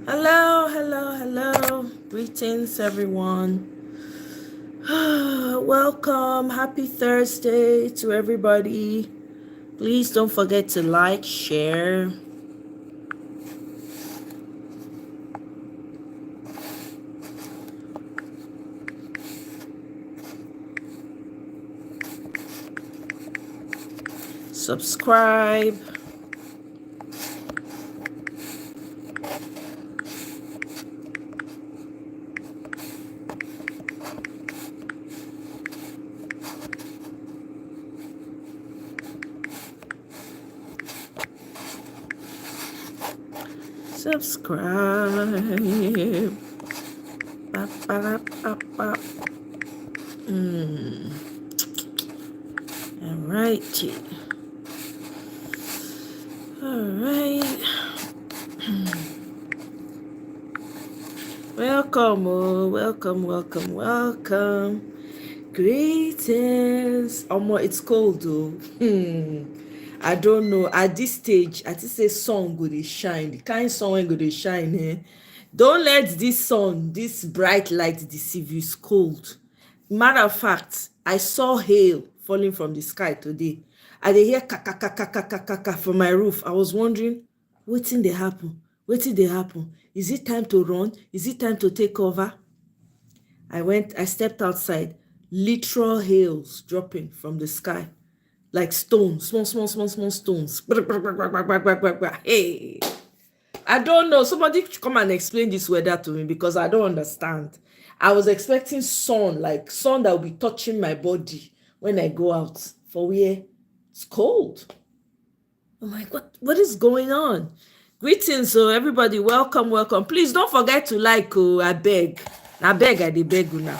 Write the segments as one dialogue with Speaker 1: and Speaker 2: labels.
Speaker 1: Hello, hello, hello. Greetings, everyone. Welcome. Happy Thursday to everybody. Please don't forget to like, share. Subscribe. Subscribe. Ba, ba, ba, ba. All right. All right. Welcome, oh, welcome. Greetings. It's cold though. I don't know. At this stage, I just say sun go dey shine. The kind sun when go dey shine, eh? Don't let this sun, this bright light deceive you. It's cold. Matter of fact, I saw hail falling from the sky today. I dey hear kaka from my roof. I was wondering, wetin dey happen? Wetin dey happen? Is it time to run? Is it time to take cover? I stepped outside, literal hails dropping from the sky, like stones, small stones. Hey, I don't know. Somebody should come and explain this weather to me because I don't understand. I was expecting sun, like sun that will be touching my body when I go out. For where it's cold. I'm like, what is going on? Greetings, so everybody, welcome. Please don't forget to like, I beg. I dey beg you now.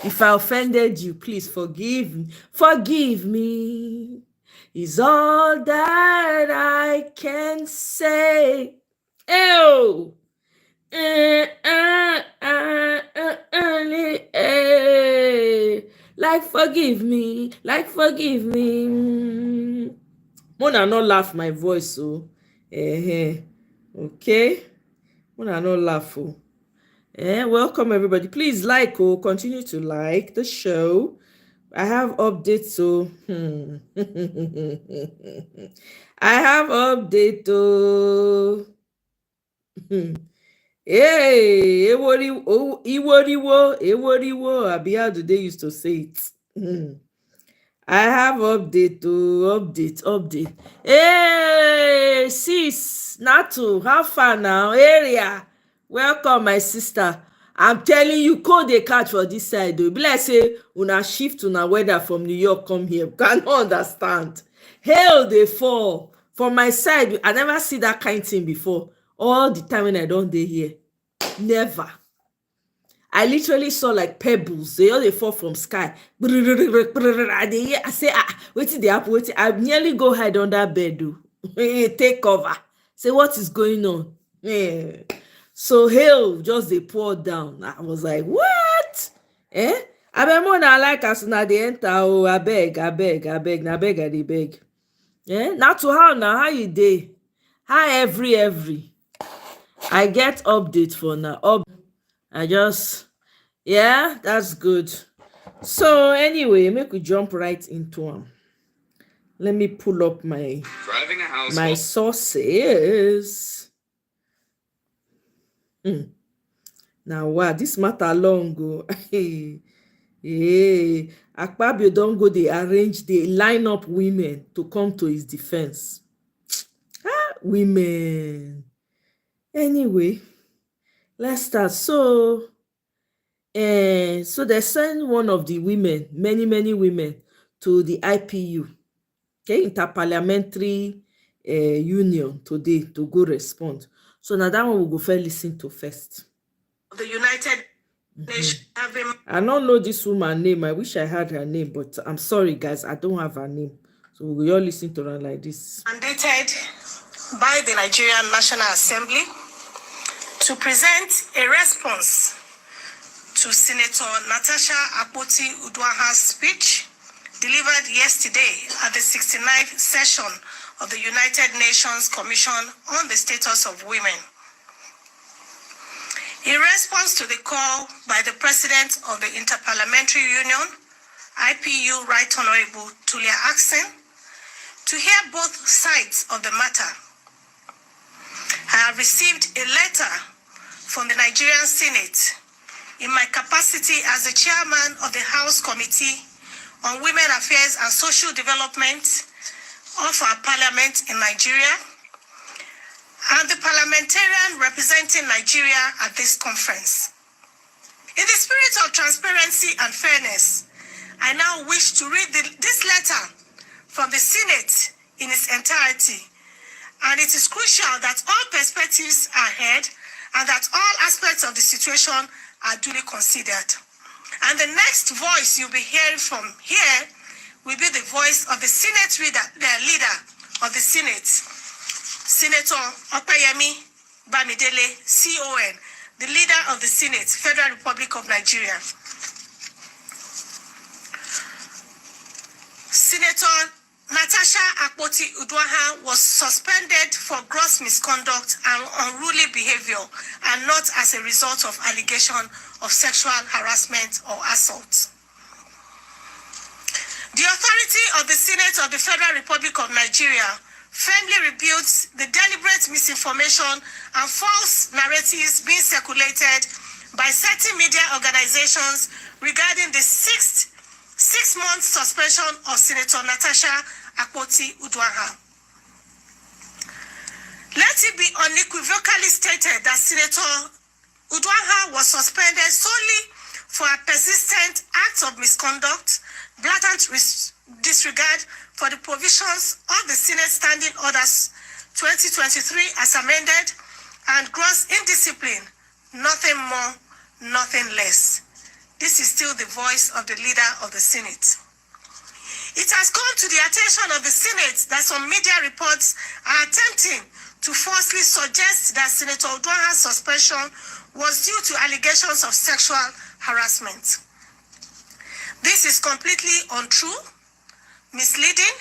Speaker 1: If I offended you, please forgive me. Forgive me is all that I can say. Ew. Like forgive me. Mona not laugh my voice, so okay. Mona not laugh. Welcome everybody. Please like, continue to like the show. I have updates, so I have update. Hey, eworiwo, abi how do they used to say it? I have update, update. Hey, sis, Natu, how far now? Area, welcome, my sister. I'm telling you, cold dey catch for this side. Though, be like say una shift una weather from New York come here. Cannot understand. Hail dey fall for my side. I never see that kind thing before. All the time when I don dey here, never. I literally saw like pebbles. They all dey fall from sky. I dey hear. I say, wetin dey happen? Wetin? I nearly go hide under bed. Take cover. Say, what is going on? Yeah. So hail just dey pour down. I was like, what? Abeg more na like as una dey enter. Oh, abeg. Na beg I dey beg. Now to how you dey? How every? I get update for now. That's good. So anyway, make we jump right into them. Let me pull up my sources. Now wow, this matter long go. Akpabio don go dey arrange, dey line up women to come to his defense. Women. Anyway, let's start. So they send one of the women, many women, to the IPU, Interparliamentary Union today to go respond. So now that one we go first listen to first. The United Nations have been... I don't know this woman's name. I wish I had her name, but I'm sorry, guys, I don't have her name. So we all listen to her like this. Mandated by the Nigerian National Assembly to present a response to Senator Natasha Akpoti-Uduaghan's speech delivered yesterday at the 69th session of the United Nations Commission on the Status of Women.
Speaker 2: In response to the call by the President of the Interparliamentary Union, IPU Right Honorable Tulia Axen, to hear both sides of the matter, I have received a letter from the Nigerian Senate in my capacity as the chairman of the House Committee on Women Affairs and Social Development of our parliament in Nigeria, and the parliamentarian representing Nigeria at this conference. In the spirit of transparency and fairness, I now wish to read this letter from the Senate in its entirety, and it is crucial that all perspectives are heard and that all aspects of the situation are duly considered. And the next voice you'll be hearing from here will be the voice of the Senate leader of the Senate, Senator Opeyemi Bamidele, CON, the leader of the Senate, Federal Republic of Nigeria. Senator Natasha Akpoti-Uduaghan was suspended for gross misconduct and unruly behavior, and not as a result of allegation of sexual harassment or assault. The authority of the Senate of the Federal Republic of Nigeria firmly rebukes the deliberate misinformation and false narratives being circulated by certain media organizations regarding the six-month suspension of Senator Natasha Akpoti-Uduaghan. Let it be unequivocally stated that Senator Uduaghan was suspended solely for a persistent act of misconduct, blatant disregard for the provisions of the Senate Standing Orders 2023 as amended, and gross indiscipline, nothing more, nothing less. This is still the voice of the leader of the Senate. It has come to the attention of the Senate that some media reports are attempting to falsely suggest that Senator Uduaghan's suspension was due to allegations of sexual harassment. This is completely untrue, misleading,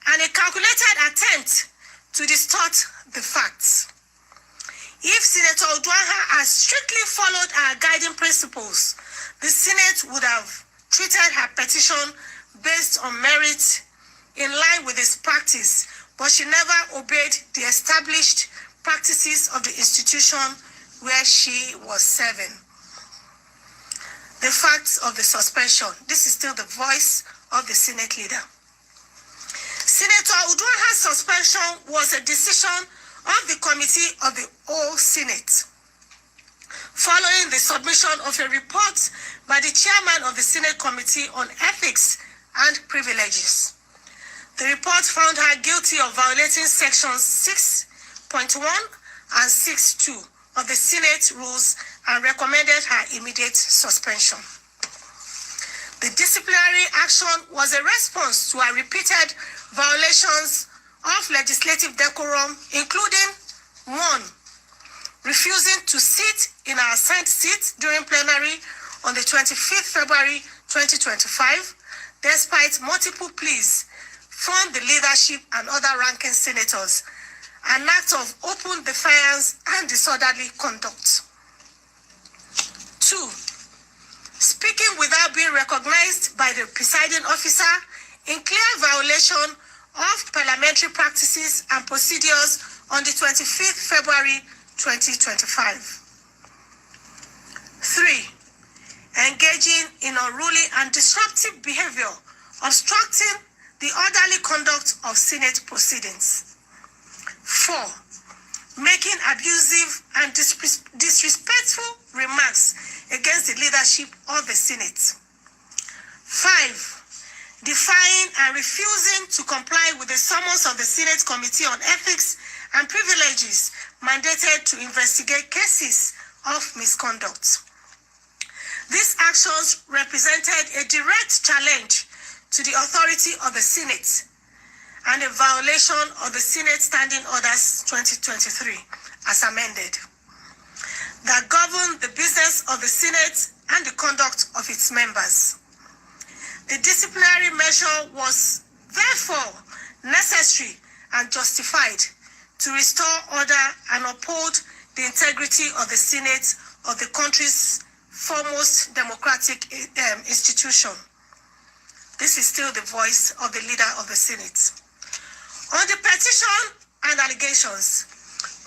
Speaker 2: and a calculated attempt to distort the facts. If Senator Uduaghan had strictly followed our guiding principles, the Senate would have treated her petition based on merit in line with its practice, but she never obeyed the established practices of the institution where she was serving. The facts of the suspension. This is still the voice of the Senate leader. Senator Uduaghan's suspension was a decision of the Committee of the Whole Senate, following the submission of a report by the chairman of the Senate Committee on Ethics and Privileges. The report found her guilty of violating sections 6.1 and 6.2 of the Senate rules and recommended her immediate suspension. The disciplinary action was a response to her repeated violations of legislative decorum, including 1, refusing to sit in her assigned seat during plenary on the 25th February 2025, despite multiple pleas from the leadership and other ranking senators, an act of open defiance and disorderly conduct. 2, speaking without being recognized by the presiding officer in clear violation of parliamentary practices and procedures on the 25th February 2025. 3, engaging in unruly and disruptive behavior, obstructing the orderly conduct of Senate proceedings. 4, making abusive and disrespectful remarks against the leadership of the Senate. 5, defying and refusing to comply with the summons of the Senate Committee on Ethics and Privileges mandated to investigate cases of misconduct. These actions represented a direct challenge to the authority of the Senate and a violation of the Senate Standing Orders 2023 as amended, that govern the business of the Senate and the conduct of its members. The disciplinary measure was therefore necessary and justified to restore order and uphold the integrity of the Senate of the country's foremost democratic institution. This is still the voice of the leader of the Senate. On the petition and allegations,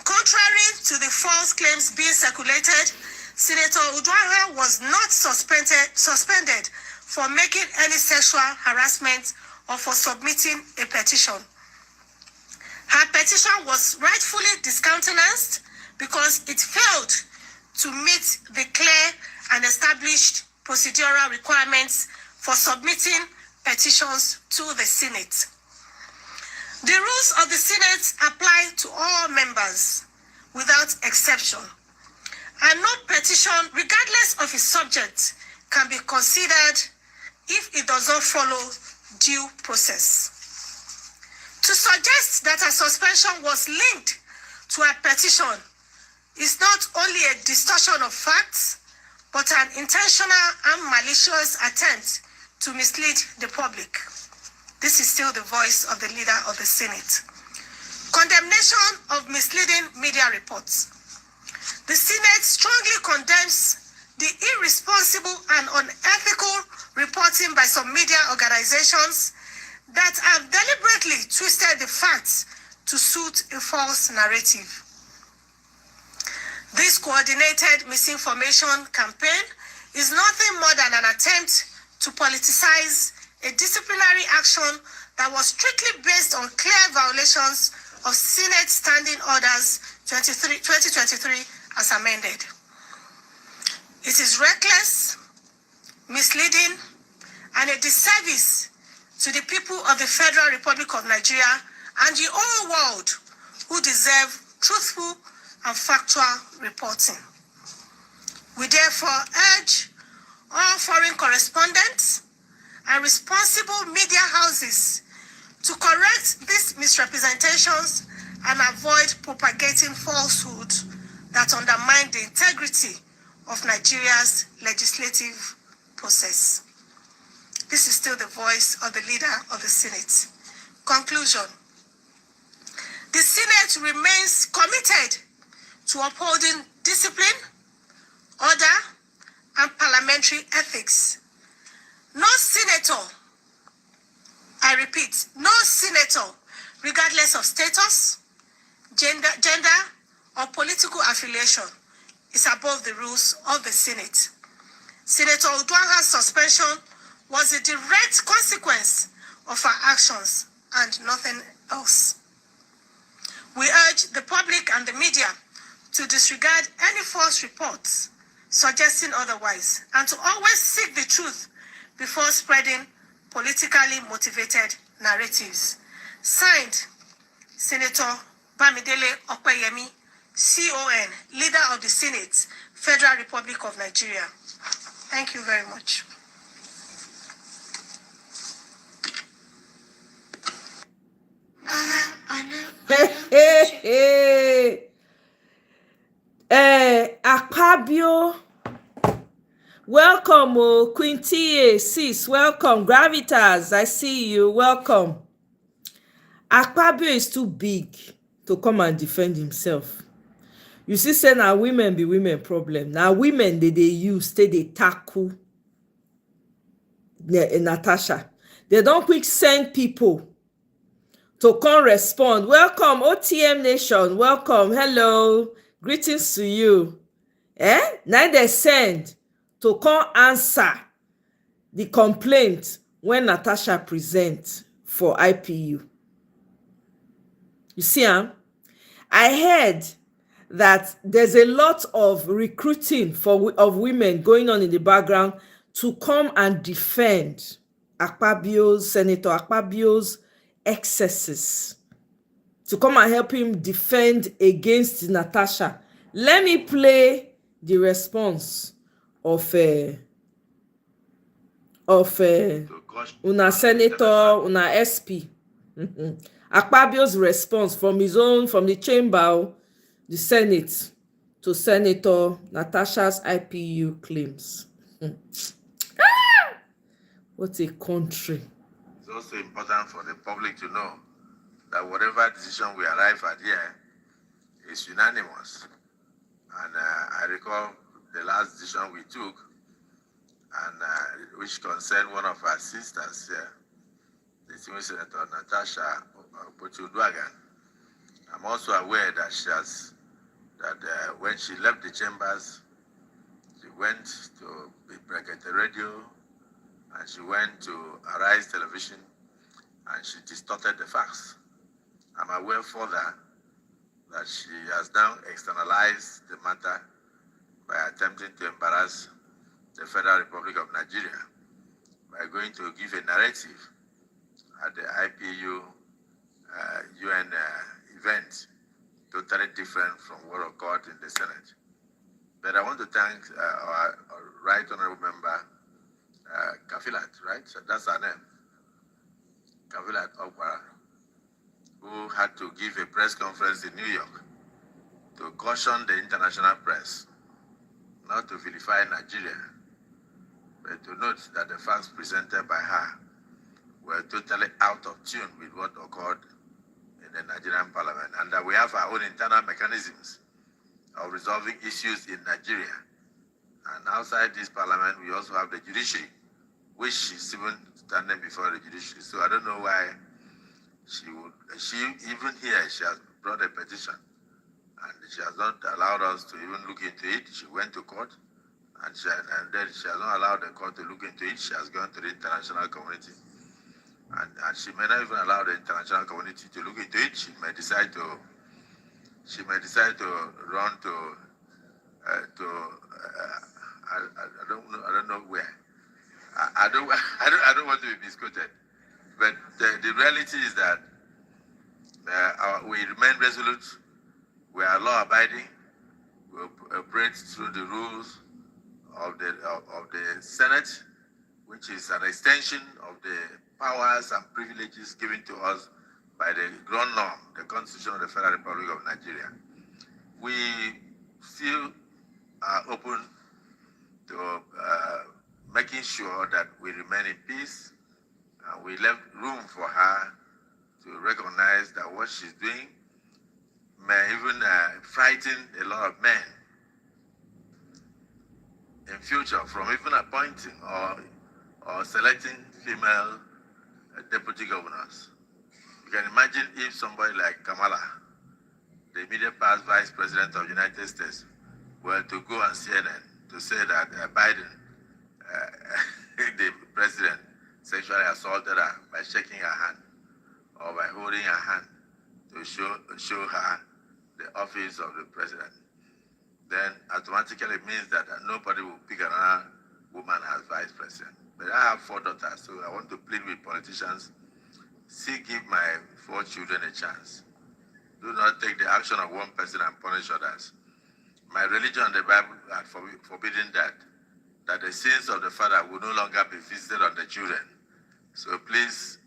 Speaker 2: contrary to the false claims being circulated, Senator Uduaghan was not suspended for making any sexual harassment or for submitting a petition. Her petition was rightfully discountenanced because it failed to meet the clear and established procedural requirements for submitting petitions to the Senate. The rules of the Senate apply to all members without exception, and no petition, regardless of its subject, can be considered if it does not follow due process. To suggest that a suspension was linked to a petition is not only a distortion of facts, but an intentional and malicious attempt to mislead the public. This is still the voice of the leader of the Senate. Condemnation of misleading media reports. The Senate strongly condemns the irresponsible and unethical reporting by some media organizations that have deliberately twisted the facts to suit a false narrative. This coordinated misinformation campaign is nothing more than an attempt to politicize a disciplinary action that was strictly based on clear violations of Senate Standing Orders 2023 as amended. It is reckless, misleading, and a disservice to the people of the Federal Republic of Nigeria and the whole world who deserve truthful and factual reporting. We therefore urge all foreign correspondents and responsible media houses to correct these misrepresentations and avoid propagating falsehoods that undermine the integrity of Nigeria's legislative process. This is still the voice of the leader of the Senate. Conclusion. The Senate remains committed to upholding discipline, order, and parliamentary ethics. No senator, I repeat, no senator, regardless of status, gender, or political affiliation, is above the rules of the Senate. Senator Uduaghan's suspension was a direct consequence of her actions and nothing else. We urge the public and the media to disregard any false reports suggesting otherwise, and to always seek the truth before spreading politically motivated narratives. Signed, Senator Bamidele Okweyemi, CON, Leader of the Senate, Federal Republic of Nigeria. Thank you very much.
Speaker 1: Akpabio, welcome, Quinty, sis, welcome. Gravitas, I see you, welcome. Akpabio is too big to come and defend himself. You see, say now women be women problem. Now women they use, they tackle Natasha. They don't quick send people to come respond. Welcome, OTM Nation. Welcome. Hello. Greetings to you. Now they send to come answer the complaint when Natasha present for IPU. You see, I heard that there's a lot of recruiting of women going on in the background to come and defend Senator Akpabio's excesses, to come and help him defend against Natasha. Let me play the response of una senator, una SP. Akpabio's response from the chamber, the Senate, to Senator Natasha's IPU claims. What a country.
Speaker 3: It's also important for the public to know that whatever decision we arrive at here is unanimous. And I recall the last decision we took, and which concerned one of our sisters here, the senior Senator Natasha Pochuduagan. I'm also aware that when she left the chambers, she went to Brekete Radio, and she went to Arise Television, and she distorted the facts. I'm aware further that she has now externalized the matter by attempting to embarrass the Federal Republic of Nigeria by going to give a narrative at the IPU UN event, totally different from what occurred in the Senate. But I want to thank our Right Honorable Member Kafilat, right? So that's her name, Kafilat Okwara, who had to give a press conference in New York to caution the international press not to vilify Nigeria, but to note that the facts presented by her were totally out of tune with what occurred in the Nigerian parliament, and that we have our own internal mechanisms of resolving issues in Nigeria. And outside this parliament, we also have the judiciary, which is even standing before the judiciary. So I don't know why even here, she has brought a petition, and she has not allowed us to even look into it. She went to court, and then she has not allowed the court to look into it. She has gone to the international community. And she may not even allow the international community to look into it. She may decide to run to I don't know where. I don't want to be misquoted. But the reality is that we remain resolute. We are law-abiding. We operate through the rules of the Senate, which is an extension of the powers and privileges given to us by the ground norm, the Constitution of the Federal Republic of Nigeria. We still are open to making sure that we remain in peace, and we left room for her to recognize that what she's doing may even frighten a lot of men in future from even appointing or selecting female deputy governors. You can imagine if somebody like Kamala, the immediate past vice president of the United States, were to go on CNN to say that Biden, the president, sexually assaulted her by shaking her hand or by holding her hand to show her the office of the president, then automatically it means that nobody will pick another woman as vice president. But I have 4 daughters, so I want to plead with politicians, still give my 4 children a chance. Do not take the action of one person and punish others. My religion and the Bible are forbidden that the sins of the father will no longer be visited on the children. So please,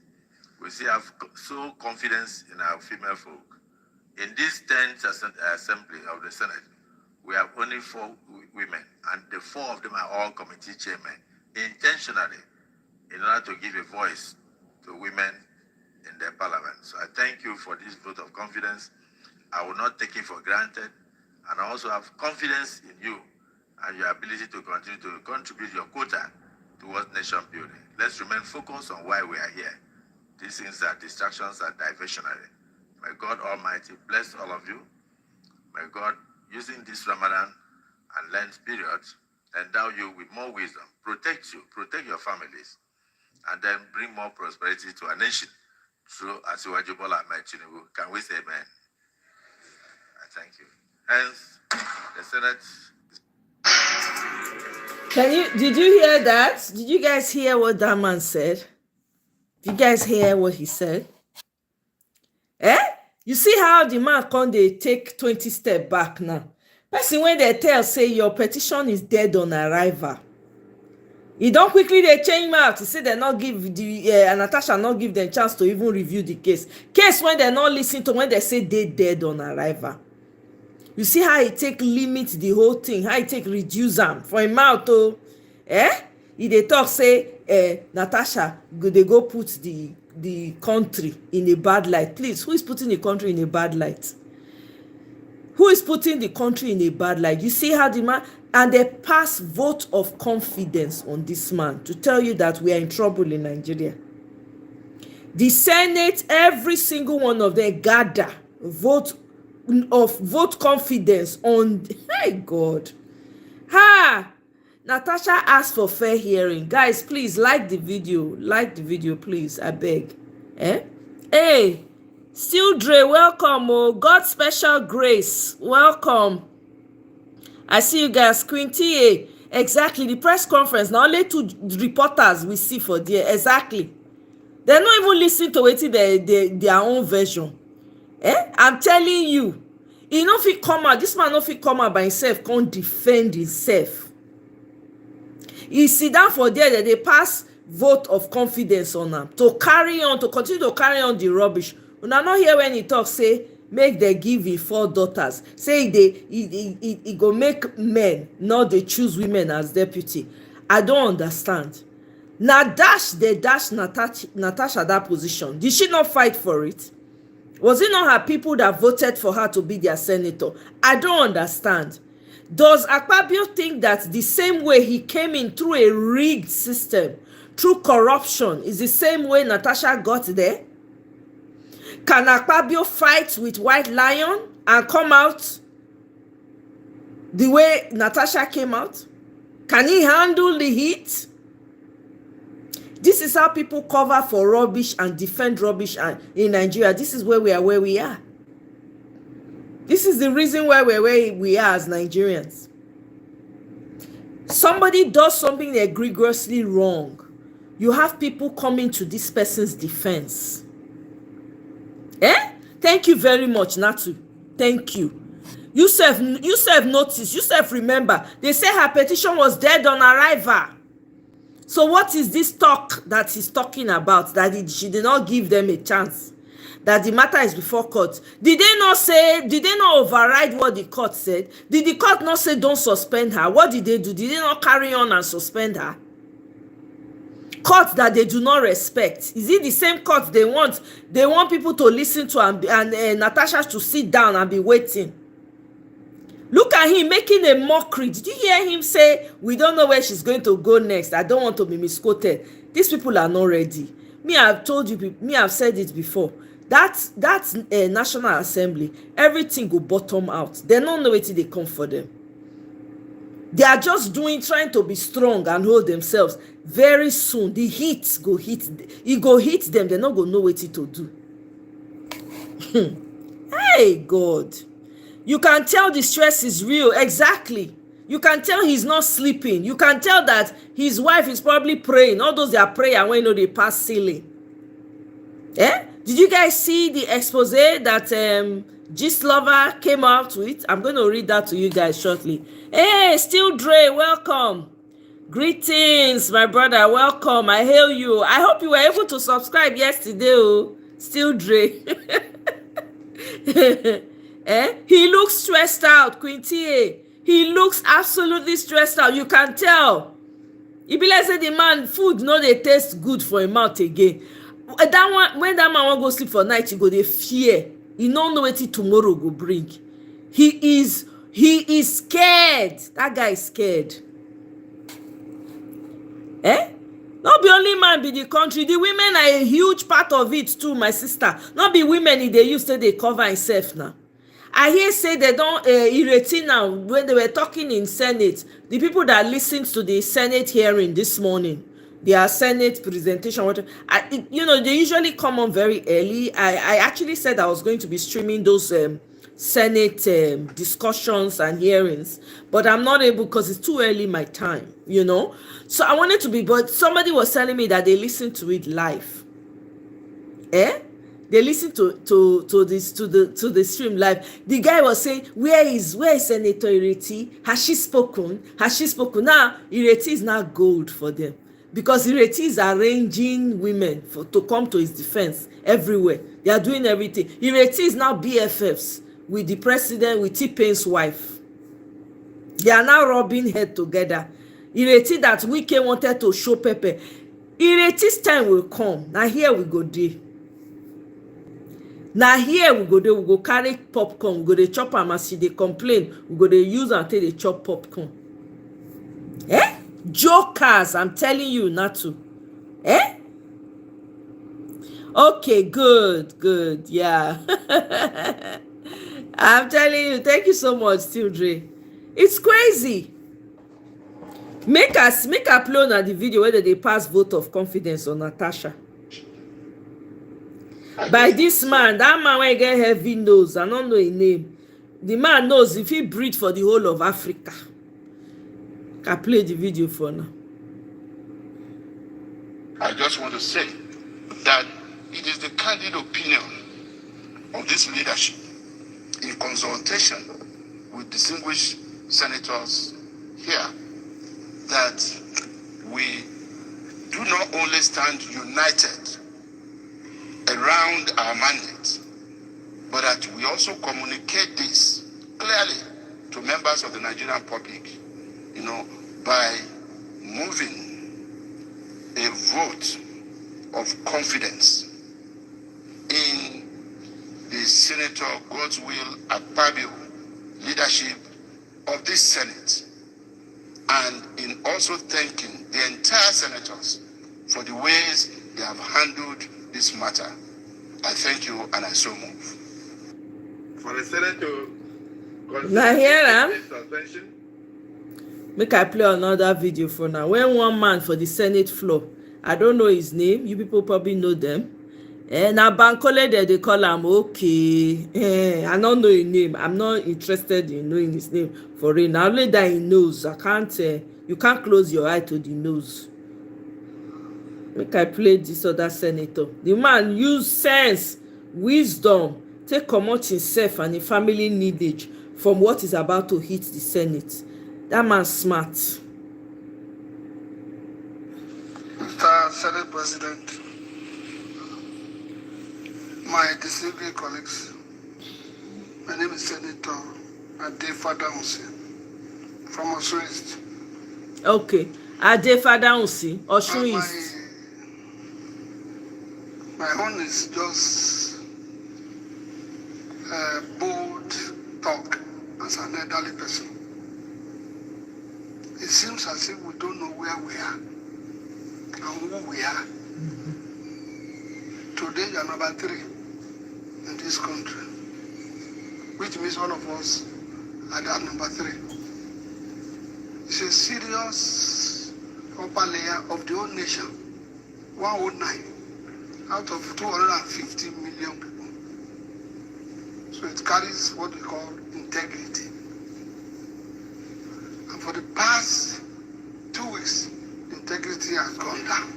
Speaker 3: we still have so confidence in our female folk. In this 10th assembly of the Senate, we have only 4 women, and the 4 of them are all committee chairmen, intentionally, in order to give a voice to women in the parliament. So I thank you for this vote of confidence. I will not take it for granted, and I also have confidence in you and your ability to continue to contribute your quota towards nation building. Let's remain focused on why we are here. These things are distractions and diversionary. May God Almighty bless all of you. May God, using this Ramadan and Lent period, endow you with more wisdom, protect you, protect your families, and then bring more prosperity to our nation through Asiwaju Bola Ahmed Tinubu. Can we say amen? I thank you. Hence, the Senate.
Speaker 1: Did you hear that? Did you guys hear what that man said? Did you guys hear what he said? You see how the man come dey take 20 steps back now. Person when they tell say your petition is dead on arrival, e don quickly dey change mouth. He say they not give the Natasha not give them chance to even review the case when they not listen to, when they say they dead on arrival. You see how he take limit the whole thing, how he take reduce am for him mouth. He dey talk say Natasha they go put the country in a bad light. Please, who is putting the country in a bad light? Who is putting the country in a bad light? You see how the man, And they pass vote of confidence on this man to tell you that we are in trouble in Nigeria. The Senate, every single one of them gather vote confidence on. Hey God. Natasha asked for fair hearing. Guys, please like the video, please, I beg. Hey, still Dre, welcome. Oh, God's special grace, welcome. I see you guys. Quinty, exactly, the press conference, now only 2 reporters we see for there. Exactly, they're not even listening to it, their own version. I'm telling you, he no fit come out. This man no fit come out by himself, can't defend himself. He sit down for there that they pass vote of confidence on him to continue to carry on the rubbish. Una not hear when he talk say make they give him 4 daughters, say he go make men not they choose women as deputy. I don't understand. Now they dash Natasha that position. Did she not fight for it? Was it not her people that voted for her to be their senator? I don't understand. Does Akpabio think that the same way he came in through a rigged system, through corruption, is the same way Natasha got there? Can Akpabio fight with White Lion and come out the way Natasha came out? Can he handle the heat? This is how people cover for rubbish and defend rubbish in Nigeria. This is where we are. This is the reason why we're where we are as Nigerians. Somebody does something egregiously wrong. You have people coming to this person's defense. Thank you very much, Natu. Thank you. You self notice, you self remember. They say her petition was dead on arrival. So what is this talk that he's talking about? That she did not give them a chance. That the matter is before court. Did they not override what the court said? Did the court not say don't suspend her? What did they do? Did they not carry on and suspend her? Court that they do not respect. Is it the same court they want? They want people to listen to and Natasha to sit down and be waiting. Look at him making a mockery. Did you hear him say, we don't know where she's going to go next. I don't want to be misquoted. These people are not ready. I've told you, I've said it before. That's National Assembly. Everything go bottom out. They don't know where they come for them. They are just trying to be strong and hold themselves. Very soon, the heat go hit. It go hit them. They're not going to know what to do. Hey, God. You can tell the stress is real. Exactly. You can tell he's not sleeping. You can tell that his wife is probably praying. All those they are praying when they pass ceiling. Did you guys see the expose that Gist Lover came out with? I'm going to read that to you guys shortly. Hey, Still Dre, welcome. Greetings, my brother. Welcome. I hail you. I hope you were able to subscribe yesterday. Oh, Still Dre. He looks stressed out, Quinty. He looks absolutely stressed out. You can tell. He be like say the man food no dey taste good for him mouth again. That one, when that man wan go sleep for night, he go dey fear. He no know wetin tomorrow go bring. He is scared. That guy is scared. Not be only man be the country. The women are a huge part of it too, my sister. Not be women if they use say they cover himself now. I hear say they don't irritating now when they were talking in Senate. The people that listened to the Senate hearing this morning, their Senate presentation, they usually come on very early. I actually said I was going to be streaming those Senate discussions and hearings, but I'm not able because it's too early my time, So I wanted to be, but somebody was telling me that they listened to it live. They listened to the stream live. The guy was saying, where is Senator Ireti? Has she spoken? Now Ireti is not gold for them because Ireti is arranging women to come to his defense everywhere. They are doing everything. Ireti is now BFFs with the president, with T-Pain's wife. They are now rubbing head together. Ireti that Wike wanted to show Pepe. Ireti's time will come. Now here we go there. Now here we go carry popcorn, we go dey chop am as she dey complain, we go dey use am take dey chop popcorn. Eh? Jokers, I'm telling you not to. Eh? Okay, good. Yeah. I'm telling you, thank you so much, Tildre. It's crazy. Make her play on the video where they pass vote of confidence on Natasha. By this man, that man wey get heavy nose, I don't know his name. The man knows if he breathe for the whole of Africa. I play the video for now.
Speaker 3: I just want to say that it is the candid opinion of this leadership in consultation with distinguished senators here that we do not only stand united around our mandate, but that we also communicate this clearly to members of the Nigerian public, by moving a vote of confidence in the Senator Godswill Akpabio leadership of this Senate, and in also thanking the entire senators for the ways they have handled this matter. I thank you, and I so move. For the Senate to
Speaker 1: Now hear am.
Speaker 3: suspension.
Speaker 1: Make I play another video for now. When one man for the Senate floor, I don't know his name, you people probably know them. Na Bankole they call him. Okay. I don't know his name. I'm not interested in knowing his name for real. Now only that he knows. I can't. You can't close your eye to the nose. Make I play this other senator. The man use sense, wisdom, take comot himself and the family needage from what is about to hit the Senate. That man smart.
Speaker 4: Mr. Senate President, my distinguished colleagues, my name is Senator Adefadamsi from Osun East.
Speaker 1: Okay. Adefadamsi, Osun East.
Speaker 4: My own is just bold talk as an elderly person. It seems as if we don't know where we are and who we are. Today, you are number 3 in this country, which means all of us are that number 3. It's a serious upper layer of the whole nation, 109 out of 250 million people. So it carries what we call integrity. And for the past 2 weeks, integrity has gone down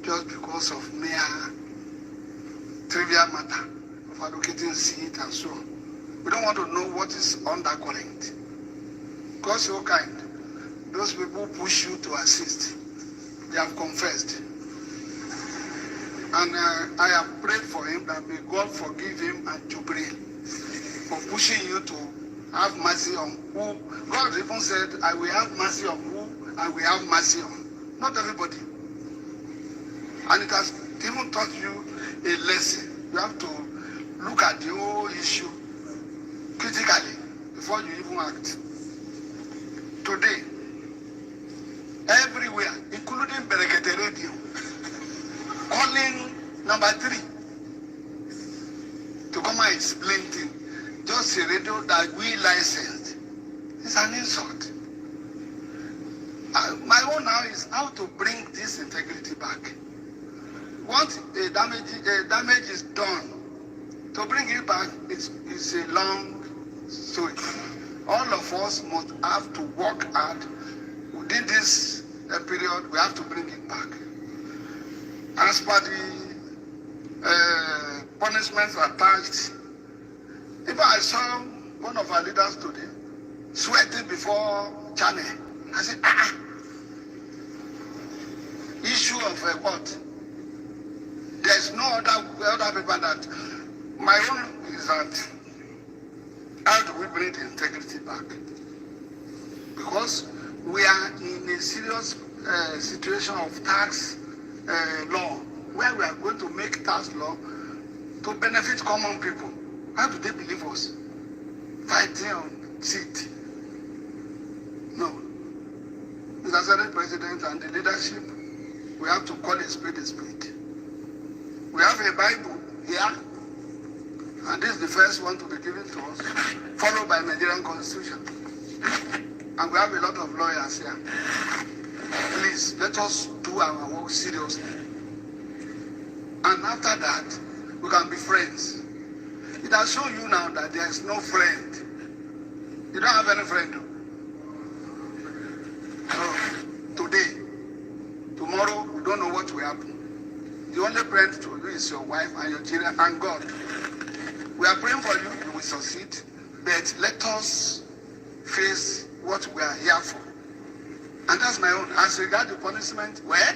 Speaker 4: just because of mere trivial matter of allocating seat and so on. We don't want to know what is undercurrent. Because you're kind, those people push you to assist. They have confessed. And I have prayed for him that may God forgive him and Jubril for pushing you to have mercy on who. God even said, I will have mercy on who I will have mercy on. Not everybody. And it has even taught you a lesson. You have to look at the whole issue critically before you even act. Today, everywhere, including Berekete Radio, calling number 3 to come and explain things. Just a radio that we licensed. It's an insult. My own now is how to bring this integrity back. Once a damage is done, to bring it back is a long story. All of us must have to work hard. Within this period, we have to bring it back. As per the punishments attached, even I saw one of our leaders today sweating before Channel. I said, issue of what? There's no other paper that. My own is that how do we bring the integrity back? Because we are in a serious situation of tax law, where we are going to make tax law to benefit common people. How do they believe us? Fighting on seat. No. Mr. Senate President and the leadership, we have to call a spade a spade. We have a Bible here, and this is the first one to be given to us, followed by Nigerian Constitution. And we have a lot of lawyers here. Please, let us do our work seriously. And after that, we can be friends. It has shown you now that there is no friend. You don't have any friend. So, today, tomorrow, we don't know what will happen. The only friend to you is your wife and your children and God. We are praying for you, you will succeed. But let us face what we are here for. And that's my own. As regards the punishment, well,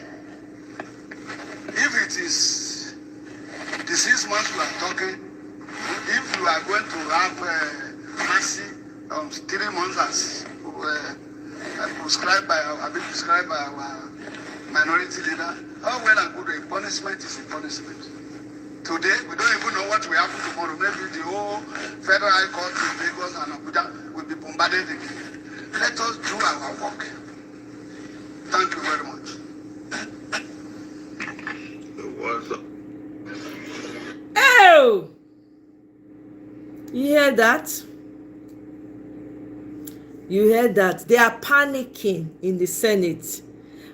Speaker 4: if it is the 6 months we are talking, if you are going to have mercy 3 months as prescribed by our minority leader, how well and good a punishment is a punishment. Today, we don't even know what will happen tomorrow. Maybe the whole Federal High Court in Lagos and Abuja will be bombarded again. Let us do our work. Thank you very much.
Speaker 1: Oh! You hear that? You hear that? They are panicking in the Senate.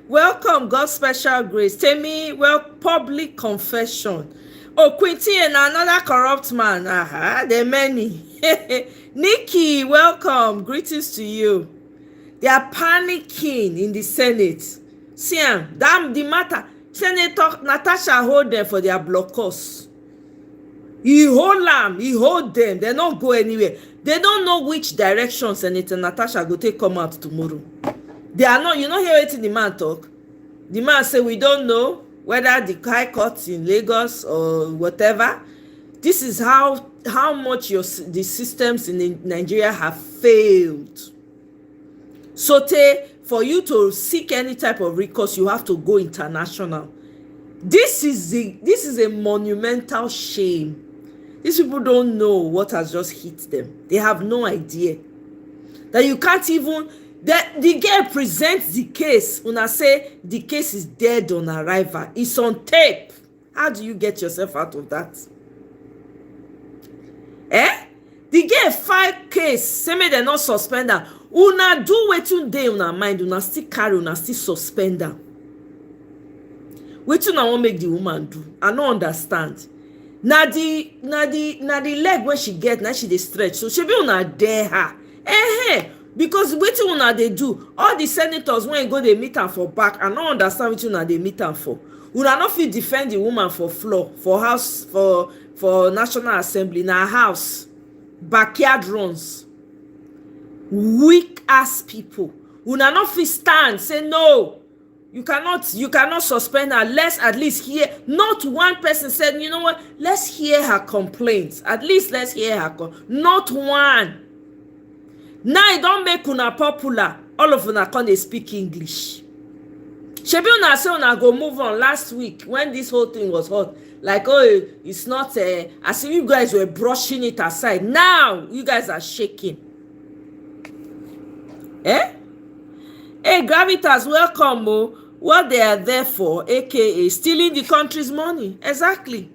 Speaker 1: Welcome, God's special grace. Temi, well, public confession. Oh, Quinty and another corrupt man. There are many. Nikki, welcome. Greetings to you. They are panicking in the Senate. See, damn the matter. Senator Natasha hold them for their blockers. He hold them. He hold them. They don't go anywhere. They don't know which direction Senator Natasha go take come out tomorrow. They are not. You know hear wetin the man talk. The man say we don't know whether the high court in Lagos or whatever. This is how much the systems in Nigeria have failed. So for you to seek any type of recourse, you have to go international. This is a monumental shame. These people don't know what has just hit them. They have no idea that you can't even. The girl presents the case. Una say the case is dead on arrival. It's on tape. How do you get yourself out of that? The girl file case. Say me they not suspend her. Una do wetin dey una mind. Una still carry. Una still suspend her. Wetin una wan make the woman do? I no understand. Na the leg when she get, na she dey stretch. So she be una dare her. Because wetin una dey do, all the senators when go dey meet am for back, I no understand wetin una dey meet am for. Una no fit defend the woman for floor, for house, for National Assembly, na house, backyard runs. Weak ass people. Una no fit stand say no. You cannot suspend her. Let's at least hear. Not one person said, you know what? Let's hear her complaints. At least let's hear her. Not one. Now it don't make una popular. All of una come dey speak English. Shebi una say una go move on last week when this whole thing was hot. Like, oh, it's not as if you guys were brushing it aside. Now you guys are shaking. Hey, Gravitas, welcome. Oh. What they are there for, aka stealing the country's money. Exactly.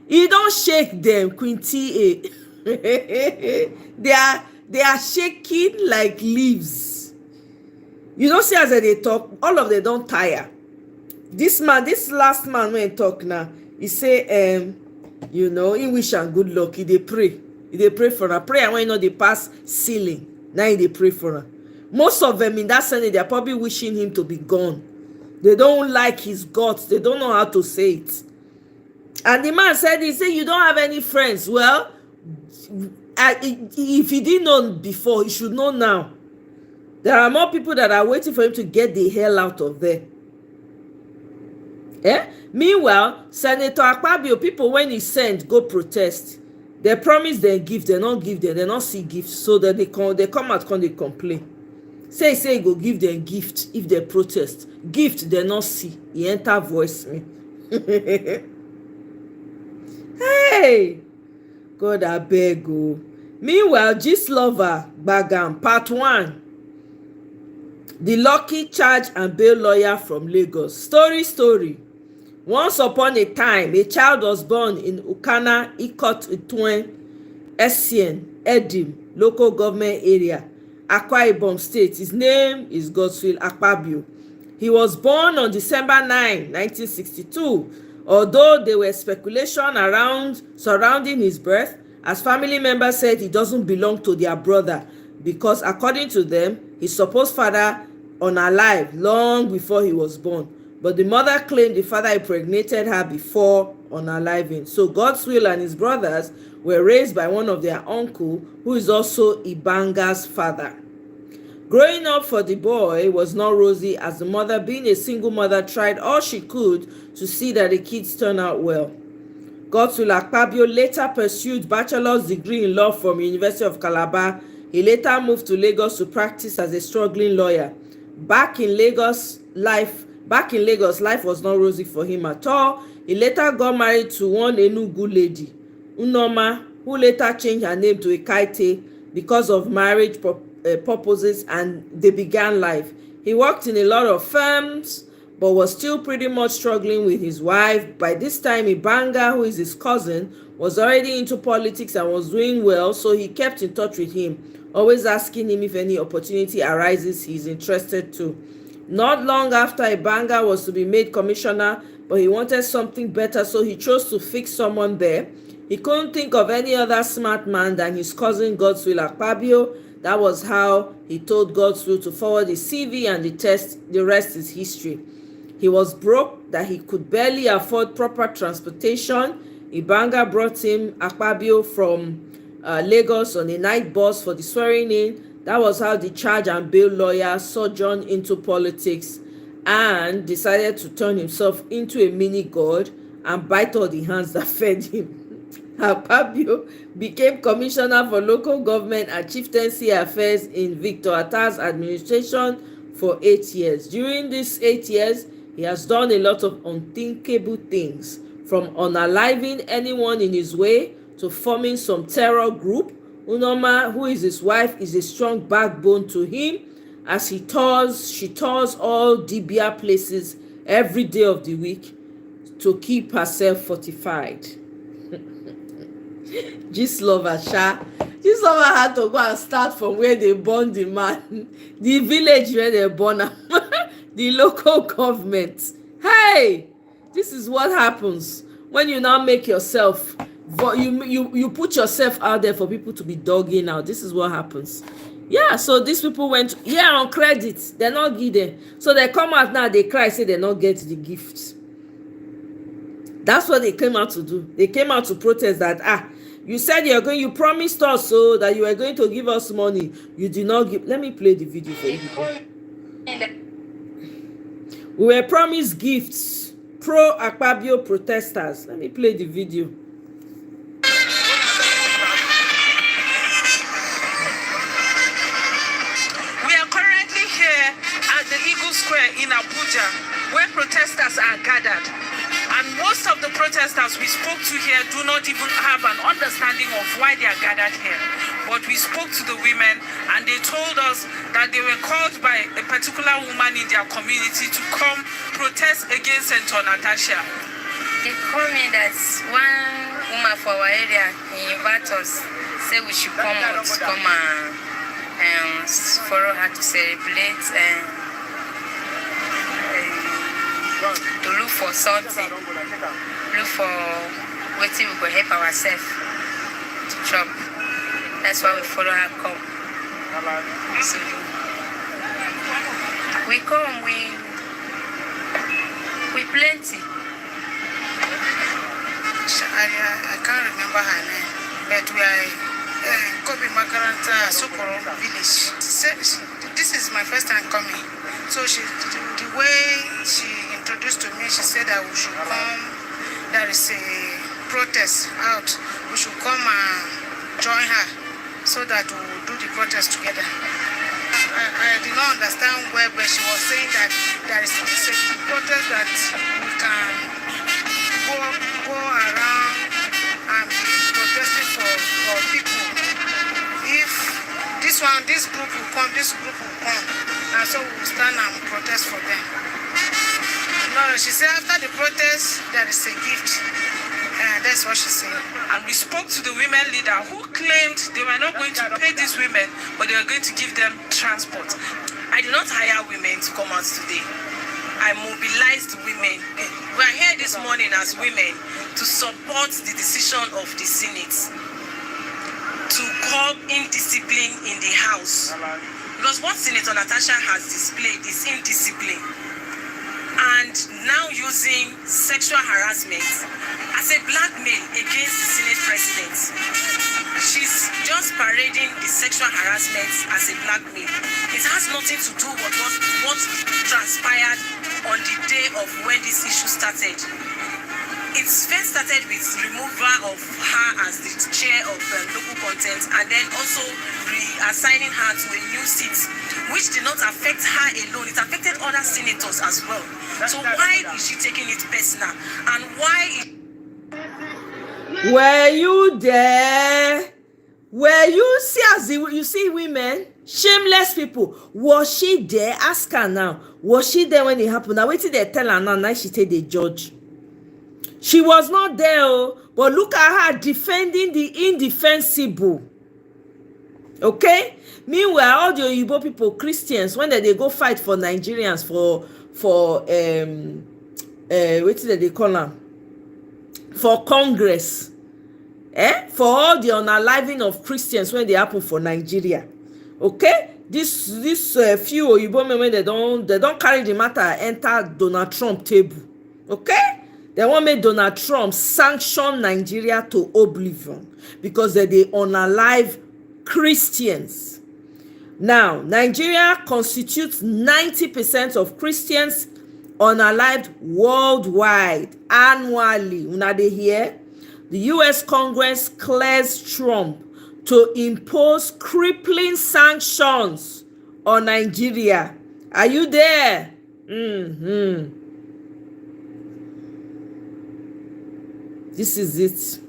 Speaker 1: You don't shake them, Quinty. They are shaking like leaves. You don't see as they talk, all of them don't tire. This last man when he talk now, he say, he wish am good luck. He dey pray. He dey pray for her. Prayer when they pass ceiling. Now he dey pray for her. Most of them in that Senate, they are probably wishing him to be gone. They don't like his guts. They don't know how to say it. And the man said, you don't have any friends. Well, if he didn't know before, he should know now. There are more people that are waiting for him to get the hell out of there. Meanwhile, Senator Akpabio, people when he sent, go protest. They promise they give, they not give them, they not see gifts. So that they come out, they complain. Say go give them gift if they protest. Gift they not see. He enter voice me. Hey, God I beg you. Meanwhile, Gist Lover Bagam Part 1. The lucky charge and bail lawyer from Lagos. Story. Once upon a time, a child was born in Ukana, Ikot Ituen, Essien, Edim, local government area, Akwa Ibom State. His name is Sen Akpabio. He was born on December 9, 1962. Although there were speculation surrounding his birth, as family members said he doesn't belong to their brother because according to them, his supposed father unalive long before he was born. But the mother claimed the father impregnated her before unaliving. So Godswill and his brothers were raised by one of their uncle, who is also Ibanga's father. Growing up for the boy was not rosy, as the mother, being a single mother, tried all she could to see that the kids turn out well. Godswill Akpabio later pursued bachelor's degree in law from University of Calabar. He later moved to Lagos to practice as a struggling lawyer. Back in Lagos, life was not rosy for him at all. He later got married to one Enugu lady, Unoma, who later changed her name to Ekaite because of marriage purposes, and they began life. He worked in a lot of firms but was still pretty much struggling with his wife. By this time, Ibanga, who is his cousin, was already into politics and was doing well, so he kept in touch with him, always asking him if any opportunity arises he's interested to. Not long after, Ibanga was to be made commissioner, but he wanted something better, so he chose to fix someone there. He couldn't think of any other smart man than his cousin Godswill Akpabio. That was how he told Godswill to forward his CV, and the rest is history. He was broke that he could barely afford proper transportation. Ibanga brought him Akpabio from Lagos on a night bus for the swearing in. That was how the charge and bail lawyer sojourned into politics and decided to turn himself into a mini god and bite all the hands that fed him. Akpabio became commissioner for local government and chieftaincy affairs in Victor Attah's administration for 8 years. During these 8 years, he has done a lot of unthinkable things, from unaliving anyone in his way to forming some terror group. Unoma, who is his wife, is a strong backbone to him, as she tours all Dibia places every day of the week to keep herself fortified. Gistlover had to go and start from where they born the man, the village where they born him, the local government. Hey, this is what happens when you now make yourself, you put yourself out there for people to be dogging out. This is what happens. Yeah, so these people went on credit. They're not given. So they come out now, they cry, say they not get the gift. That's what they came out to do. They came out to protest that, you said you promised us so that you were going to give us money. You did not give. Let me play the video for you. We were promised gifts. Pro Akpabio protesters. Let me play the video.
Speaker 2: We are currently here at the Eagle Square in Abuja, where protesters are gathered. And most of the protesters we spoke to here do not even have an understanding of why they are gathered here. But we spoke to the women, and they told us that they were called by a particular woman in their community to come protest against Senator Natasha.
Speaker 5: They called me that one woman for our area, he invited us, said we should come out, come and follow her to celebrate to look for something, look for what we could help ourselves to chop. That's why we follow her come. So we come, we plenty. I can't remember her name, but we are Kobe Makaranta, Sokoro village. She said, this is my first time coming. So the way she introduced to me, she said that we should come, there is a protest out, we should come and join her so that we will do the protest together. I did not understand where, but she was saying that there is a protest that we can go around and be protesting for people. If this group will come, this group will come. And So we'll stand and protest for them. No, she said after the protest, there is a gift. That's what she said.
Speaker 2: And we spoke to the women leader who claimed they were not going to pay these women, but they were going to give them transport. I did not hire women to come out today. I mobilized women. We are here this morning as women to support the decision of the Senate to curb indiscipline in the House. Because what Senator Natasha has displayed is indiscipline. And now using sexual harassment as a blackmail against the Senate president. She's just parading the sexual harassment as a blackmail. It has nothing to do with what transpired on the day of when this issue started. It first started with removal of her as the chair of local content, and then also reassigning her to a new seat, which did not affect her alone. It affected other senators as well. So why is she taking it personal? And why
Speaker 1: Were you there? Were you see as you see women, shameless people? Was she there? Ask her now. Was she there when it happened? Now wait till they tell her now she take the judge. She was not there, but look at her defending the indefensible. Okay? Meanwhile, all the Oyibo people, Christians, when they go fight for Nigerians for what did they call them? For Congress. For all the unaliving of Christians when they happen for Nigeria. Okay? This few Oyibo men when they don't carry the matter enter Donald Trump table. Okay? They want make Donald Trump sanction Nigeria to oblivion because they unalive Christians. Now, Nigeria constitutes 90% of Christians unalived worldwide annually. Una dey hear? The US Congress clears Trump to impose crippling sanctions on Nigeria. Are you there? This is it.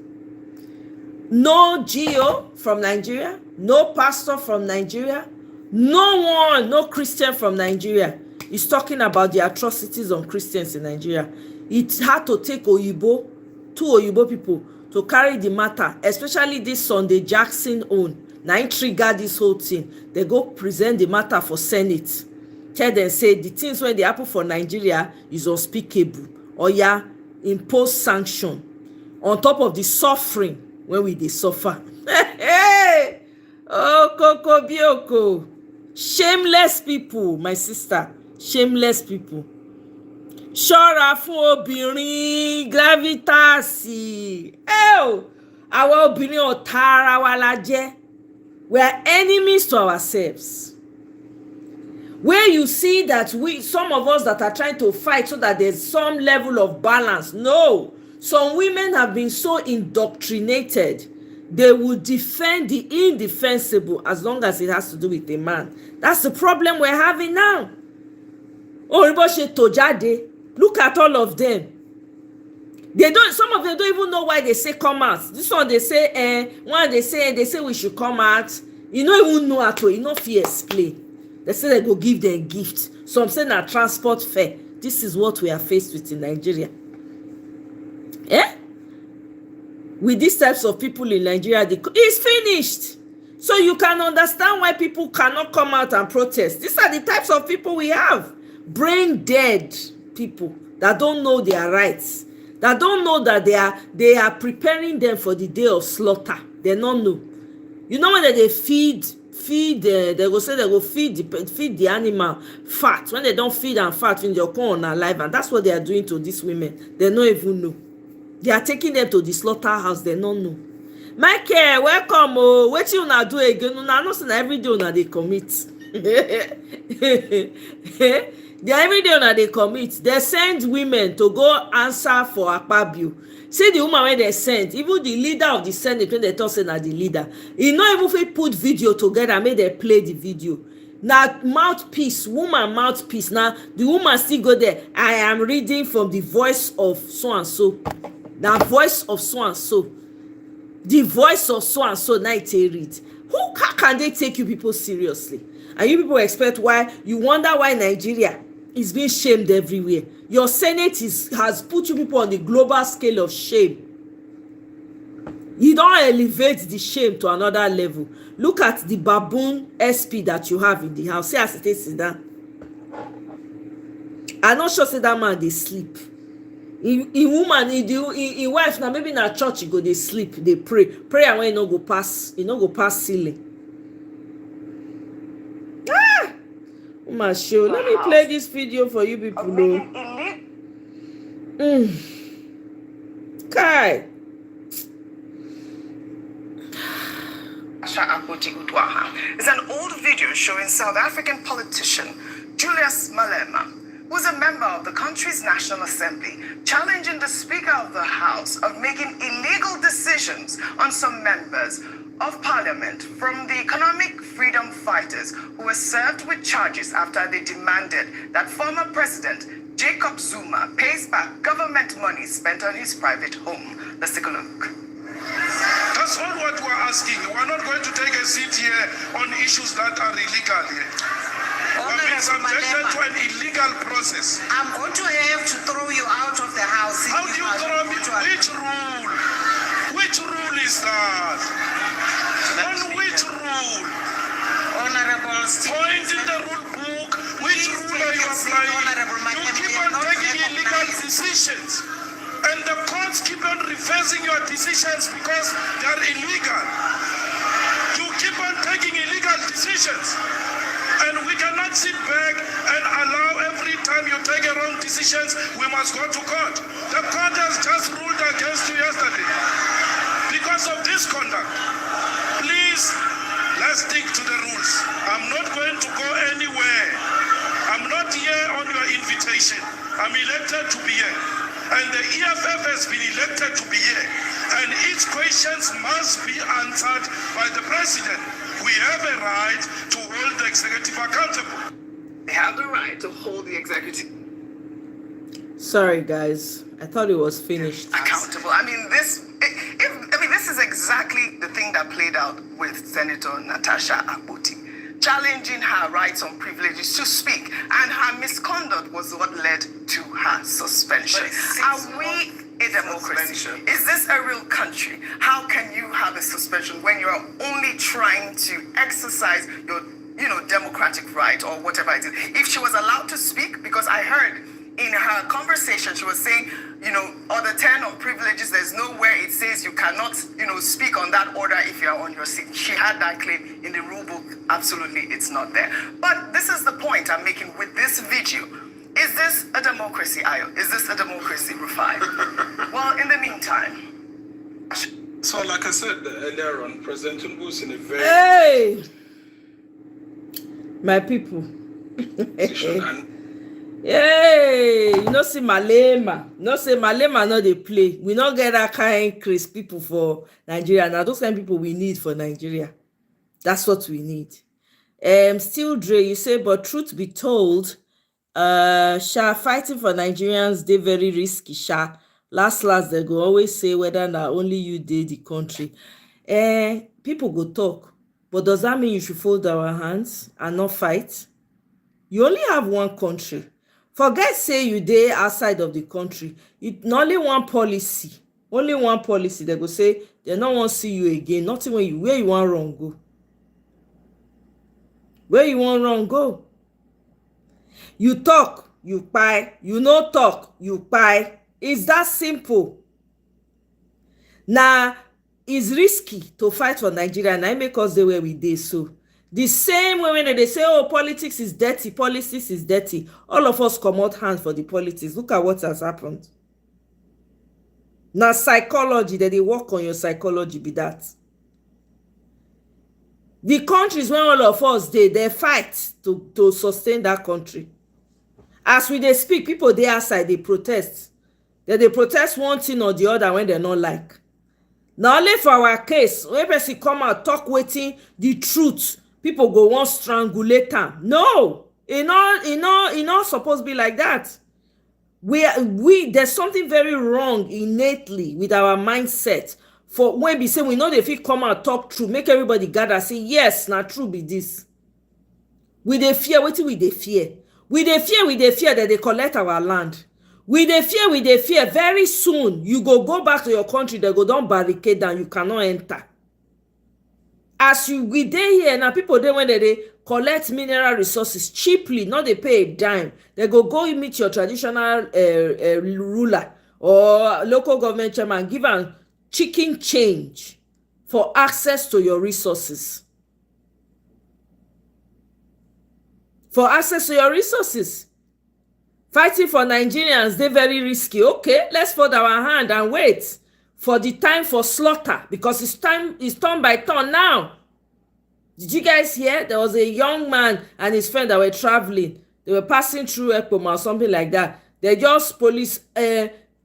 Speaker 1: No GO from Nigeria, no pastor from Nigeria, no Christian from Nigeria is talking about the atrocities on Christians in Nigeria. It had to take two Oyibo people to carry the matter, especially this Sunday Jackson own. Now it triggered this whole thing. They go present the matter for Senate. Tell them say the things when they happen for Nigeria is unspeakable. Or impose sanction on top of the suffering when we dey suffer. Hey! Oh, Koko Bioko. Shameless people, my sister. Shameless people. Ṣọ́ra fún obìnrin gravitas. Àwọn obìnrin ọ̀tá ara wa la jẹ́. We are enemies to ourselves. Where you see that some of us that are trying to fight so that there's some level of balance. No. Some women have been so indoctrinated, they will defend the indefensible as long as it has to do with a man. That's the problem we're having now. Look at all of them. Some of them don't even know why they say come out. This one they say, one they say we should come out. You don't even know at all. You know if you explain. They say they go give them gift. Some say na transport fare. This is what we are faced with in Nigeria. With these types of people in Nigeria, it's finished. So you can understand why people cannot come out and protest. These are the types of people we have. Brain dead people that don't know their rights, that don't know that they are preparing them for the day of slaughter. They don't know. You know when they feed they go say they go feed the animal fat. When they don't feed and fat, when they're corn alive, and that's what they are doing to these women. They don't even know. They are taking them to the slaughterhouse. They don't know. Michael, welcome. What you na do again? Una know say every day una dey commit. Every day una dey commit. They send women to go answer for Akpabio. See the woman when they sent, even the leader of the Senate when they talk say na the leader, he not even fit put video together, make they play the video. Now mouthpiece, woman mouthpiece. Now the woman still go there. I am reading from the voice of so and so. Now voice of so and so. The voice of so and so. Now it read. How can they take you people seriously? And you people expect why, you wonder why Nigeria is being shamed everywhere. Your Senate has put you people on the global scale of shame. You don't elevate the shame to another level. Look at the baboon SP that you have in the house. See as it is sit down. I'm not sure say that man dey sleep. In woman, in wife, now maybe na church you go dey sleep, dey pray. Prayer when e no go pass ceiling. Woman show. Let me play this video for you people. Kai.
Speaker 6: Sen Akpabio is an old video showing South African politician Julius Malema, who is a member of the country's National Assembly, challenging the Speaker of the House of making illegal decisions on some members of Parliament from the economic freedom fighters who were served with charges after they demanded that former President Jacob Zuma pays back government money spent on his private home. Let's take a look.
Speaker 4: That's all what we're asking. We're not going to take a seat here on issues that are illegal here. We've been subjected to an illegal process.
Speaker 5: I'm going to have to throw you out of the house.
Speaker 4: How do you throw me? Which rule? Which rule is that? On which rule?
Speaker 5: Honorable
Speaker 4: Point in the rule book. Which rule are you applying? You keep on taking illegal decisions. And the courts keep on reversing your decisions because they are illegal. You keep on taking illegal decisions. And we cannot sit back and allow every time you take a wrong decisions, we must go to court. The court has just ruled against you yesterday. Because of this conduct, please, let's stick to the rules. I'm not going to go anywhere. I'm not here on your invitation. I'm elected to be here. And the EFF has been elected to be here. And its questions must be answered by the president. We have a right to hold the executive accountable.
Speaker 6: They have the right to hold the executive
Speaker 1: Sorry guys, I thought it was finished.
Speaker 6: accountable. I mean, this is exactly the thing that played out with Senator Natasha Akpoti, challenging her rights and privileges to speak, and her misconduct was what led to her suspension. Are we a democracy? Is this a real country? How can you have a suspension when you're only trying to exercise your, democratic right or whatever it is? If she was allowed to speak, because I heard in her conversation, she was saying, order 10 on privileges, there's nowhere it says you cannot, speak on that order if you're on your seat. She had that claim in the rule book. Absolutely, it's not there. But this is the point I'm making with this video. Is this a democracy, Ayo? Is this a democracy, Rufai? Well, in the meantime.
Speaker 7: So, like I said earlier on, President Tinubu is in a very
Speaker 1: Hey, my people.
Speaker 7: position, and
Speaker 1: Hey, see Malema. Say Malema no dey play. We not get that kind crazy people for Nigeria. Now those kind of people we need for Nigeria. That's what we need. Still Dre, you say, but truth be told, fighting for Nigerians, they very risky, Last, they go always say whether not only you did the country. People go talk, but does that mean you should fold our hands and not fight? You only have one country. Forget say you dey outside of the country. Only one policy. They go say they no wan see you again. Nothing when where you want wrong go. Where you want wrong go. You talk, you kpai. You no talk, you kpai. It's that simple. Now, it's risky to fight for Nigeria, and I make us the way we dey so. The same way when they say, oh, politics is dirty, all of us come out hands for the politics. Look at what has happened. Now, psychology, that they work on your psychology, be that. The countries when all of us they fight to sustain that country. As we they speak, people they outside, they protest. They protest one thing or the other when they not like. Now, only for our case, when person come out, talk waiting the truth, people go want strangulate them. No, it not supposed to be like that. There's something very wrong innately with our mindset. For when we say we know if we come out talk true, make everybody gather say yes, not true be this. We dey fear. Wetin we dey fear? We dey fear that they collect our land. We dey fear very soon you go back to your country, they go don barricade and you cannot enter. As we dey here now, people dey when they collect mineral resources cheaply, not dey pay a dime. They go meet your traditional ruler or local government chairman, give am chicken change for access to your resources. Fighting for Nigerians, they very risky. Okay, let's fold our hand and wait for the time for slaughter, because it's turn by turn now. Did you guys hear? There was a young man and his friend that were traveling. They were passing through Ekpoma or something like that. They just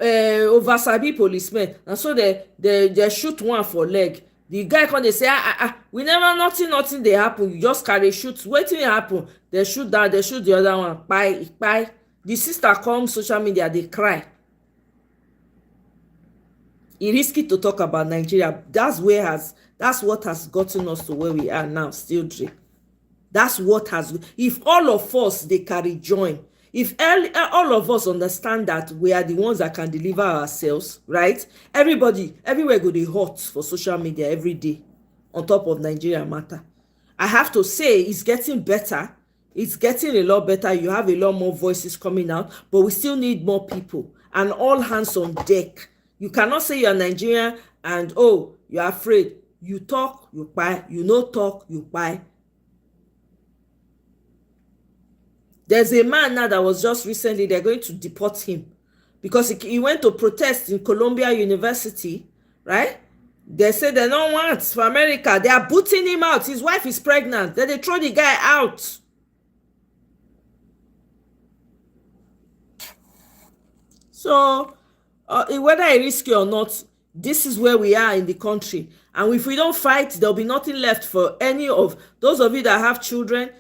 Speaker 1: over-sabi policemen, and so they shoot one for leg. The guy come dey say, we never, nothing dey happen. You just carry shoot. Wetin happen? They shoot that, they shoot the other one. Kpai. The sister come social media, they cry. It's risky to talk about Nigeria. That's what has gotten us to where we are now, still drink. That's what has. If all of us they carry join, if all of us understand that we are the ones that can deliver ourselves, right? Everybody, everywhere go dey hot for social media every day on top of Nigeria matter. I have to say it's getting better. It's getting a lot better. You have a lot more voices coming out, but we still need more people and all hands on deck. You cannot say you're Nigerian and you're afraid. You talk, you buy. You no talk, you buy. There's a man now that was just recently, they're going to deport him because he went to protest in Columbia University, right? They say they don't want for America. They are booting him out. His wife is pregnant. Then they throw the guy out. So, whether it's risky or not, this is where we are in the country. And if we don't fight, there'll be nothing left for any of those of you that have children's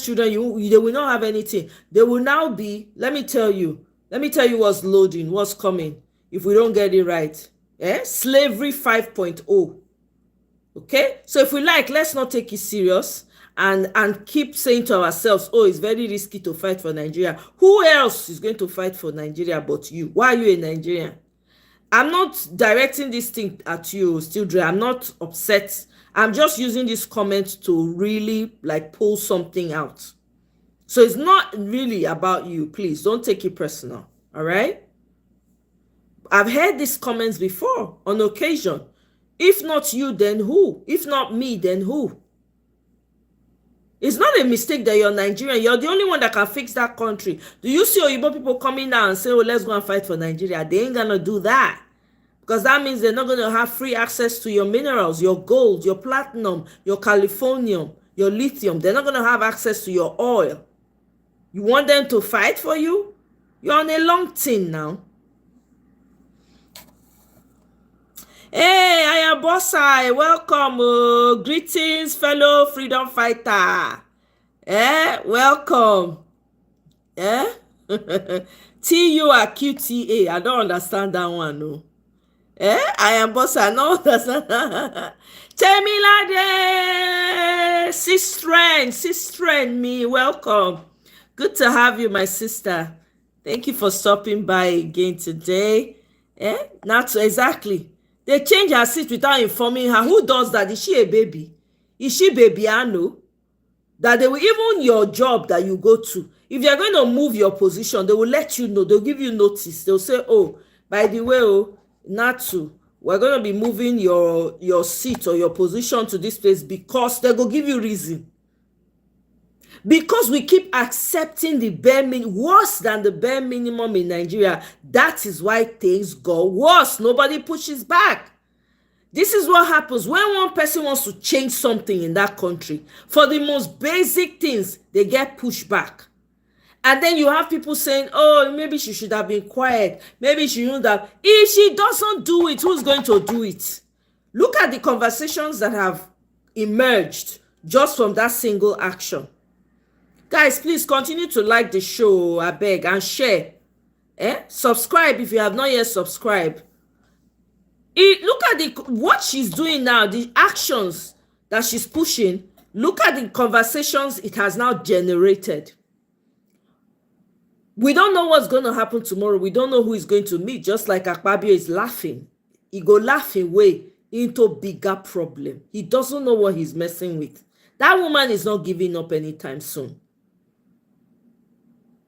Speaker 1: children. They will not have anything. They will now be, let me tell you what's loading, what's coming, if we don't get it right. Slavery 5.0. Okay? So if we let's not take it serious and keep saying to ourselves, it's very risky to fight for Nigeria. Who else is going to fight for Nigeria but you? Why are you a Nigerian? I'm not directing this thing at you, still Dre. I'm not upset. I'm just using this comment to really pull something out. So it's not really about you. Please don't take it personal. All right? I've heard these comments before on occasion. If not you, then who? If not me, then who? It's not a mistake that you're Nigerian. You're the only one that can fix that country. Do you see Oyibo people coming down and say, let's go and fight for Nigeria? They ain't gonna do that. Because that means they're not going to have free access to your minerals, your gold, your platinum, your californium, your lithium. They're not going to have access to your oil. You want them to fight for you? You're on a long thing now. Hey, I am Bossai. Welcome. Greetings, fellow freedom fighter. Welcome. T-U-R-Q-T-A. I don't understand that one, no. I am Bossai. No, understand. Temilade. Sister, me. Welcome. Good to have you, my sister. Thank you for stopping by again today. Not exactly. They change her seat without informing her. Who does that? Is she a baby? Is she babyano? That they will, even your job that you go to, if you're going to move your position, they will let you know. They'll give you notice. They'll say, by the way, Natu, we're going to be moving your seat or your position to this place, because they will give you reason. Because we keep accepting the bare minimum, worse than the bare minimum in Nigeria. That is why things go worse. Nobody pushes back. This is what happens when one person wants to change something in that country. For the most basic things, they get pushed back. And then you have people saying, maybe she should have been quiet. Maybe she shouldn't have. If she doesn't do it, who's going to do it? Look at the conversations that have emerged just from that single action. Guys, please continue to like the show, I beg, and share. Subscribe if you have not yet subscribed. Look at what she's doing now, the actions that she's pushing Look at the conversations it has now generated. We don't know what's going to happen tomorrow. We don't know who is going to meet. Just like Akpabio is laughing. He go laughing way into bigger problem. He doesn't know what he's messing with. That woman is not giving up anytime soon.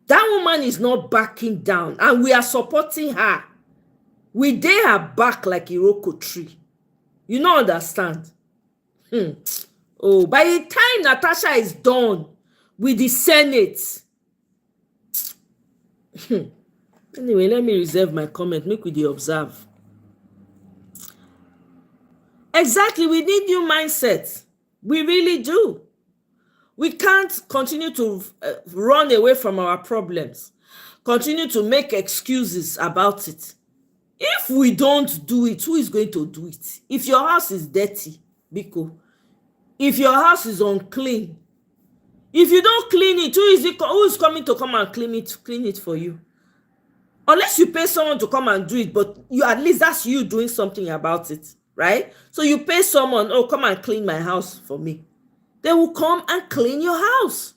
Speaker 1: That woman is not backing down. And we are supporting her. We dare her back like Iroko tree. You don't understand. Oh, by the time Natasha is done with the Senate. Anyway, let me reserve my comment. Make we dey observe. Exactly, we need new mindset. We really do. We can't continue to run away from our problems. Continue to make excuses about it. If we don't do it, who is going to do it? If your house is dirty, Biko. If your house is unclean, if you don't clean it, who is coming to come and clean it for you? Unless you pay someone to come and do it, but you at least that's you doing something about it, right? So you pay someone, oh, come and clean my house for me. They will come and clean your house.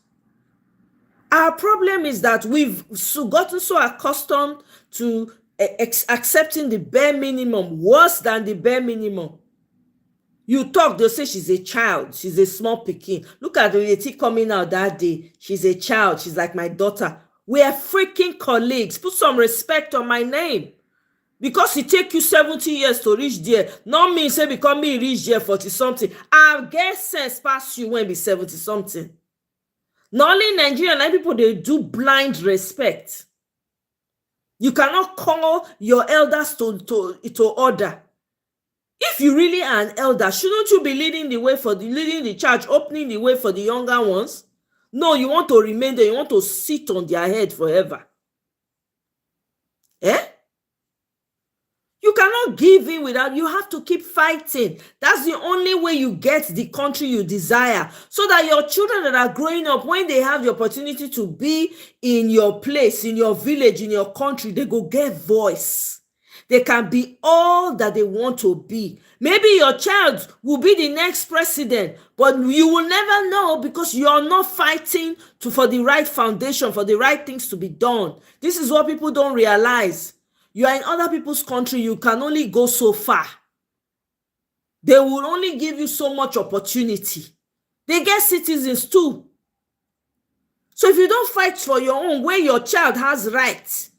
Speaker 1: Our problem is that we've gotten so accustomed to accepting the bare minimum, worse than the bare minimum. You talk, they'll say she's a child, she's a small pikin. Look at the lady coming out that day. She's a child, she's like my daughter. We are freaking colleagues. Put some respect on my name. Because it take you 70 years to reach there. Not mean say because me reach there 40-something. I'll get sense past you when be 70-something. Not only Nigerian people, they do blind respect. You cannot call your elders to order. If you really are an elder, shouldn't you be leading the charge, opening the way for the younger ones? No, you want to remain there. You want to sit on their head forever. You cannot give in without, you have to keep fighting. That's the only way you get the country you desire. So that your children that are growing up, when they have the opportunity to be in your place, in your village, in your country, they go get voice. They can be all that they want to be. Maybe your child will be the next president, but you will never know because you are not fighting for the right foundation, for the right things to be done. This is what people don't realize. You are in other people's country, you can only go so far. They will only give you so much opportunity. They get citizens too. So if you don't fight for your own, where your child has rights,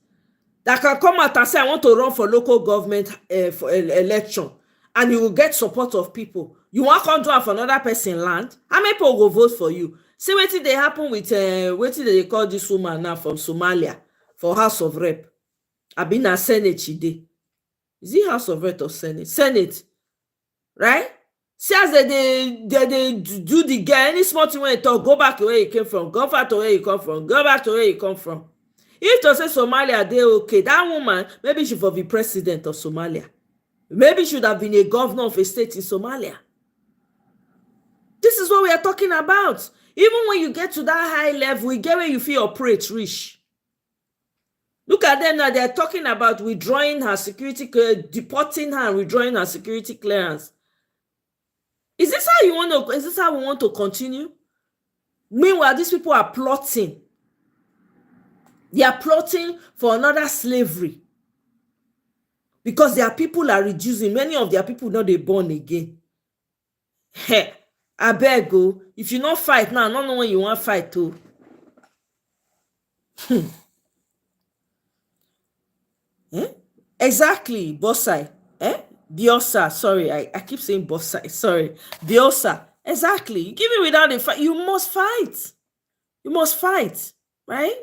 Speaker 1: that can come out and say, I want to run for local government for election, and you will get support of people. You want to come do it for another person land? How many people will vote for you? See what did they happen with, what did they call this woman now from Somalia for House of Rep? I've been a Senate today. Is it House of Rep or Senate? Senate, right? See as they do the guy, any small thing when you talk, go back to where you came from, go back to where you come from, go back to where you come from. If to say Somalia, they okay. That woman, maybe she should be president of Somalia. Maybe she should have been a governor of a state in Somalia. This is what we are talking about. Even when you get to that high level, you get where you feel operate rich. Look at them now. They're talking about withdrawing her security, deporting her and withdrawing her security clearance. Is this how you want to? Is this how we want to continue? Meanwhile, these people are plotting. They are plotting for another slavery. Because their people are reducing. Many of their people not they born again. Hey, I beg you. If you not fight now, I don't know when you want to fight too. Exactly, Bossai. Biosa, sorry, I keep saying Bossai, sorry. Biosa, exactly. You give it without a fight. You must fight. You must fight, right?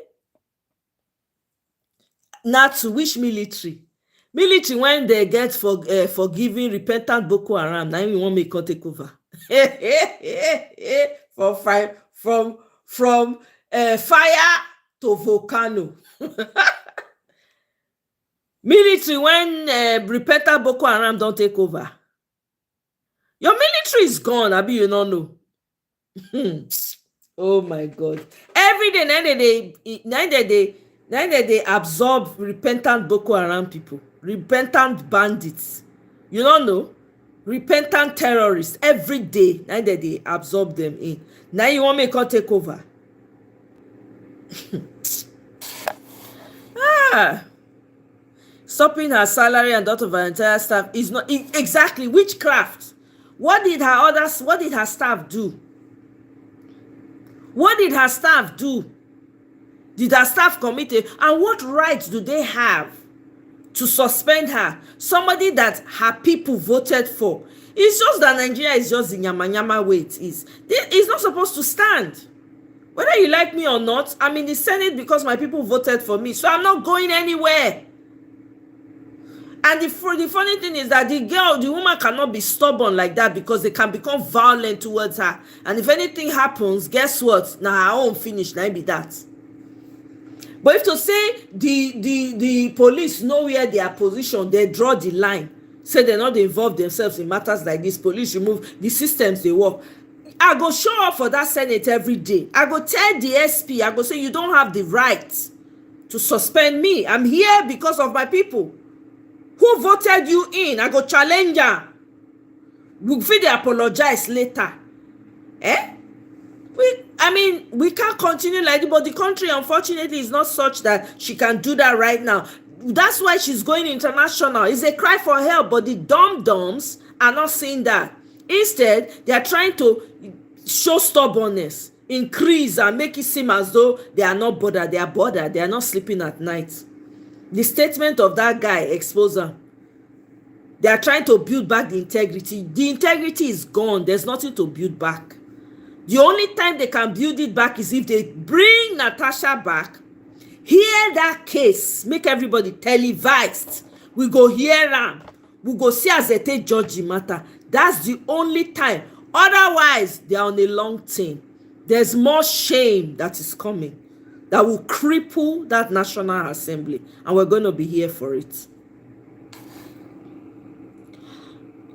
Speaker 1: Not to which military? Military, when they get forgiving, repentant Boko Haram, now you want me to take over. From fire to volcano. Military, when repentant Boko Haram don't take over. Your military is gone, Abi, you don't know. Oh my God. Every day, they absorb repentant Boko Haram people, repentant bandits. You don't know? repentant terrorists every day. Now that they absorb them in. Now you want me to take over? Stopping her salary and that of her entire staff is not exactly witchcraft. What did her staff do? What did her staff do? Did her staff commit it? And what rights do they have to suspend her? Somebody that her people voted for. It's just that Nigeria is just the nyama way it is. It's not supposed to stand. Whether you like me or not, I'm in the Senate because my people voted for me. So I'm not going anywhere. And the funny thing is that the woman cannot be stubborn like that because they can become violent towards her. And if anything happens, guess what? Now her own finish, now be that. But if to say the police know where they are positioned, they draw the line. Say they're not involved themselves in matters like this. Police remove the systems they work. I go show up for that Senate every day. I go tell the SP, I go say you don't have the right to suspend me. I'm here because of my people. Who voted you in? I go challenge her. We'll fit apologize later. We can't continue like this, but the country, unfortunately, is not such that she can do that right now. That's why she's going international. It's a cry for help, but the dumb-dumbs are not seeing that. Instead, they are trying to show stubbornness, increase, and make it seem as though they are not bothered. They are bothered. They are not sleeping at night. The statement of that guy exposed her. They are trying to build back the integrity. The integrity is gone. There's nothing to build back. The only time they can build it back is if they bring Natasha back, hear that case, make everybody televised. We go hear them. We go see as they take judge the matter. That's the only time. Otherwise, they are on a long thing. There's more shame that is coming that will cripple that National Assembly. And we're going to be here for it.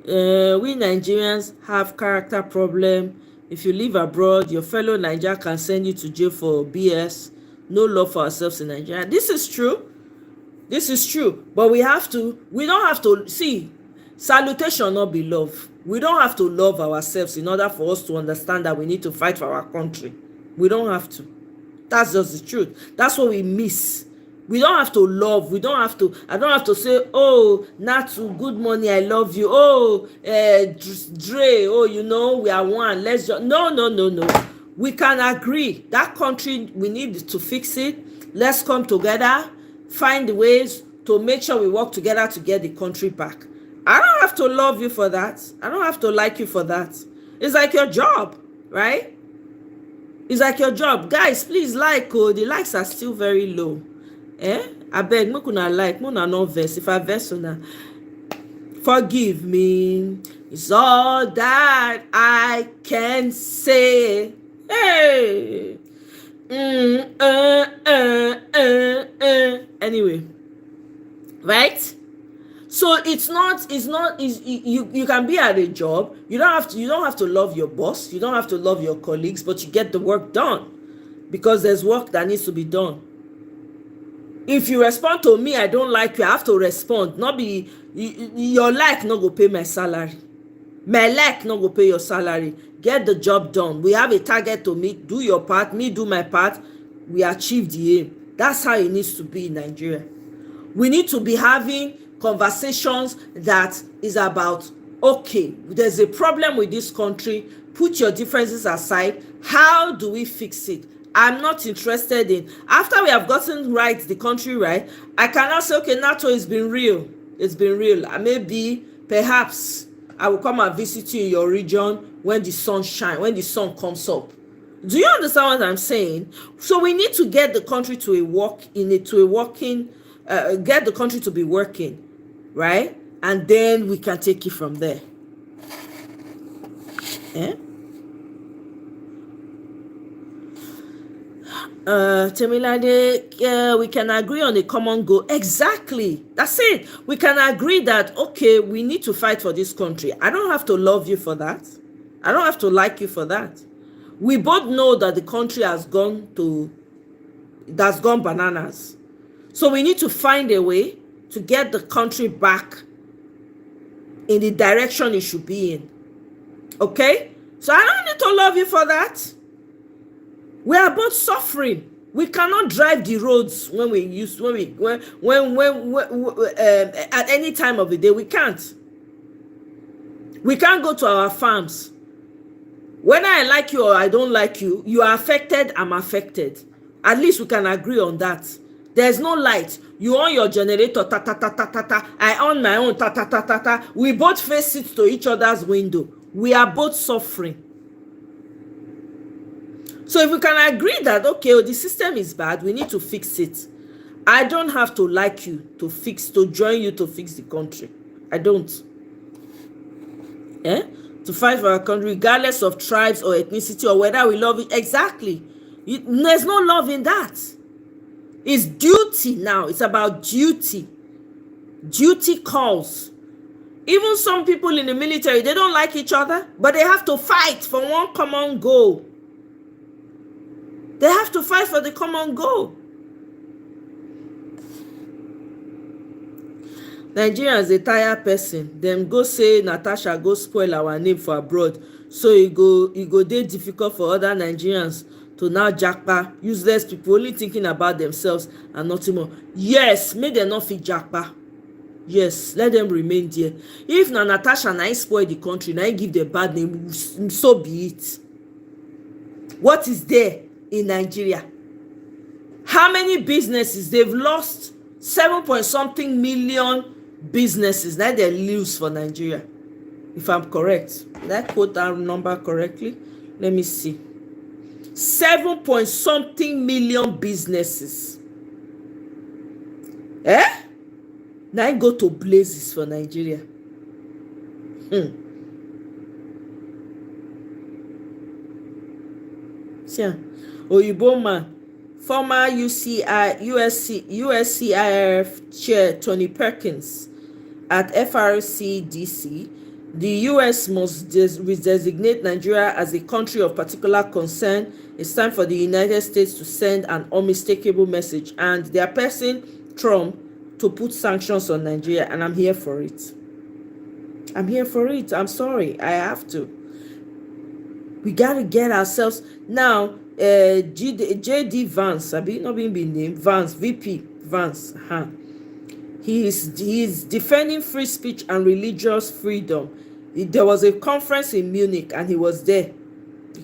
Speaker 1: We Nigerians have character problem. If you live abroad, your fellow Niger can send you to jail for BS. No love for ourselves in Nigeria. This is true. This is true. But we don't have to, see, salutation not be love. We don't have to love ourselves in order for us to understand that we need to fight for our country. We don't have to. That's just the truth. That's what we miss. We don't have to love. I don't have to say, oh, Natu, good morning, I love you. Oh, Dre, oh, we are one. Let's just, no. We can agree. That country, we need to fix it. Let's come together, find ways to make sure we work together to get the country back. I don't have to love you for that. I don't have to like you for that. It's like your job, right? It's like your job. Guys, please like. The likes are still very low. I beg, make una like, make una no verse. If I verse una, forgive me. It's all that I can say. Hey. Anyway, right? So you can be at a job. You don't have to love your boss. You don't have to love your colleagues, but you get the work done because there's work that needs to be done. If you respond to me, I don't like you, I have to respond. Not be your like not go pay my salary. My like not go pay your salary. Get the job done. We have a target to meet. Do your part, me do my part. We achieve the aim. That's how it needs to be in Nigeria. We need to be having conversations that is about, okay, there's a problem with this country. Put your differences aside. How do we fix it? I'm not interested in, after we have gotten the country right, I cannot say, okay, NATO has been real. It's been real. Maybe, perhaps, I will come and visit you in your region when the sun shines, when the sun comes up. Do you understand what I'm saying? So we need to get the country to get the country to be working, right? And then we can take it from there. Temilade, we can agree on a common goal. Exactly. That's it. We can agree that, okay, we need to fight for this country. I don't have to love you for that. I don't have to like you for that. We both know that the country has gone bananas. So we need to find a way to get the country back in the direction it should be in. Okay? So I don't need to love you for that. We are both suffering. We cannot drive the roads at any time of the day. We can't. We can't go to our farms. Whether I like you or I don't like you, you are affected, I'm affected. At least we can agree on that. There's no light. You on your generator, ta ta ta ta ta ta. I on my own, ta ta ta ta ta. We both face it to each other's window. We are both suffering. So if we can agree that, okay, the system is bad, we need to fix it. I don't have to like you to join you to fix the country. I don't. To fight for our country, regardless of tribes or ethnicity or whether we love it. Exactly. There's no love in that. It's duty now. It's about duty. Duty calls. Even some people in the military, they don't like each other, but they have to fight for one common goal. They have to fight for the common goal. Nigerians a tired person. Dem go say Natasha go spoil our name for abroad, so e go dey difficult for other Nigerians to now japa. Useless people only thinking about themselves and nothing more. Yes, make dem no fit japa. Yes, let them remain there. If na Natasha na spoil the country, na give the bad name, so be it. What is there in Nigeria? How many businesses? They've lost 7-point-something million businesses that they lose for Nigeria. If I'm correct, did I quote that number correctly? Let me see. 7-point-something million businesses. Now I go to blazes for Nigeria. Yeah. Oyibo man, former USCIRF chair Tony Perkins at FRCDC, the US must designate Nigeria as a country of particular concern. It's time for the United States to send an unmistakable message, and they are pressing Trump to put sanctions on Nigeria, and I'm here for it. I'm here for it. I'm sorry. I have to. We got to get ourselves now. JD Vance, not being named Vance, VP Vance. He is defending free speech and religious freedom. There was a conference in Munich, and he was there.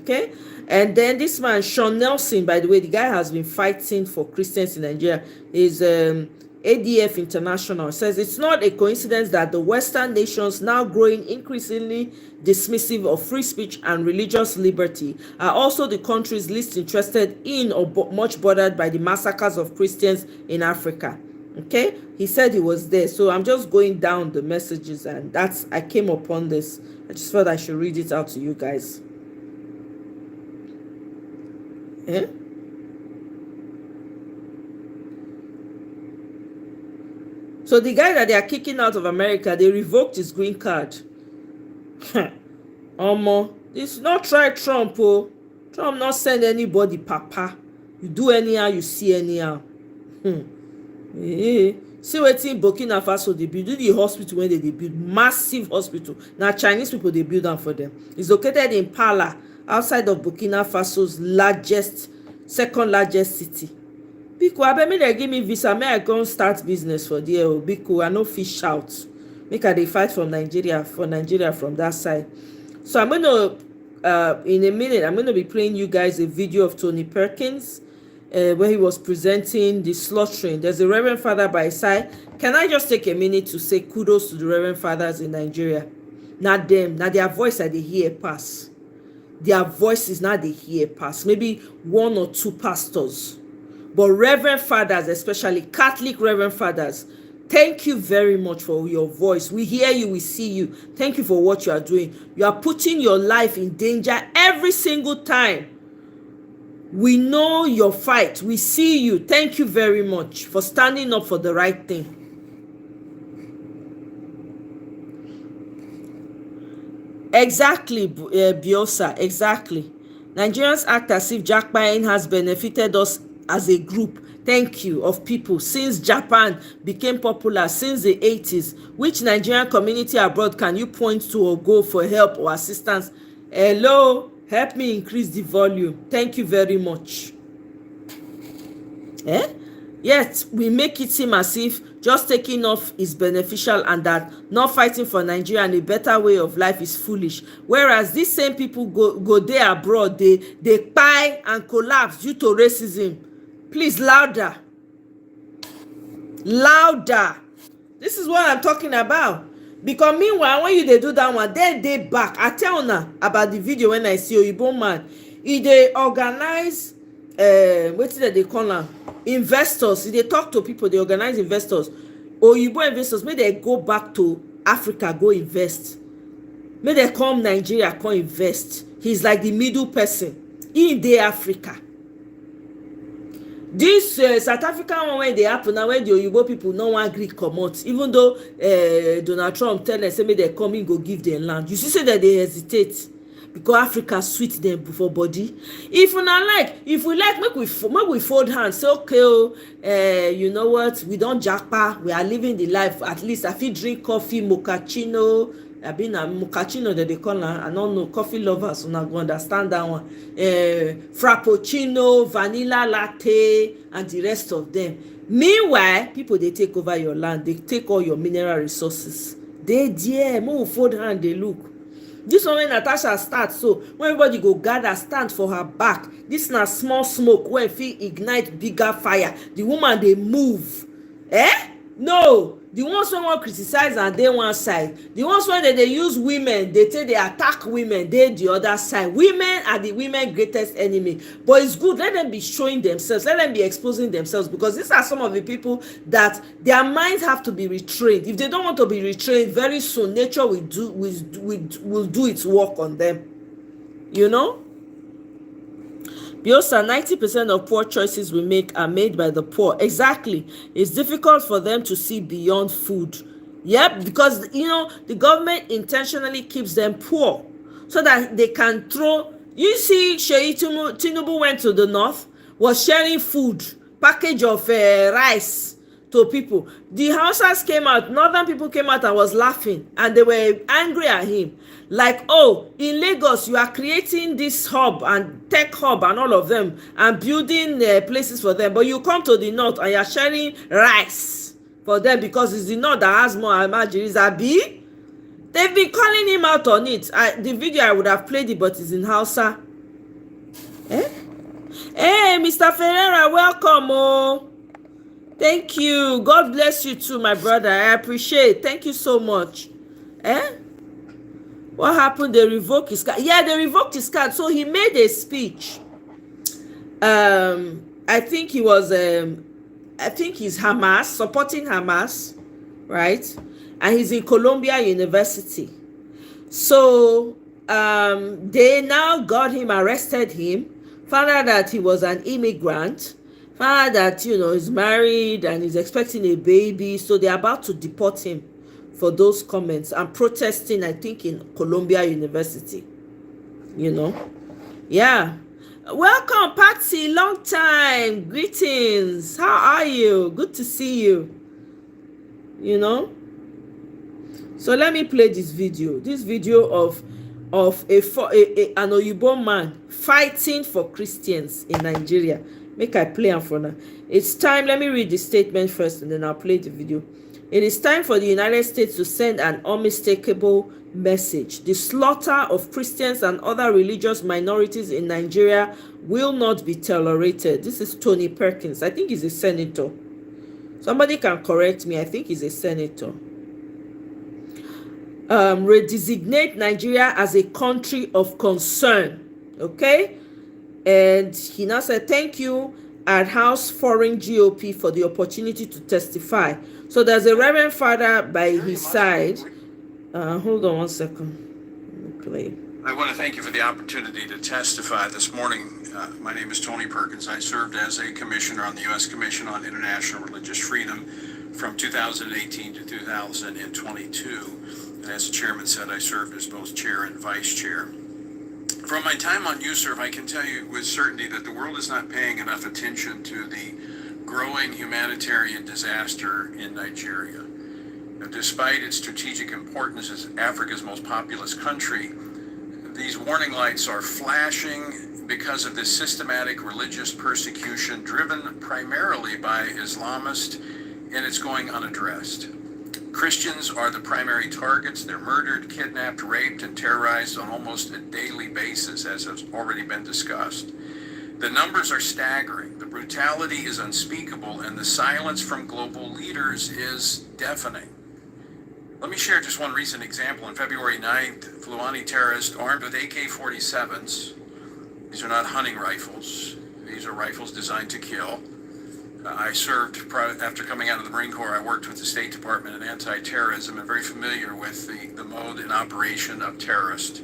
Speaker 1: Okay, and then this man Sean Nelson, by the way, the guy has been fighting for Christians in Nigeria. Is ADF International, says it's not a coincidence that the Western nations, now growing increasingly dismissive of free speech and religious liberty, are also the countries least interested in or much bothered by the massacres of Christians in Africa. Okay, he said he was there. So I'm just going down the messages, and I came upon this. I just thought I should read it out to you guys. So the guy that they are kicking out of America, they revoked his green card. This not try Trump. Trump not send anybody, papa. You do anyhow, you see anyhow. See wetin Burkina Faso they build. Do the hospital when they build massive hospital. Now Chinese people they build them for them. It's located in Pala, outside of Burkina Faso's second largest city. Biko, abeg make dem give me visa, make I go start business for there. Biko, I no fit shout. Make I dey fight for Nigeria from that side. So I'm gonna in a minute, I'm gonna be playing you guys a video of Tony Perkins where he was presenting the slaughtering. There's a Reverend Father by his side. Can I just take a minute to say kudos to the Reverend Fathers in Nigeria? Not them, not their voice that they hear pass. Their voice is not they hear pass. Maybe one or two pastors. But Reverend Fathers, especially Catholic Reverend Fathers, thank you very much for your voice. We hear you, we see you. Thank you for what you are doing. You are putting your life in danger every single time. We know your fight. We see you. Thank you very much for standing up for the right thing. Exactly, Biosa, exactly. Nigerians act as if jackpying has benefited us as a group. thank you of people since Japan became popular since the 80s. Which Nigerian community abroad can you point to or go for help or assistance? Hello, help me increase the volume. Thank you very much. Yet we make it seem as if just taking off is beneficial and that not fighting for Nigeria and a better way of life is foolish. Whereas these same people go there abroad, they kpai and collapse due to racism. Please, louder. Louder. This is what I'm talking about. Because meanwhile, when you dey do that one, they back. I tell una about the video when I see Oyibo man. They organize wetin dem dey call am, investors. They talk to people, they organize investors, Oyibo investors, make dem go back to Africa, go invest, make dem come Nigeria, come invest. He's like the middle person in the Africa. This South African one wey dey happen now, when the Oyibo people no wan gree comot, even though Donald Trump tell dem say make dem come, im go give dem land. You see say dem dey hesitate because Africa sweet dem for body. If una like, if we like, make we fold hands, say okay, you know what, we don japa, we are living the life. At least I fit drink coffee, mochaccino, abi na mochaccino dem dey call am, I no know, coffee lovers una go understand that one. Frappuccino, vanilla latte, and the rest of them. Meanwhile, people dey take over your land, they take all your mineral resources. Dey there, make we fold hand dey look. This one when Natasha start, so when everybody go gather stand for her back, this na small smoke wey fit ignite bigger fire. The woman dey move. No, the ones wey wan criticize and dey one side, the ones wey dey use women, they take dey attack women, dey the other side. Women are the women greatest enemy. But it's good, let them be showing themselves, let them be exposing themselves, because these are some of the people that their minds have to be retrained. If they don't want to be retrained, very soon nature will do its work on them. You know? Biosa, 90% of poor choices we make are made by the poor. Exactly. It's difficult for them to see beyond food. Yep, because, you know, the government intentionally keeps them poor so that they can throw. You see, Sheyi Tinubu went to the north, was sharing food, package of rice to people. The Hausas came out, northern people came out and was laughing, and they were angry at him. Like, oh, in Lagos, you are creating this hub and tech hub and all of them and building places for them. But you come to the north and you are sharing rice for them because it's the north that has more margins. Abi? They've been calling him out on it. The video, I would have played it, but it's in Hausa. Hey, Mr. Ferreira, welcome. Oh, thank you. God bless you too, my brother. I appreciate it. Thank you so much. What happened? They revoked his card. Yeah, they revoked his card. So he made a speech. I think he was, I think he's Hamas, supporting Hamas, right? And he's in Columbia University. So they now got him, arrested him, found out that he was an immigrant, found out that, you know, he's married and he's expecting a baby. So they're about to deport him for those comments and protesting, I think, in Columbia University. You know? Yeah. Welcome, Patsy. Long time. Greetings. How are you? Good to see you. You know? So let me play this video. This video of an Oyibo man fighting for Christians in Nigeria. Make I play am for now. It's time. Let me read the statement first and then I'll play the video. It is time for the United States to send an unmistakable message. The slaughter of Christians and other religious minorities in Nigeria will not be tolerated. This is Tony Perkins. I think he's a senator. Somebody can correct me. I think he's a senator. Redesignate Nigeria as a country of concern. Okay? And he now said, thank you at House Foreign GOP for the opportunity to testify. So there's a Reverend Father by his side. Hold on one second. Play.
Speaker 8: I want to thank you for the opportunity to testify this morning. My name is Tony Perkins. I served as a commissioner on the U.S. Commission on International Religious Freedom from 2018 to 2022. And as the chairman said, I served as both chair and vice chair. From my time on USERV, I can tell you with certainty that the world is not paying enough attention to the growing humanitarian disaster in Nigeria. Now, despite its strategic importance as Africa's most populous country, these warning lights are flashing because of this systematic religious persecution driven primarily by Islamists, and it's going unaddressed. Christians are the primary targets. They're murdered, kidnapped, raped, and terrorized on almost a daily basis, as has already been discussed. The numbers are staggering. The brutality is unspeakable, and the silence from global leaders is deafening. Let me share just one recent example. On February 9th, Fulani terrorists armed with AK-47s. These are not hunting rifles. These are rifles designed to kill. I served, after coming out of the Marine Corps, I worked with the State Department in anti-terrorism and very familiar with the mode and operation of terrorists.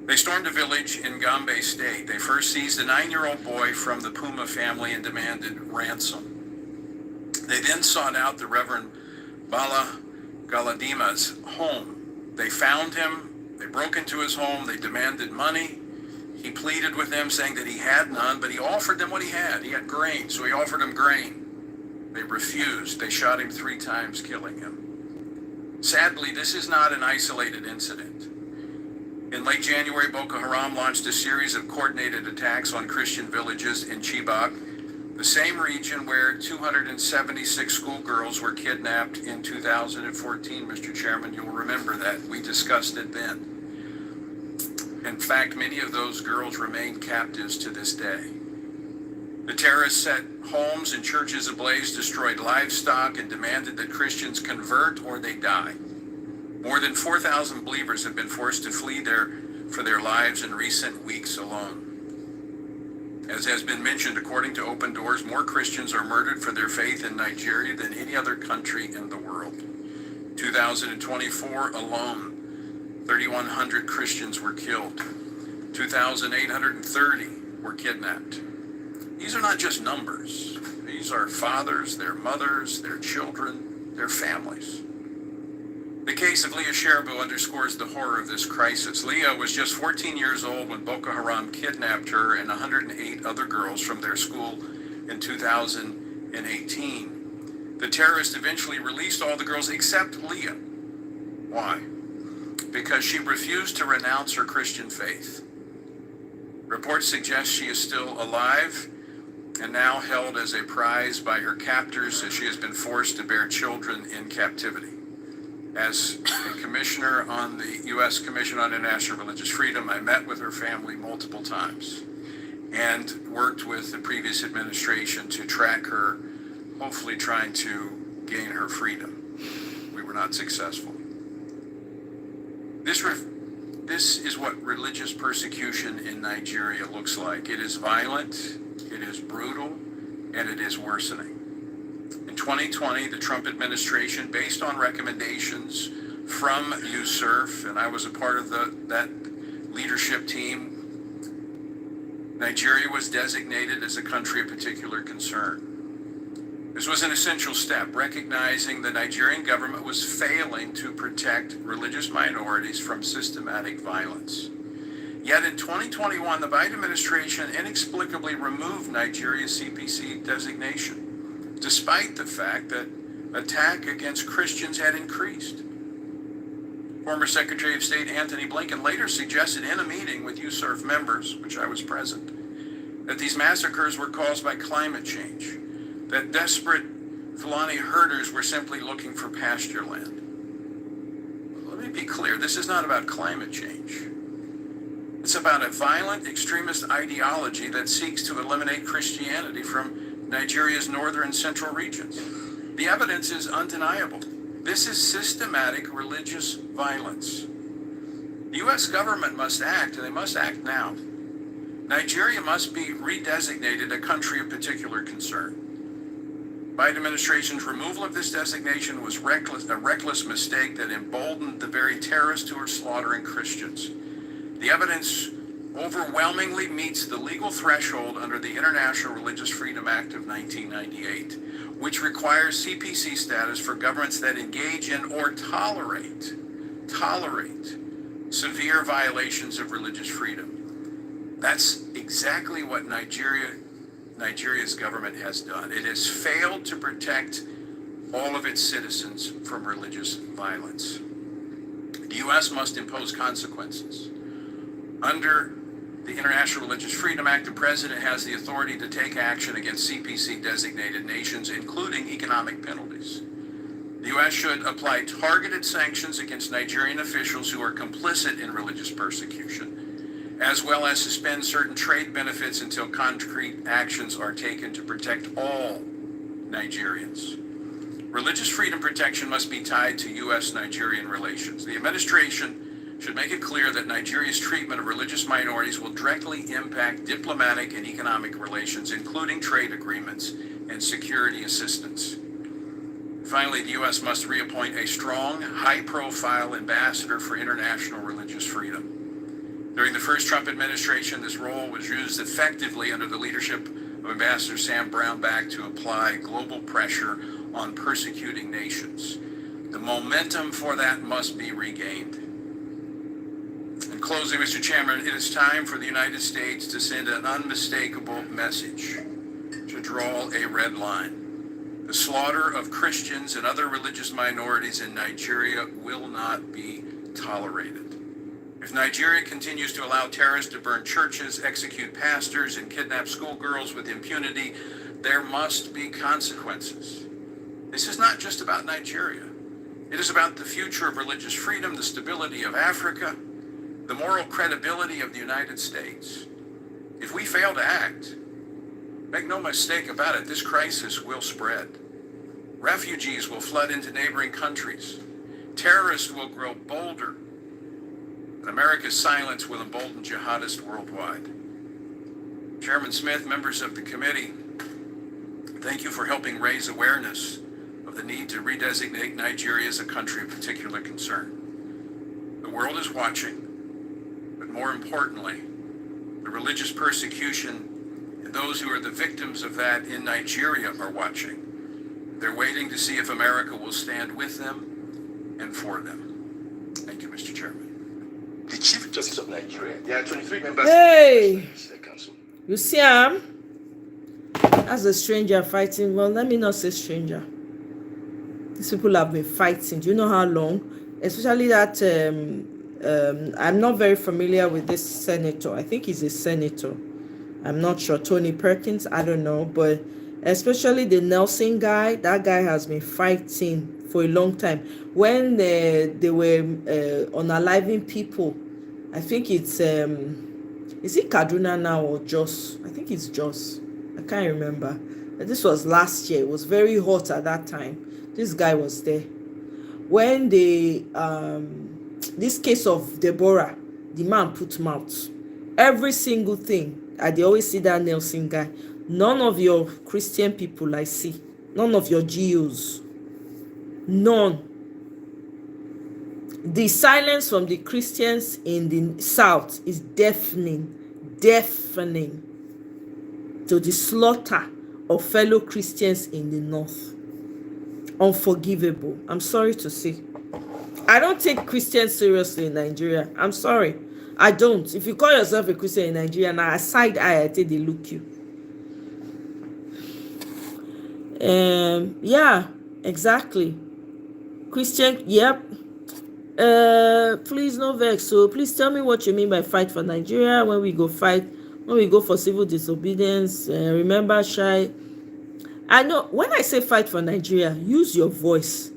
Speaker 8: They stormed a village in Gombe State. They first seized a 9-year-old boy from the Puma family and demanded ransom. They then sought out the Reverend Bala Galadima's home. They found him, they broke into his home, they demanded money. He pleaded with them, saying that he had none, but he offered them what he had. He had grain, so he offered them grain. They refused. They shot him 3 times, killing him. Sadly, this is not an isolated incident. In late January, Boko Haram launched a series of coordinated attacks on Christian villages in Chibok, the same region where 276 schoolgirls were kidnapped in 2014. Mr. Chairman, you'll remember that. We discussed it then. In fact, many of those girls remain captives to this day. The terrorists set homes and churches ablaze, destroyed livestock, and demanded that Christians convert or they die. More than 4,000 believers have been forced to flee for their lives in recent weeks alone. As has been mentioned, according to Open Doors, more Christians are murdered for their faith in Nigeria than any other country in the world. 2024 alone, 3,100 Christians were killed. 2,830 were kidnapped. These are not just numbers. These are fathers, their mothers, their children, their families. The case of Leah Sharibu underscores the horror of this crisis. Leah was just 14 years old when Boko Haram kidnapped her and 108 other girls from their school in 2018. The terrorists eventually released all the girls except Leah. Why? Because she refused to renounce her Christian faith. Reports suggest she is still alive and now held as a prize by her captors, as she has been forced to bear children in captivity. As a commissioner on the U.S. Commission on International Religious Freedom, I met with her family multiple times and worked with the previous administration to track her, hopefully trying to gain her freedom. We were not successful. This is what religious persecution in Nigeria looks like. It is violent, it is brutal, and it is worsening. In 2020, the Trump administration, based on recommendations from USCIRF, and I was a part of that leadership team, Nigeria was designated as a country of particular concern. This was an essential step, recognizing the Nigerian government was failing to protect religious minorities from systematic violence. Yet in 2021, the Biden administration inexplicably removed Nigeria's CPC designation, despite the fact that attack against Christians had increased. Former Secretary of State Antony Blinken later suggested in a meeting with USCIRF members, which I was present, that these massacres were caused by climate change, that desperate Fulani herders were simply looking for pasture land. Let me be clear, this is not about climate change. It's about a violent extremist ideology that seeks to eliminate Christianity from Nigeria's northern and central regions. The evidence is undeniable. This is systematic religious violence. The U.S. government must act, and they must act now. Nigeria must be redesignated a country of particular concern. Biden administration's removal of this designation was a reckless mistake that emboldened the very terrorists who are slaughtering Christians. The evidence overwhelmingly meets the legal threshold under the International Religious Freedom Act of 1998, which requires CPC status for governments that engage in or tolerate severe violations of religious freedom. That's exactly what Nigeria Nigeria's government has done. It has failed to protect all of its citizens from religious violence. The U.S. must impose consequences. Under the International Religious Freedom Act, the President has the authority to take action against CPC-designated nations, including economic penalties. The U.S. should apply targeted sanctions against Nigerian officials who are complicit in religious persecution, as well as suspend certain trade benefits until concrete actions are taken to protect all Nigerians. Religious freedom protection must be tied to U.S.-Nigerian relations. The administration should make it clear that Nigeria's treatment of religious minorities will directly impact diplomatic and economic relations, including trade agreements and security assistance. Finally, the U.S. must reappoint a strong, high-profile ambassador for international religious freedom. During the first Trump administration, this role was used effectively under the leadership of Ambassador Sam Brownback to apply global pressure on persecuting nations. The momentum for that must be regained. In closing, Mr. Chairman, it is time for the United States to send an unmistakable message, to draw a red line. The slaughter of Christians and other religious minorities in Nigeria will not be tolerated. If Nigeria continues to allow terrorists to burn churches, execute pastors, and kidnap schoolgirls with impunity, there must be consequences. This is not just about Nigeria. It is about the future of religious freedom, the stability of Africa, the moral credibility of the United States. If we fail to act, make no mistake about it, this crisis will spread. Refugees will flood into neighboring countries. Terrorists will grow bolder. And America's silence will embolden jihadists worldwide. Chairman Smith, members of the committee, thank you for helping raise awareness of the need to redesignate Nigeria as a country of particular concern. The world is watching, but more importantly, the religious persecution and those who are the victims of that in Nigeria are watching. They're waiting to see if America will stand with them and for them. Thank you, Mr. Chairman.
Speaker 3: The Chief Justice of Nigeria. There are 23 members
Speaker 1: Hey!
Speaker 3: of the council.
Speaker 1: You see him? As a stranger fighting. Well, let me not say stranger. These people have been fighting. Do you know how long? Especially that I'm not very familiar with this senator. I think he's a senator. I'm not sure. Tony Perkins, I don't know. But especially the Nelson guy, that guy has been fighting for a long time. When they were unaliving people, I think it's is it Kaduna now or Jos? I think it's Jos. I can't remember. This was last year. It was very hot at that time. This guy was there. When they this case of Deborah, the man put mouth. Every single thing. They always see that Nelson guy. None of your Christian people I see. None of your Jews. None. The silence from the Christians in the south is deafening to the slaughter of fellow Christians in the north. Unforgivable. I'm sorry to say. I don't take Christians seriously in Nigeria. I'm sorry. I don't. If you call yourself a Christian in Nigeria, now a side eye, I think they look you. Yeah, exactly. Christian, yep. Please no vex. So please tell me what you mean by fight for Nigeria. When we go for civil disobedience, remember shy. I know when I say fight for Nigeria, use your voice.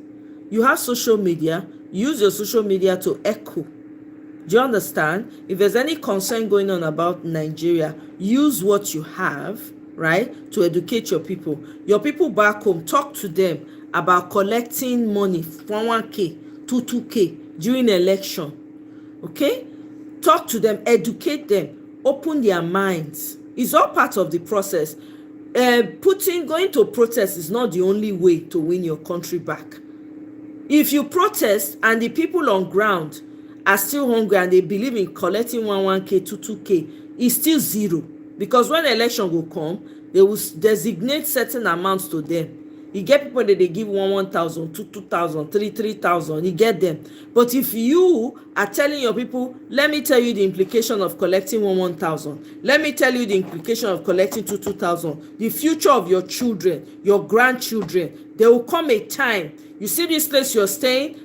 Speaker 1: You have social media, use your social media to echo. Do you understand? If there's any concern going on about Nigeria, use what you have, right, to educate your people. Your people back home, talk to them about collecting money, 1K, 2K during election. Okay? Talk to them, educate them, open their minds. It's all part of the process. Going to protest is not the only way to win your country back. If you protest and the people on ground are still hungry and they believe in collecting 1K, 2K, it's still zero. Because when election will come, they will designate certain amounts to them. You get people that they give 1,000, 2,000, 3,000. You get them. But if you are telling your people, let me tell you the implication of collecting 1,000. Let me tell you the implication of collecting 2,000. The future of your children, your grandchildren. There will come a time. You see this place you're staying.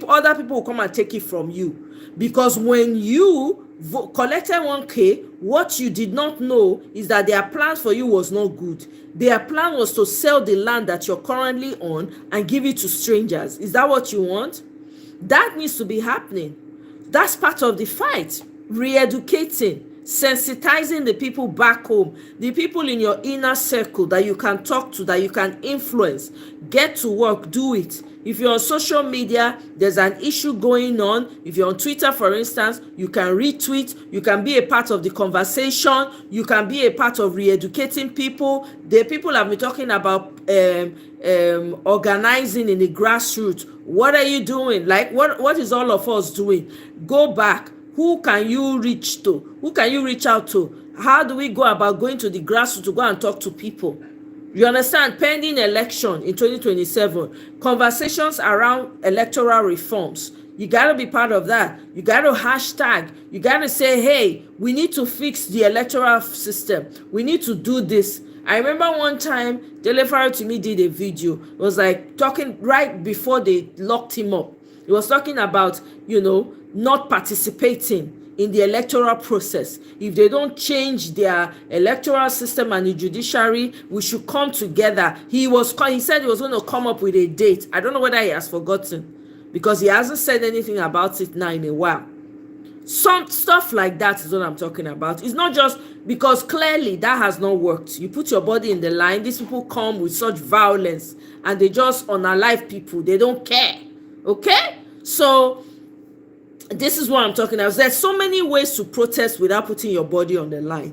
Speaker 1: Other people will come and take it from you. Because when you collected 1K, what you did not know is that their plan for you was not good. Their plan was to sell the land that you're currently on and give it to strangers. Is that what you want? That needs to be happening. That's part of the fight. Re-educating, sensitizing the people back home, the people in your inner circle that you can talk to, that you can influence. Get to work, do it. If you're on social media, there's an issue going on. If you're on Twitter, for instance, you can retweet. You can be a part of the conversation. You can be a part of re-educating people. The people have been talking about organizing in the grassroots. What are you doing? Like, what is all of us doing? Go back. Who can you reach to? Who can you reach out to? How do we go about going to the grassroots to go and talk to people? You understand? Pending election in 2027, conversations around electoral reforms. You got to be part of that. You got to hashtag. You got to say, hey, we need to fix the electoral system. We need to do this. I remember one time, Delefaro to me did a video. It was like talking right before they locked him up. He was talking about, not participating in the electoral process. If they don't change their electoral system and the judiciary, we should come together. He said he was going to come up with a date. I don't know whether he has forgotten, because he hasn't said anything about it now in a while. Some stuff like that is what I'm talking about. It's not just because clearly that has not worked. You put your body in the line. These people come with such violence and they just unalive people. They don't care. Okay? So this is what I'm talking about. There's so many ways to protest without putting your body on the line,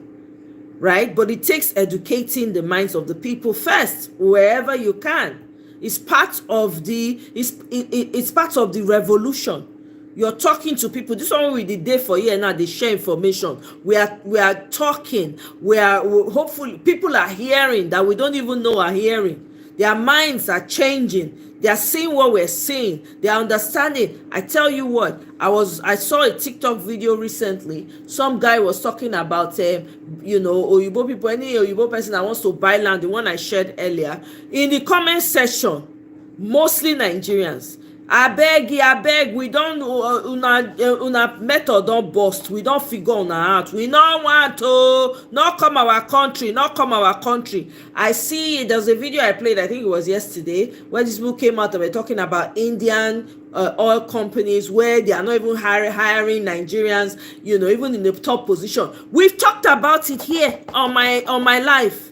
Speaker 1: right? But it takes educating the minds of the people first, wherever you can. It's part of it's part of the revolution. You're talking to people. This one we did day for year now. They share information. We are talking. Hopefully people are hearing that we don't even know are hearing. Their minds are changing. They are seeing what we're seeing. They are understanding. I tell you what, I saw a TikTok video recently. Some guy was talking about, Oyibo people, any Oyibo person that wants to buy land, the one I shared earlier. In the comment section, mostly Nigerians. Abeg, we don't, una method don't bust. We don't figure on out. We don't want to, not come our country. I see there's a video I played, I think it was yesterday, where this people came out and were talking about Indian oil companies where they are not even hiring Nigerians, even in the top position. We've talked about it here on my life.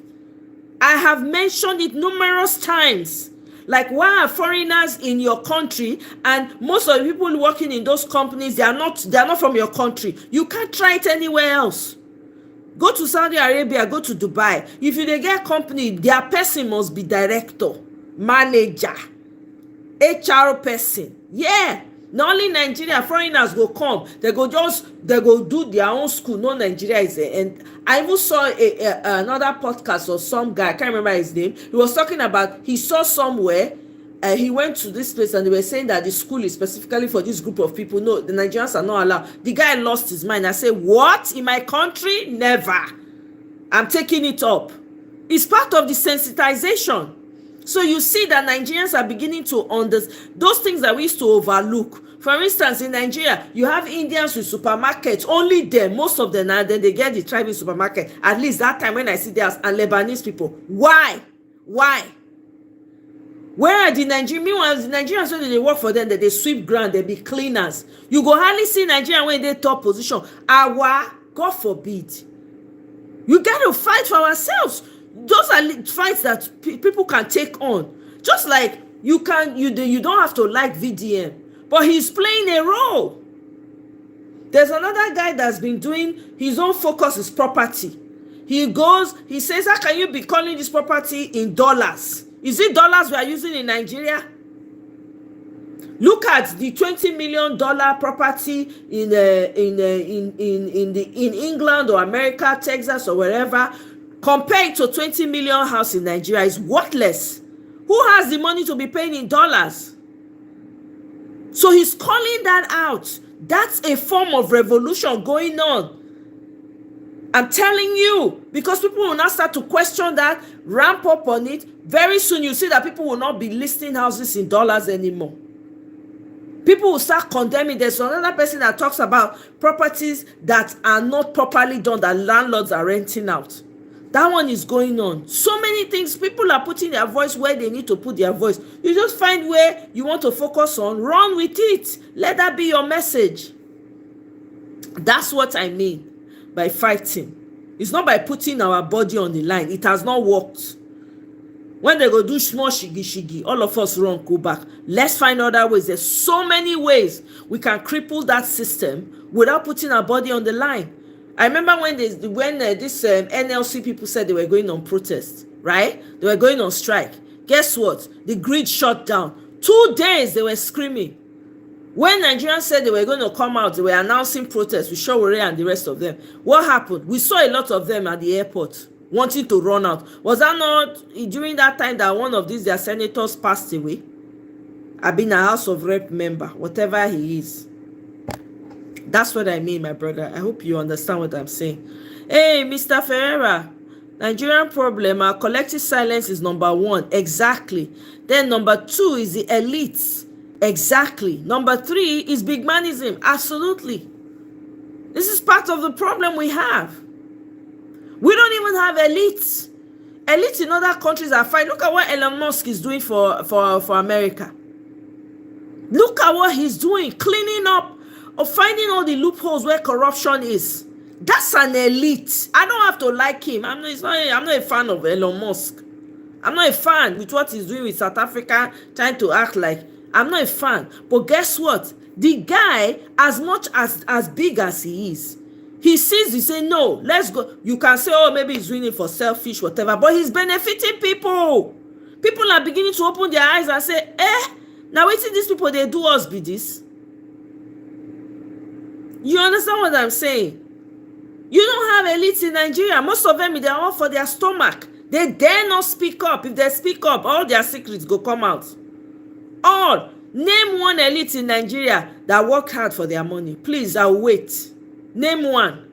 Speaker 1: I have mentioned it numerous times. Like, why are foreigners in your country, and most of the people working in those companies, they are not from your country. You can't try it anywhere else. Go to Saudi Arabia, go to Dubai. If you dey get company, their person must be director, manager, HR person. Yeah. Not only Nigeria, foreigners go come. They go do their own school. No, Nigeria is there. And I even saw another podcast of some guy, I can't remember his name. He was talking about, he saw somewhere, he went to this place and they were saying that the school is specifically for this group of people. No, the Nigerians are not allowed. The guy lost his mind. I said, what? In my country? Never. I'm taking it up. It's part of the sensitization. So you see that Nigerians are beginning to understand those things that we used to overlook. For instance, in Nigeria, you have Indians with supermarkets, only them, most of them, and then they get the thriving supermarket. At least that time when I see theirs, and Lebanese people. Why? Where are the Nigerians? Meanwhile, the Nigerians, when they work for them, that they sweep ground, they be cleaners. You go hardly see Nigerian when they top position. God forbid. You got to fight for ourselves. Those are fights that people can take on. Just like you don't have to like VDM, but he's playing a role. There's another guy that's been doing his own focus is property. He says, how can you be calling this property in dollars? Is it dollars we are using in Nigeria? Look at the $20 million property in England or America, Texas or wherever. Compared to 20 million house in Nigeria, is worthless. Who has the money to be paying in dollars? So he's calling that out. That's a form of revolution going on. I'm telling you, because people will not start to question that, ramp up on it. Very soon you see that people will not be listing houses in dollars anymore. People will start condemning. There's another person that talks about properties that are not properly done, that landlords are renting out. That one is going on. So many things. People are putting their voice where they need to put their voice. You just find where you want to focus on, run with it. Let that be your message. That's what I mean by fighting. It's not by putting our body on the line. It has not worked. When they go do small shigi, all of us run, go back. Let's find other ways. There's so many ways we can cripple that system without putting our body on the line. I remember when this NLC people said they were going on protest, right? They were going on strike. Guess what? The grid shut down. 2 days they were screaming. When Nigerians said they were going to come out, they were announcing protests with Showore and the rest of them. What happened? We saw a lot of them at the airport wanting to run out. Was that not during that time that one of their senators passed away? I've been a House of Rep member, whatever he is. That's what I mean, my brother. I hope you understand what I'm saying. Hey, Mr. Ferreira, Nigerian problem, our collective silence is number 1. Exactly. Then number 2 is the elites. Exactly. Number 3 is big manism. Absolutely. This is part of the problem we have. We don't even have elites. Elites in other countries are fine. Look at what Elon Musk is doing for America. Look at what he's doing, cleaning up or finding all the loopholes where corruption is. That's an elite. I don't have to like him. I'm not a fan of Elon Musk. I'm not a fan with what he's doing with South Africa, trying to act like. I'm not a fan. But guess what? The guy, as much as big as he is, he sees, he say, no, let's go. You can say, oh, maybe he's doing it for selfish, whatever, but he's benefiting people. People are beginning to open their eyes and say, now wait till these people, they do us be this. You understand what I'm saying? You don't have elites in Nigeria. Most of them, they're all for their stomach. They dare not speak up. If they speak up, all their secrets go come out. All. Name one elite in Nigeria that worked hard for their money. Please, I'll wait. Name one.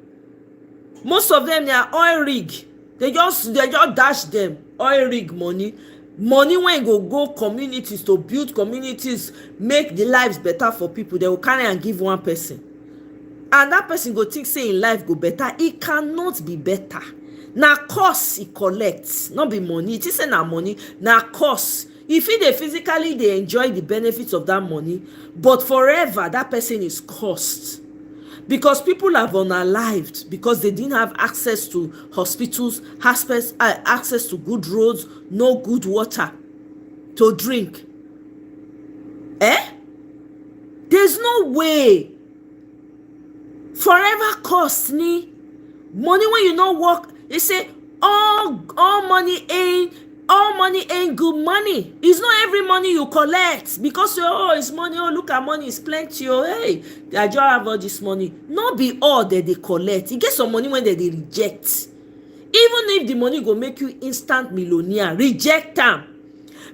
Speaker 1: Most of them, they are oil rig. They just dash them. Oil rig money. Money when you go communities to build communities, make the lives better for people. They will carry and give one person. And that person go think say in life go better. It cannot be better. Na cost e collect, not be money. It isn't na money, na cost. If they physically they enjoy the benefits of that money, but forever that person is cost. Because people have unalived because they didn't have access to hospitals, access to good roads, no good water to drink. There's no way. Forever cost ni money when you no work. They say all money ain't good money. It's not every money you collect because it's money. Oh, look at money, it's plenty. Oh, hey, I just have all this money. Not be all that they collect. You get some money when they reject. Even if the money go make you instant millionaire, reject them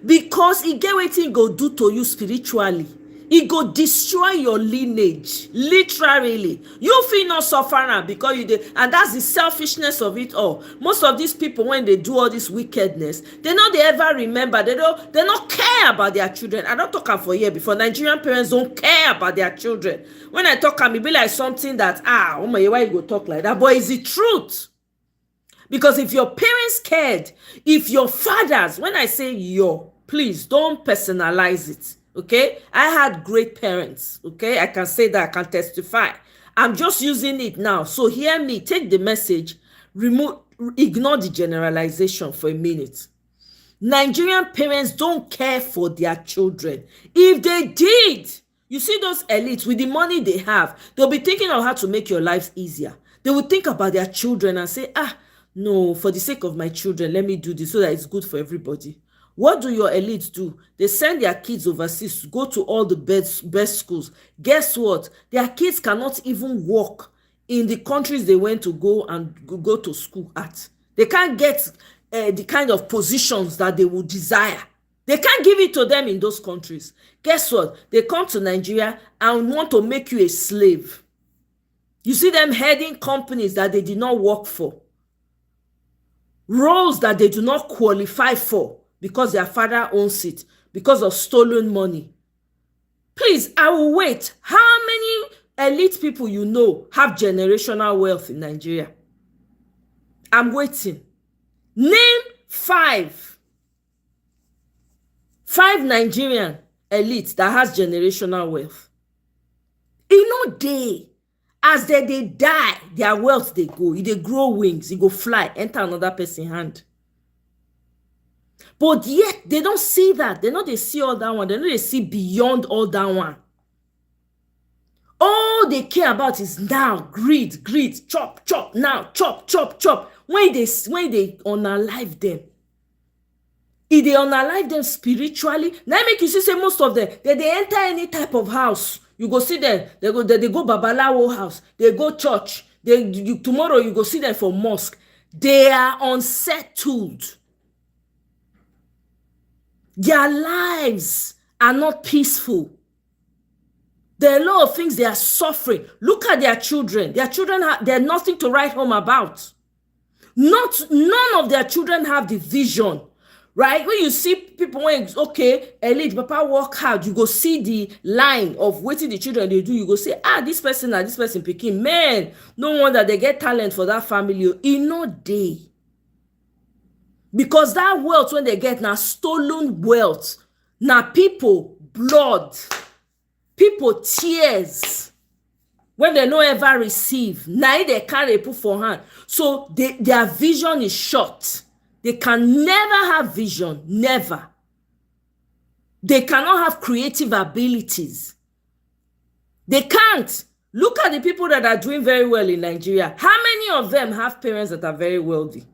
Speaker 1: because it get wetin go do to you spiritually. It go destroy your lineage, literally. You feel not suffering because you did, and that's the selfishness of it all. Most of these people, when they do all this wickedness, they ever remember. They don't care about their children. I don't talk am for here before. Nigerian parents don't care about their children. When I talk am, it be like something that oh my, why you go talk like that? But it's the truth. Because if your parents cared, if your fathers, when I say your, please don't personalize it. Okay, I had great parents. Okay, I can say that, I can testify. I'm just using it now. So hear me, take the message, ignore the generalization for a minute. Nigerian parents don't care for their children. If they did, you see those elites with the money they have, they'll be thinking of how to make your lives easier. They will think about their children and say, no, for the sake of my children, let me do this so that it's good for everybody. What do your elites do? They send their kids overseas to go to all the best schools. Guess what? Their kids cannot even walk in the countries they went to go to school at. They can't get the kind of positions that they would desire. They can't give it to them in those countries. Guess what? They come to Nigeria and want to make you a slave. You see them heading companies that they did not work for, roles that they do not qualify for because their father owns it, because of stolen money. Please, I will wait. How many elite people you know have generational wealth in Nigeria? I'm waiting. Name 5 Nigerian elites that has generational wealth. E no dey. As they die, their wealth they go. They grow wings, they go fly, enter another person's hand. But yet, they don't see that. They know they see all that one. They know they see beyond all that one. All they care about is now, greed, chop, now, chop. When they unalive them, if they unalive them spiritually, now make you see say most of them, they enter any type of house. You go see them, they go Babalawo house, they go church, tomorrow you go see them for mosque. They are unsettled. Their lives are not peaceful. There are a lot of things they are suffering. Look at their children. Their children they have nothing to write home about. None of their children have the vision. Right? When you see people when okay, elite, papa work hard, you go see the line of what the children they do. You go say, this person picking. Man, no wonder they get talent for that family. In no day. Because that wealth when they get now stolen wealth. Now people blood, people tears. When they no ever receive, now they carry put for hand. So their vision is short. They can never have vision, never. They cannot have creative abilities. They can't. Look at the people that are doing very well in Nigeria. How many of them have parents that are very wealthy?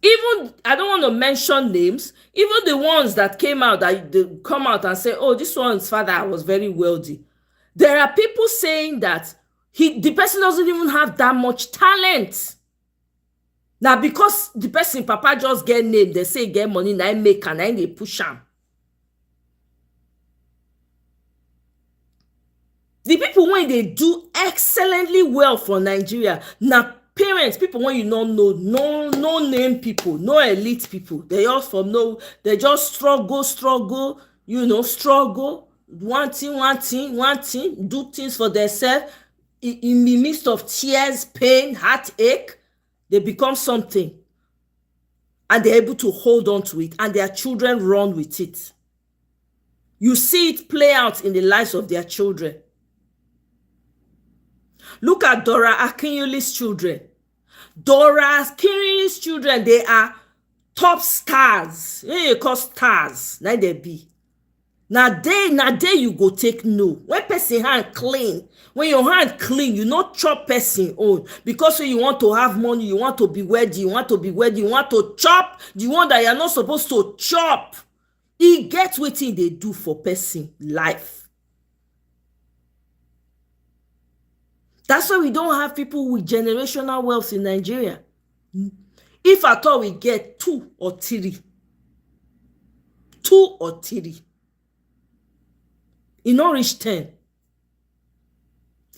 Speaker 1: Even, I don't want to mention names, even the ones that came out, that they come out and say, this one's father was very wealthy. There are people saying that the person doesn't even have that much talent. Now, because the person, papa just get name, they say get money, now make and now they push am. The people when they do excellently well for Nigeria, now parents, people when you don't know, no name people, no elite people. They all they just struggle, struggle, one thing, do things for themselves. In the midst of tears, pain, heartache, they become something. And they're able to hold on to it. And their children run with it. You see it play out in the lives of their children. Look at Dora Akinyuli's children. Dora Akinyuli's children, they are top stars. You call stars. Now they be. Now they you go take no. When person hand clean, when your hand clean, you not chop person own. Because when you want to have money, you want to be wealthy, you want to chop the one that you're not supposed to chop. It gets what they do for person life. That's why we don't have people with generational wealth in Nigeria. If at all we get 2 or 3. 2 or 3. It not reach 10.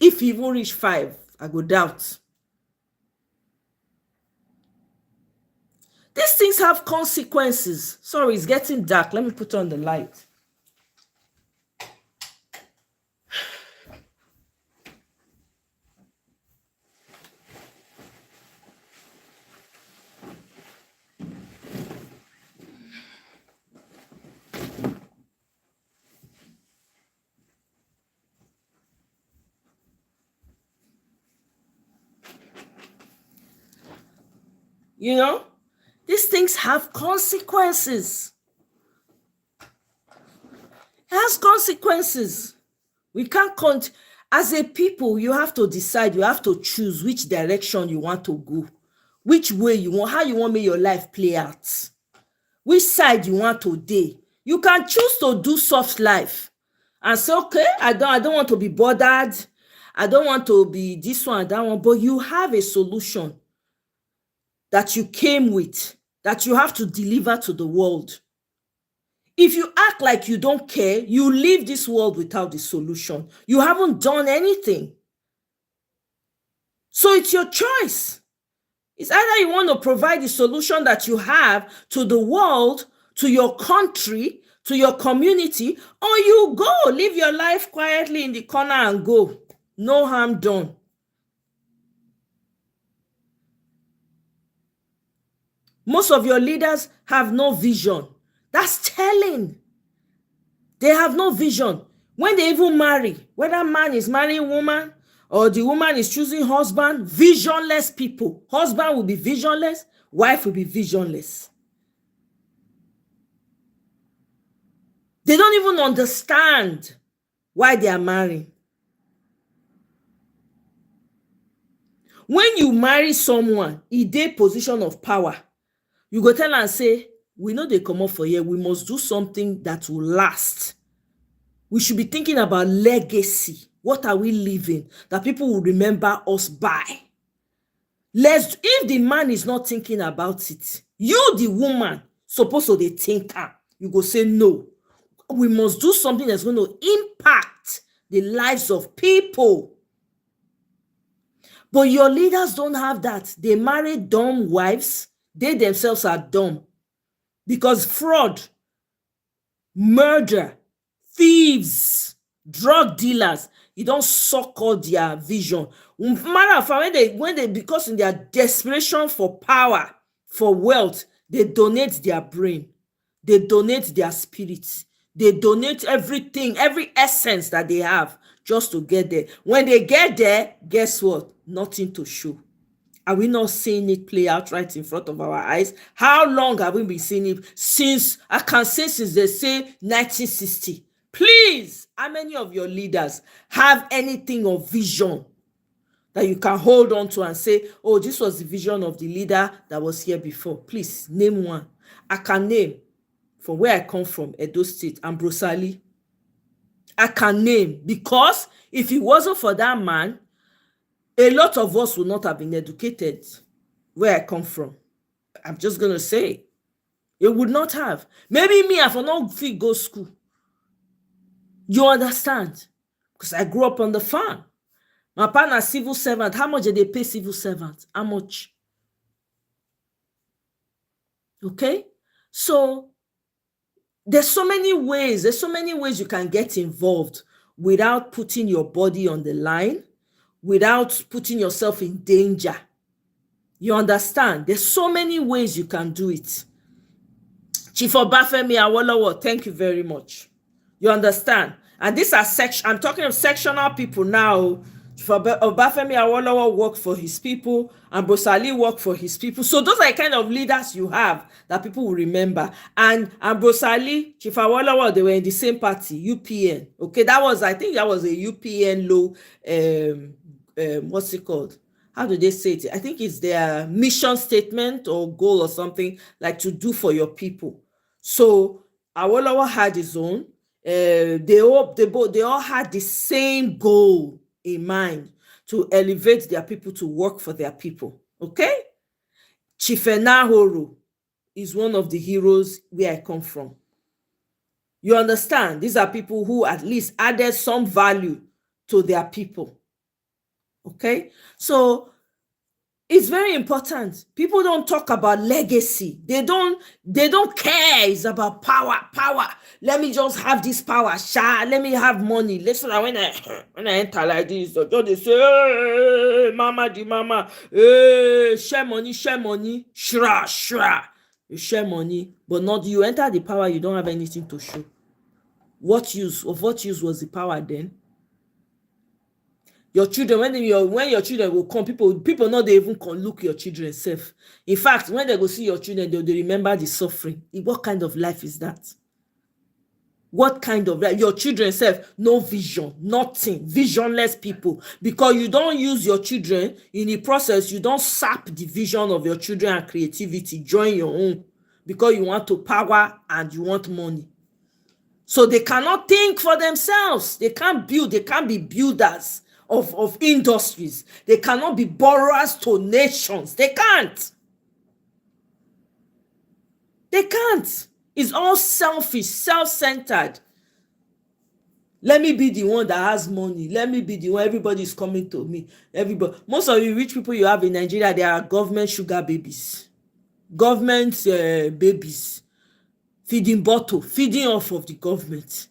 Speaker 1: If you even reach 5, I go doubt. These things have consequences. Sorry, it's getting dark. Let me put on the light. These things have consequences. It has consequences. We can't as a people, you have to decide, you have to choose which direction you want to go, which way you want, how you want make your life play out, which side you want to dey. You can choose to do soft life and say, okay, I don't want to be bothered. I don't want to be this one, that one, but you have a solution that you came with, that you have to deliver to the world. If you act like you don't care, you leave this world without the solution. You haven't done anything. So it's your choice. It's either you want to provide the solution that you have to the world, to your country, to your community, or you go live your life quietly in the corner and go. No harm done. Most of your leaders have no vision. That's telling. They have no vision. When they even marry, whether man is marrying woman or the woman is choosing husband, visionless people. Husband will be visionless, wife will be visionless. They don't even understand why they are marrying. When you marry someone in their position of power, you go tell and say, we know they come up for here. We must do something that will last. We should be thinking about legacy. What are we leaving that people will remember us by? If the man is not thinking about it, you, the woman, supposed to think, you go say, no, we must do something that's going to impact the lives of people. But your leaders don't have that. They marry dumb wives. They themselves are dumb. Because fraud, murder, thieves, drug dealers, you don't suck all their vision. Matter of fact, when they because in their desperation for power, for wealth, they donate their brain, they donate their spirits, they donate everything, every essence that they have just to get there. When they get there, guess what? Nothing to show. Are we not seeing it play out right in front of our eyes? How long have we been seeing it? Since they say 1960. Please, how many of your leaders have anything of vision that you can hold on to and say, oh, this was the vision of the leader that was here before? Please, name one. I can name, from where I come from, Edo State, Ambrose Ali. I can name, because if it wasn't for that man, a lot of us would not have been educated where I come from. I'm just going to say, it would not have. Maybe me, I for not fit go school. You understand? Because I grew up on the farm. My partner, civil servant. How much did they pay civil servants? How much? Okay? So, there's so many ways you can get involved without putting your body on the line, without putting yourself in danger. You understand? There's so many ways you can do it. Chief Obafemi Awolowo, thank you very much. You understand? And these are I'm talking of sectional people now. Chief Obafemi Awolowo worked for his people, and Ambrose worked for his people. So those are the kind of leaders you have that people will remember. And Ambrose, Chief Awolowo, they were in the same party, UPN. Okay, I think that was a UPN low, what's it called? How do they say it? I think it's their mission statement or goal or something, like to do for your people. So Awolowo had his own. They all had the same goal in mind, to elevate their people, to work for their people. Okay? Chief Enahoro is one of the heroes where I come from. You understand? These are people who at least added some value to their people. Okay? So it's very important. People don't talk about legacy. They don't care. It's about power. Let me just have this power. Let me have money. Listen, when I enter like this, they say, hey, mama, hey, share money. Shra. You share money, but not you enter the power, you don't have anything to show. What use was the power then? Your children, when your children will come, people know they even can look your children safe. In fact, when they go see your children, they remember the suffering. What kind of life is that? What kind of life? Your children self, no vision, nothing, visionless people. Because you don't use your children in the process, you don't sap the vision of your children and creativity, join your own, because you want to power and you want money. So they cannot think for themselves. They can't build, they can't be builders of industries. They cannot be borrowers to nations. They can't. It's all selfish, self-centered. Let me be the one that has money. Let me be the one. Everybody's coming to me. Everybody. Most of the rich people you have in Nigeria, they are government sugar babies. Government babies. Feeding bottle. Feeding off of the government.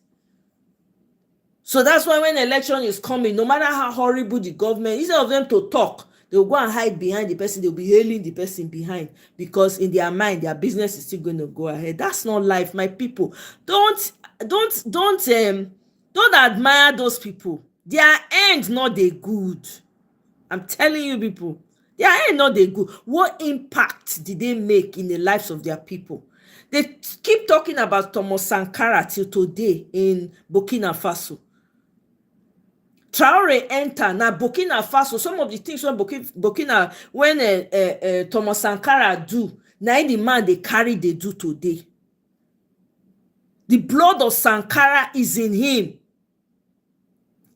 Speaker 1: So that's why when election is coming, no matter how horrible the government, instead of them to talk, they'll go and hide behind the person. They'll be hailing the person behind, because in their mind, their business is still going to go ahead. That's not life, my people. Don't admire those people. Their end not they good. I'm telling you, people, their end not they good. What impact did they make in the lives of their people? They keep talking about Thomas Sankara till today in Burkina Faso. Traore enter na Burkina Faso. Some of the things when Thomas Sankara do, na the man they carry they do today. The blood of Sankara is in him.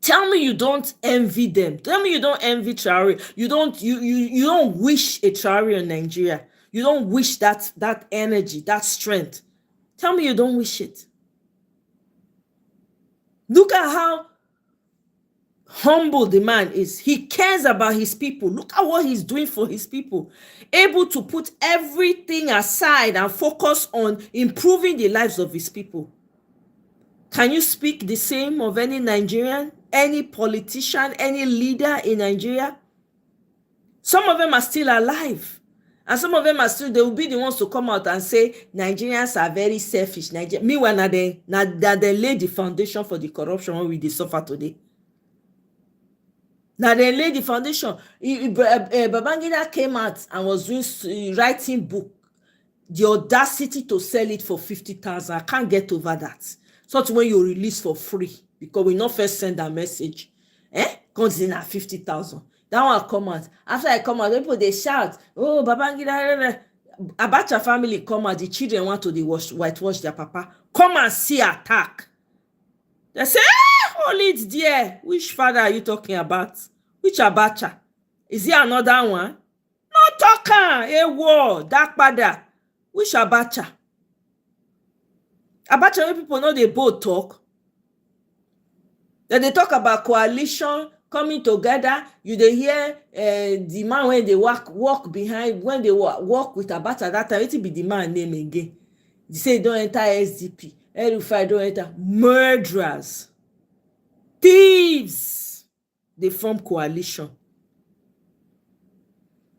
Speaker 1: Tell me you don't envy them. Tell me you don't envy Traore. You don't wish a Traore in Nigeria. You don't wish that energy, that strength. Tell me you don't wish it. Look at how humble the man is. He cares about his people. Look at what he's doing for his people. Able to put everything aside and focus on improving the lives of his people. Can you speak the same of any Nigerian, any politician, any leader in Nigeria? Some of them are still alive. And some of them are still, they will be the ones to come out and say, Nigerians are very selfish. Meanwhile, they lay the foundation for the corruption we suffer today. Now they laid the foundation. Babangida came out and was writing book. The audacity to sell it for 50,000. I can't get over that. Such when you release for free, because we not first send a message. Comes in at 50,000. That one come out. After I come out, people they shout, "Oh, Babangida!" Abacha family come out. The children want to whitewash their papa. Come and see attack. They say, hold it there. Which father are you talking about? Which Abacha? Is there another one? No talker. A war. Dark father. Which Abacha? Abacha, people know they both talk. Then they talk about coalition coming together. You they hear the man when they walk behind, when they walk with Abacha that time, it be the man name again. They say don't enter SDP. Erufai don't enter. Murderers. Thieves. They form coalition.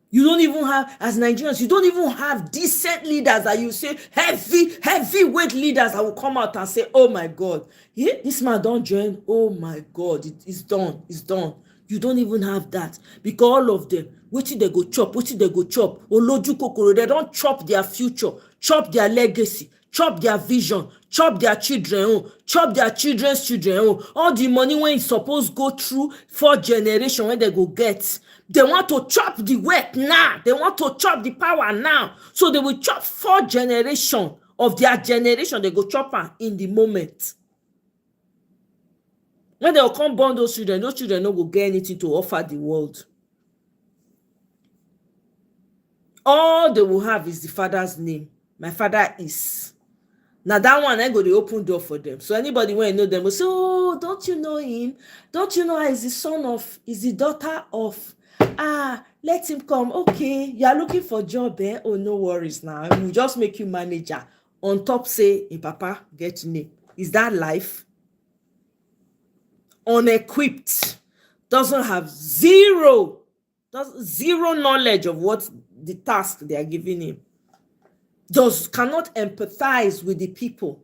Speaker 1: You don't even have, as Nigerians, you don't even have decent leaders that you say, heavyweight leaders that will come out and say, oh my God, this man don't join. Oh my God, it's done. It's done. You don't even have that. Because all of them, wetin they go chop, Oloju kokoro, they don't chop their future, chop their legacy, chop their vision, chop their children, chop their children's children. All the money when it's supposed go through 4 generations when they go get. They want to chop the wealth now. They want to chop the power now. So they will chop 4 generations of their generation. They go chop her in the moment. When they will come born those children no go get anything to offer the world. All they will have is the father's name. My father is. Now that one, I go to open door for them. So anybody when know them will say, oh, don't you know him? Don't you know he's the son of, is the daughter of, let him come. Okay, you are looking for job, eh? Oh, no worries now. We'll just make you manager. On top, say, hey, Papa, get name. Is that life? Unequipped. Doesn't have zero knowledge of what the task they are giving him. Cannot empathize with the people.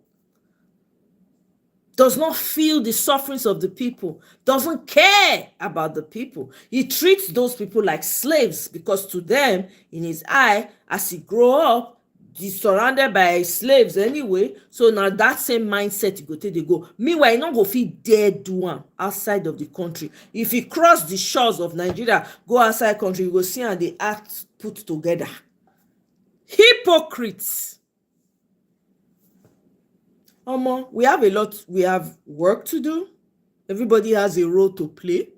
Speaker 1: Does not feel the sufferings of the people, doesn't care about the people. He treats those people like slaves because to them, in his eye, as he grow up, he's surrounded by slaves anyway. So now that same mindset you go take, they go. Meanwhile, he not go feel dare do one outside of the country. If he cross the shores of Nigeria, go outside country, you go see how they act put together. Hypocrites. We have work to do. Everybody has a role to play.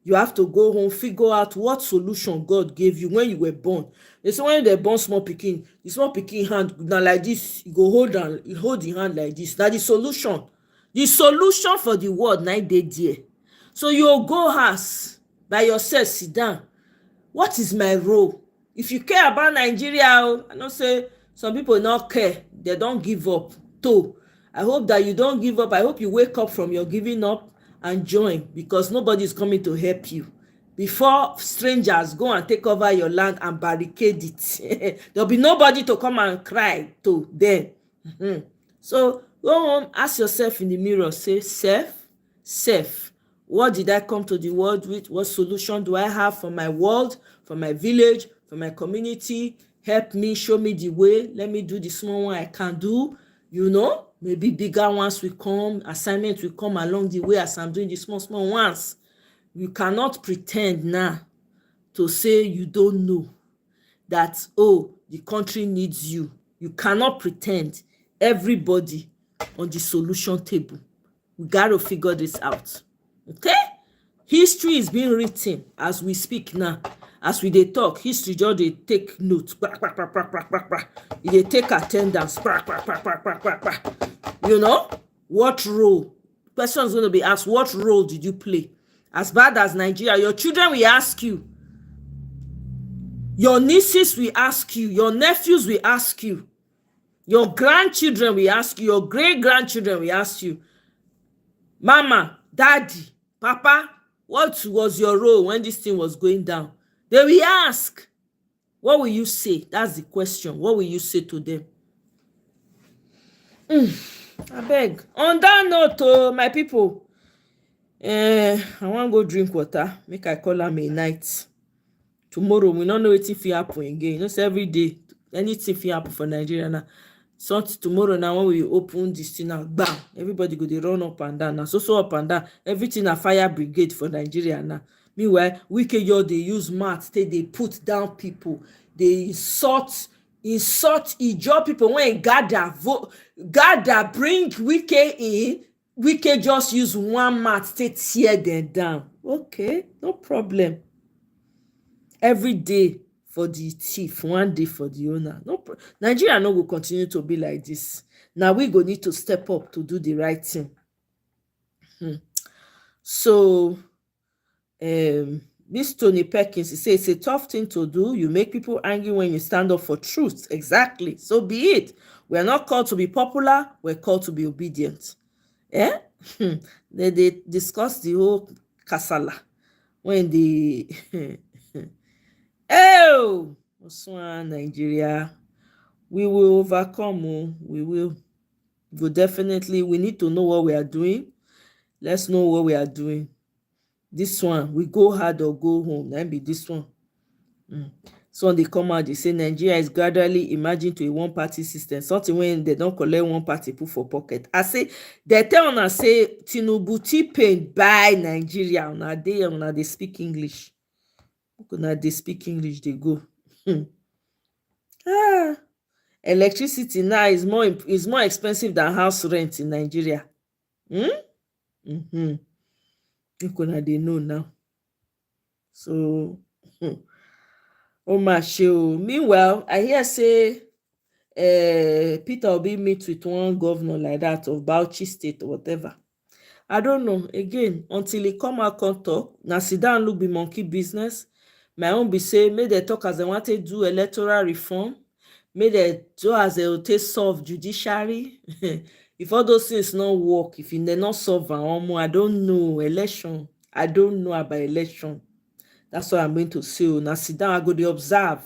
Speaker 1: You have to go home, figure out what solution God gave you when you were born. They say when they born small pikin, the small pikin hand na like this, you go hold the hand like this. Na the solution. The solution for the world na dey there. So you go house by yourself, sit down. What is my role? If you care about Nigeria, I know say some people not care. They don't give up. Too. I hope that you don't give up. I hope you wake up from your giving up and join, because nobody is coming to help you. Before strangers go and take over your land and barricade it, there'll be nobody to come and cry to them. So go home, ask yourself in the mirror, say, self, what did I come to the world with? What solution do I have for my world, for my village, for my community? Help me, show me the way. Let me do the small one I can do. Maybe bigger ones will come, assignments will come along the way as I'm doing the small ones. You cannot pretend now to say you don't know that, the country needs you. You cannot pretend. Everybody on the solution table. We got to figure this out. Okay? History is being written as we speak now. As we dey talk, history just dey take note. E dey take attendance. What role? Question is going to be asked, what role did you play? As bad as Nigeria, your children will ask you. Your nieces will ask you. Your nephews will ask you. Your grandchildren will ask you. Your great-grandchildren will ask you. Mama, daddy, papa, what was your role when this thing was going down? They will ask. What will you say? That's the question. What will you say to them? Abeg. On that note, my people, I wan go drink water. Make I call am a night. Tomorrow, we no know wetin fit happen again. Say every day, anything fit happen for Nigeria now. Something tomorrow now when we open this thing now, bam, everybody go dey run up and down. Now so up and down. Everything na fire brigade for Nigeria now. Meanwhile, Wike dey use mouth take dey put down people. Dey insult Ijaw people when gather bring Wike in. Wike just use one mouth take tear them down. Okay, no problem. Every day for the thief, one day for the owner. Nigeria no go continue to be like this. Now we go need to step up to do the right thing. So this Tony Perkins, he says it's a tough thing to do. You make people angry when you stand up for truth. Exactly. So be it. We are not called to be popular. We're called to be obedient. They discuss the whole kasala when they Nigeria, we will overcome. We will definitely. We need to know what we are doing. Let's know what we are doing. This one, we go hard or go home. That be this one. So they come out, they say Nigeria is gradually emerging to a one-party system. Something when they don't collect one party put for pocket. I say, they tell una say Tinubu T-Pain buy Nigeria. Una they speak English. Una they speak English, they go. Electricity now is more expensive than house rent in Nigeria. They know now. So meanwhile, I hear say Peter Obi meet with one governor like that of Bauchi State or whatever. I don't know. Again, until he come out come talk, now sit down look be monkey business. My own be say, may they talk as they want to do electoral reform. May they do as they will take solve judiciary. If all those things not work, if they not solve, I don't know election. I don't know about election. That's what I'm going to say. Now sit down, I go they observe.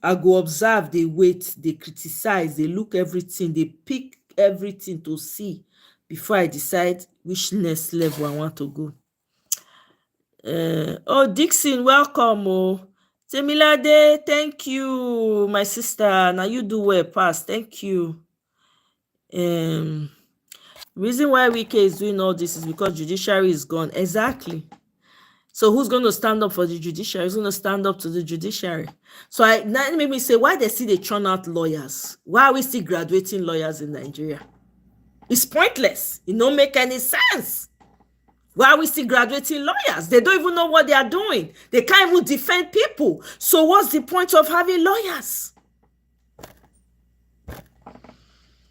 Speaker 1: I go observe, they wait, they criticize, they look everything, they pick everything to see before I decide which next level I want to go. Dixon, welcome. Temilade, thank you, my sister. Now you do well, pass. Thank you. Reason why Wike is doing all this is because judiciary is gone. Exactly. So who's going to stand up for the judiciary? Who's going to stand up to the judiciary? So that made me say, why they still they churn out lawyers? Why are we still graduating lawyers in Nigeria? It's pointless. It don't make any sense. Why are we still graduating lawyers? They don't even know what they are doing. They can't even defend people. So what's the point of having lawyers?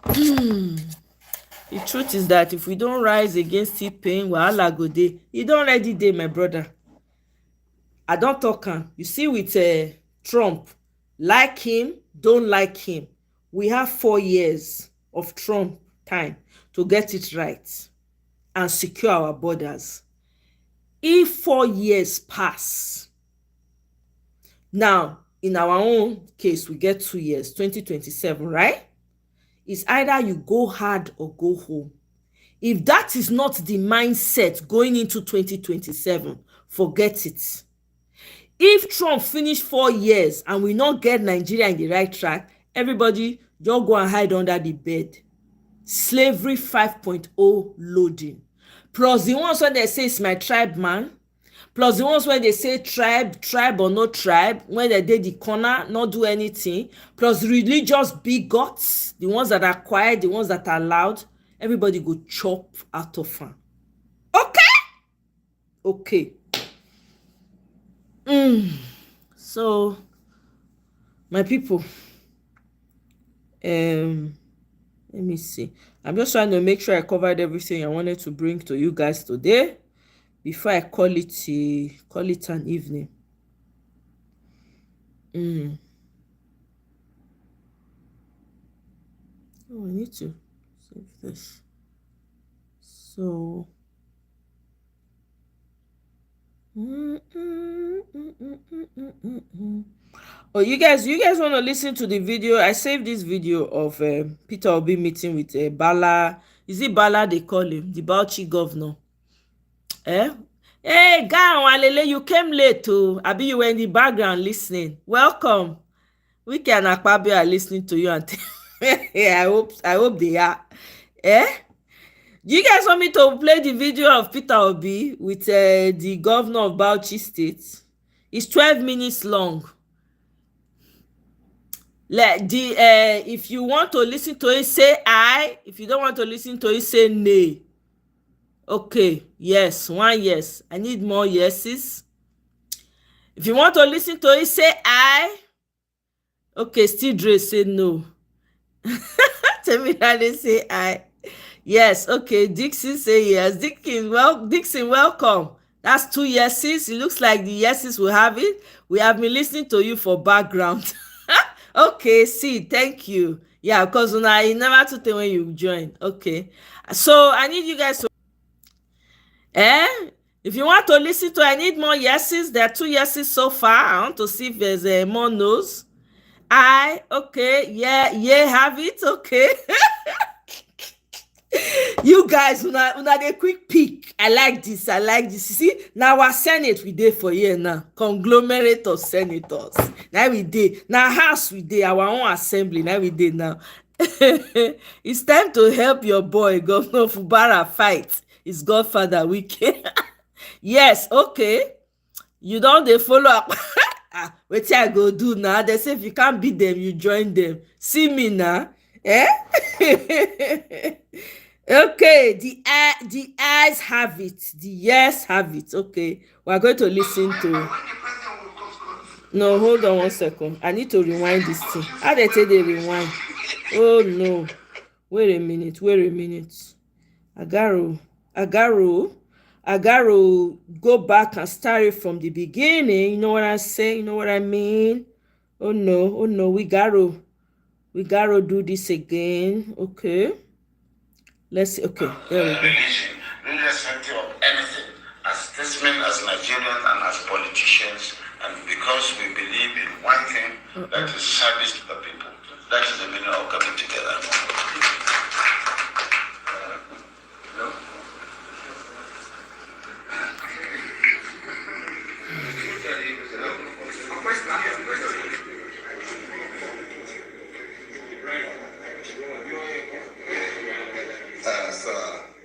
Speaker 1: The truth is that if we don't rise against T-Pain, wahala go dey. E don already dey, my brother. I don't talk am. You see with Trump, like him, don't like him. We have 4 years of Trump time to get it right and secure our borders. If 4 years pass, now in our own case, we get 2 years, 2027, right? It's either you go hard or go home. If that is not the mindset going into 2027, forget it. If Trump finish 4 years and we not get Nigeria in the right track, everybody just go and hide under the bed. Slavery 5.0 loading. Plus the ones when they say it's my tribe, man. Plus the ones when they say tribe or no tribe, when they did the corner, not do anything. Plus religious bigots, the ones that are quiet, the ones that are loud, everybody go chop out of them. Okay. So, my people, let me see. I'm just trying to make sure I covered everything I wanted to bring to you guys today before I call it an evening. Oh, I need to save this. So, oh, you guys want to listen to the video? I saved this video of Peter Obi meeting with Bala. Is it Bala they call him? The Bauchi governor. Hey, guy, Walele, you came late too. Abi, you were in the background listening. Welcome. Wike and Akpabio are listening to you, and yeah, I hope they are. Do you guys want me to play the video of Peter Obi with the governor of Bauchi State? It's 12 minutes long. If you want to listen to it, say aye. If you don't want to listen to it, say nay. Okay, yes, 1 yes. I need more yeses. If you want to listen to it, say aye. Okay, still Dre say no. Tell me how they say aye. Yes, okay. Dixon say yes. Dixon, welcome. That's 2 yeses. It looks like the yeses will have it. We have been listening to you for background. Okay, see, thank you. Yeah, because you never to tell when you join. Okay. So I need you guys to if you want to listen to, I need more yeses. There are 2 yeses so far. I want to see if there's more no's. Okay, yeah, have it. Okay. You guys, una dey quick pick. I like this. You see, now our Senate we dey for here now. Conglomerate of senators. Now we dey. Now house we dey. Our own assembly. Now we dey now. It's time to help your boy, Governor Fubara, fight his godfather, Wike. Yes, okay. You don't dey follow up. Wetin I go do now? They say if you can't beat them, you join them. See me now. Okay, the eyes have it. The yes have it. Okay, we're going to listen to. No, hold on 1 second. I need to rewind this thing. How they say they rewind? Oh no! Wait a minute. Agaro, go back and start it from the beginning. You know what I'm saying? You know what I mean? Oh no, we gotta do this again. Okay. Let's see. Okay, there we go.
Speaker 9: Irrespective of anything, as statesmen, as Nigerians, and as politicians, and because we believe in one thing, that is service to the people. That is the meaning of coming together.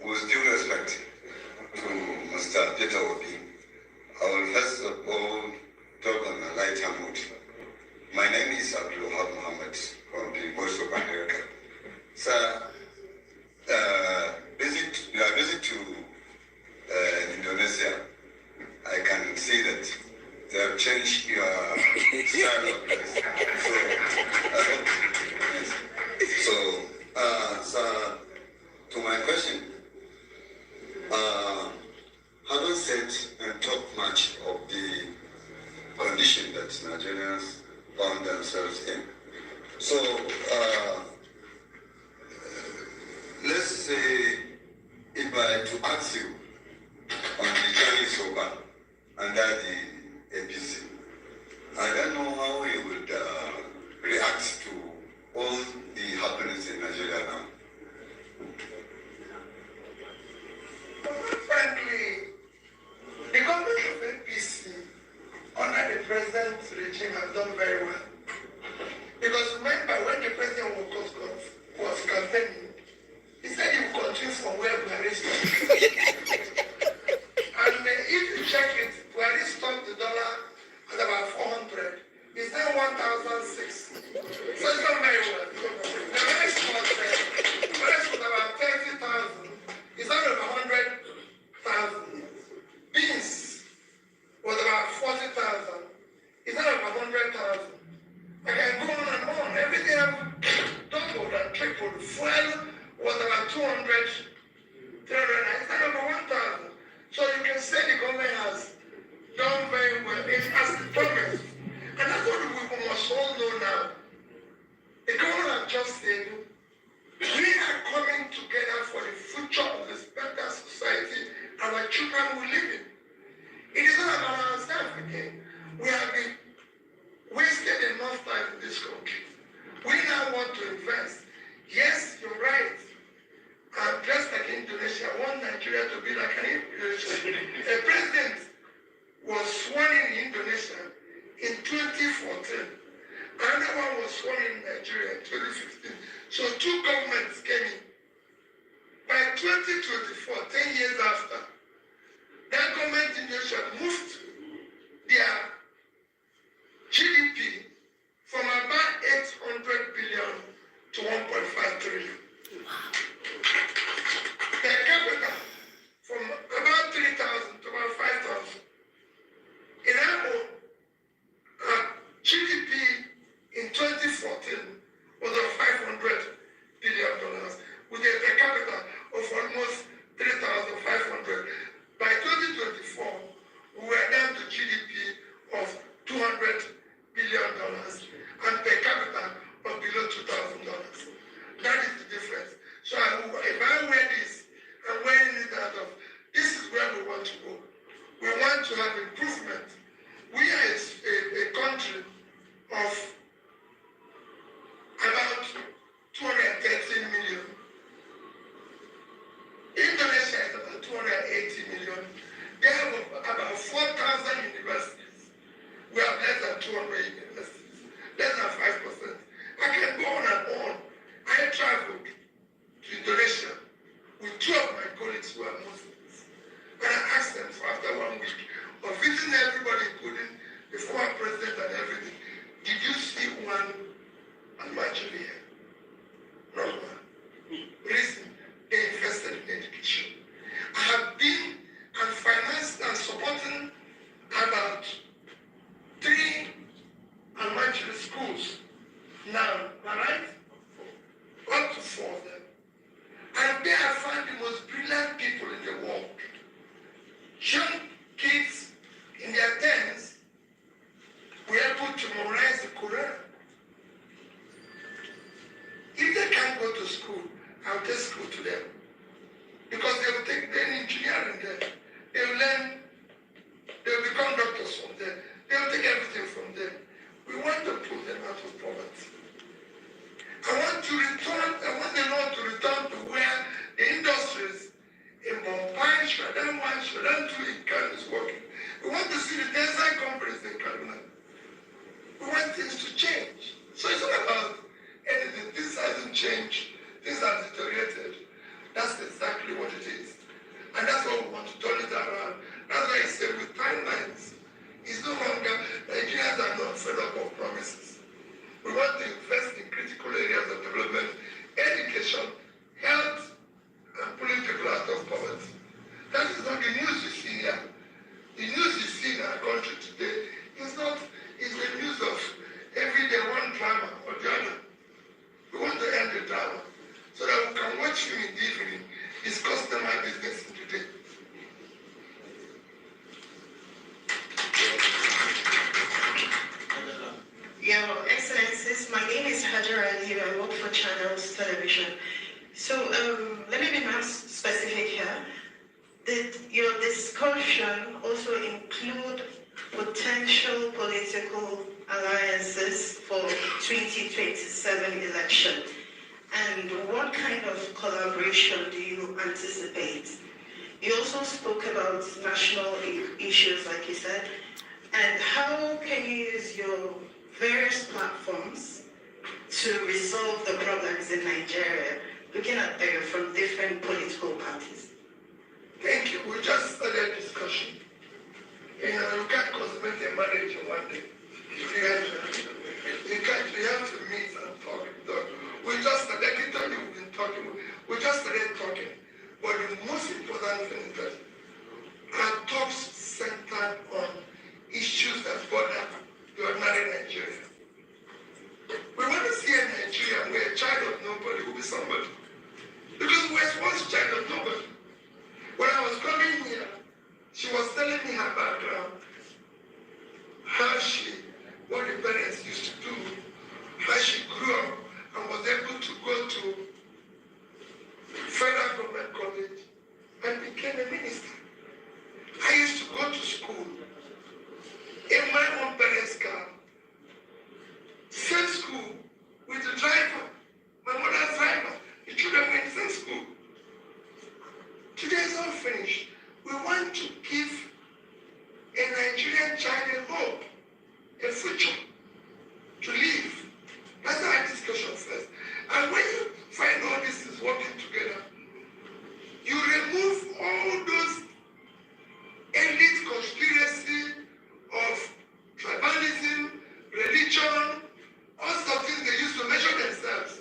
Speaker 9: With due respect to Mr. Peter Obi, I will first of all talk on a lighter mood. My name is Abdul Muhammad from the Voice of America. Sir, we are busy to in Indonesia, I can see that they have changed your style of dress. So, to my question, haven't said and talked much of the condition that Nigerians found themselves in. So, let's say if I to ask you on the journey so far under the APC, I don't know how you would react to all the happenings in Nigeria now.
Speaker 4: Frankly, the government of APC under the president's regime has done very well. Because remember, when the president was campaigning, he said he would continue from where Buhari stopped. And if you check it, Buhari stopped the dollar at about 400. It's now 1,006. So it's not very well. The rice was about 30,000. It's not over 100,000. Beans was about 40,000. It's not over 100,000. I can go on and on. Everything I've doubled and tripled. Fuel was about 200, 300. It's not over 1,000. So you can say the government has done very well. It has promised. And that's what we must all know now. The government has just said, we are coming together for the future of this better society our children will live in. It is not about ourselves again. We have been wasted enough time in this country. We now want to invest. Yes, you're right. Just like Indonesia, I want Nigeria to be like an Indonesia. A president was sworn in Indonesia in 2014. Another one was sworn in Nigeria in 2015. So two governments came in. By 2024, 10 years after, that government in Indonesia moved their GDP from about 800 billion to 1.5 trillion. Per capita from about 3,000 to about 5,000. In our GDP in 2014 was of $500 billion with a per capita of almost 3,500. By 2024, we were down to GDP of $200 billion and per capita of below $2,000. That is the difference. So if I wear this, I'm wearing it out of, this is where we want to go. We want to have improvement. We are a country of about 213 million. Indonesia is about 280 million. They have about 4,000 universities. We have less than 200 universities, less than 5%. I can go on and on. I traveled to Indonesia with two of my colleagues who are Muslims. And I asked them for after 1 week of visiting everybody, including the former president and everything, did you see one Almajiri here? No one. Reason, they invested in education. I have been and financed and supporting about 3 Almajiri schools now, right? Up to 4 of them. And there I find the most brilliant people in the world. Young kids in their 10s were able to memorize the Quran. If they can't go to school, I'll take school to them. Because they will take their engineering there. They will learn, they will become doctors from there. They will take everything from them. We want to pull them out of poverty. I want the Lord to return to where the industries in Mumbai, Shraddam 1, Shraddam 2 in Kano is working. We want to see the design companies in Kaduna. We want things to change. So it's not about anything. This hasn't changed. Things have deteriorated. That's exactly what it is. And that's what we want to turn it around. That's why I say with timelines, it's no longer, Nigerians are not fed up of promises. We want to invest in critical areas of development, education, health, and pulling people out of poverty. That is not the new
Speaker 10: generally, I work for channels television. So let me be more specific here. Did your discussion also include potential political alliances for 2027 election? And what kind of collaboration do you anticipate? You also spoke about national issues, like you said, and how can you use your various platforms to resolve the problems in Nigeria, looking at them from different political parties?
Speaker 4: Thank you. We just started a discussion. You can't consummate a marriage in one day. You have to meet and talk. We just started, we've been talking. We just started talking. But the most important thing is that our talks centered on issues that bother the ordinary Nigerian. We want to see a Nigerian where a child of nobody will be somebody. Because we were once a child of nobody. When I was coming here, she was telling me her background, what the parents used to do, how she grew up and was able to go to Federal Government College and became a minister. I used to go to school in my own parents' car, same school with the driver, my mother's driver. The children went to the same school. Today is all finished. We want to give a Nigerian child a hope, a future to live. That's our discussion first. And when you find all this is working together, you remove all those elite conspiracy of tribalism, religion, all sorts of things they used to measure themselves.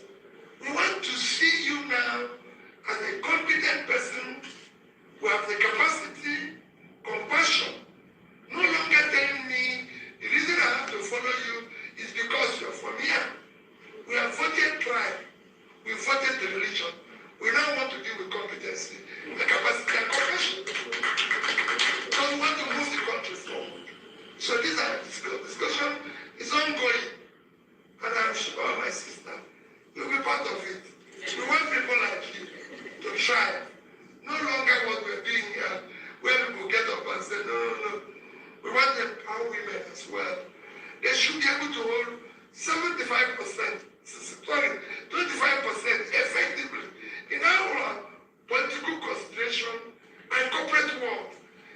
Speaker 4: We want to see you now as a competent person who has the capacity, compassion, no longer telling me the reason I have to follow you is because you're from here. We have voted tribe, we voted the religion. We now want to deal with competency, the capacity and compassion. Because we want to move the country forward. So this discussion is ongoing. And I'm sure, my sister, you'll be part of it. We want people like you to try. No longer what we're doing here, where people get up and say, no. We want to empower women as well. They should be able to hold 75%, 25% effectively in our political consideration and corporate world.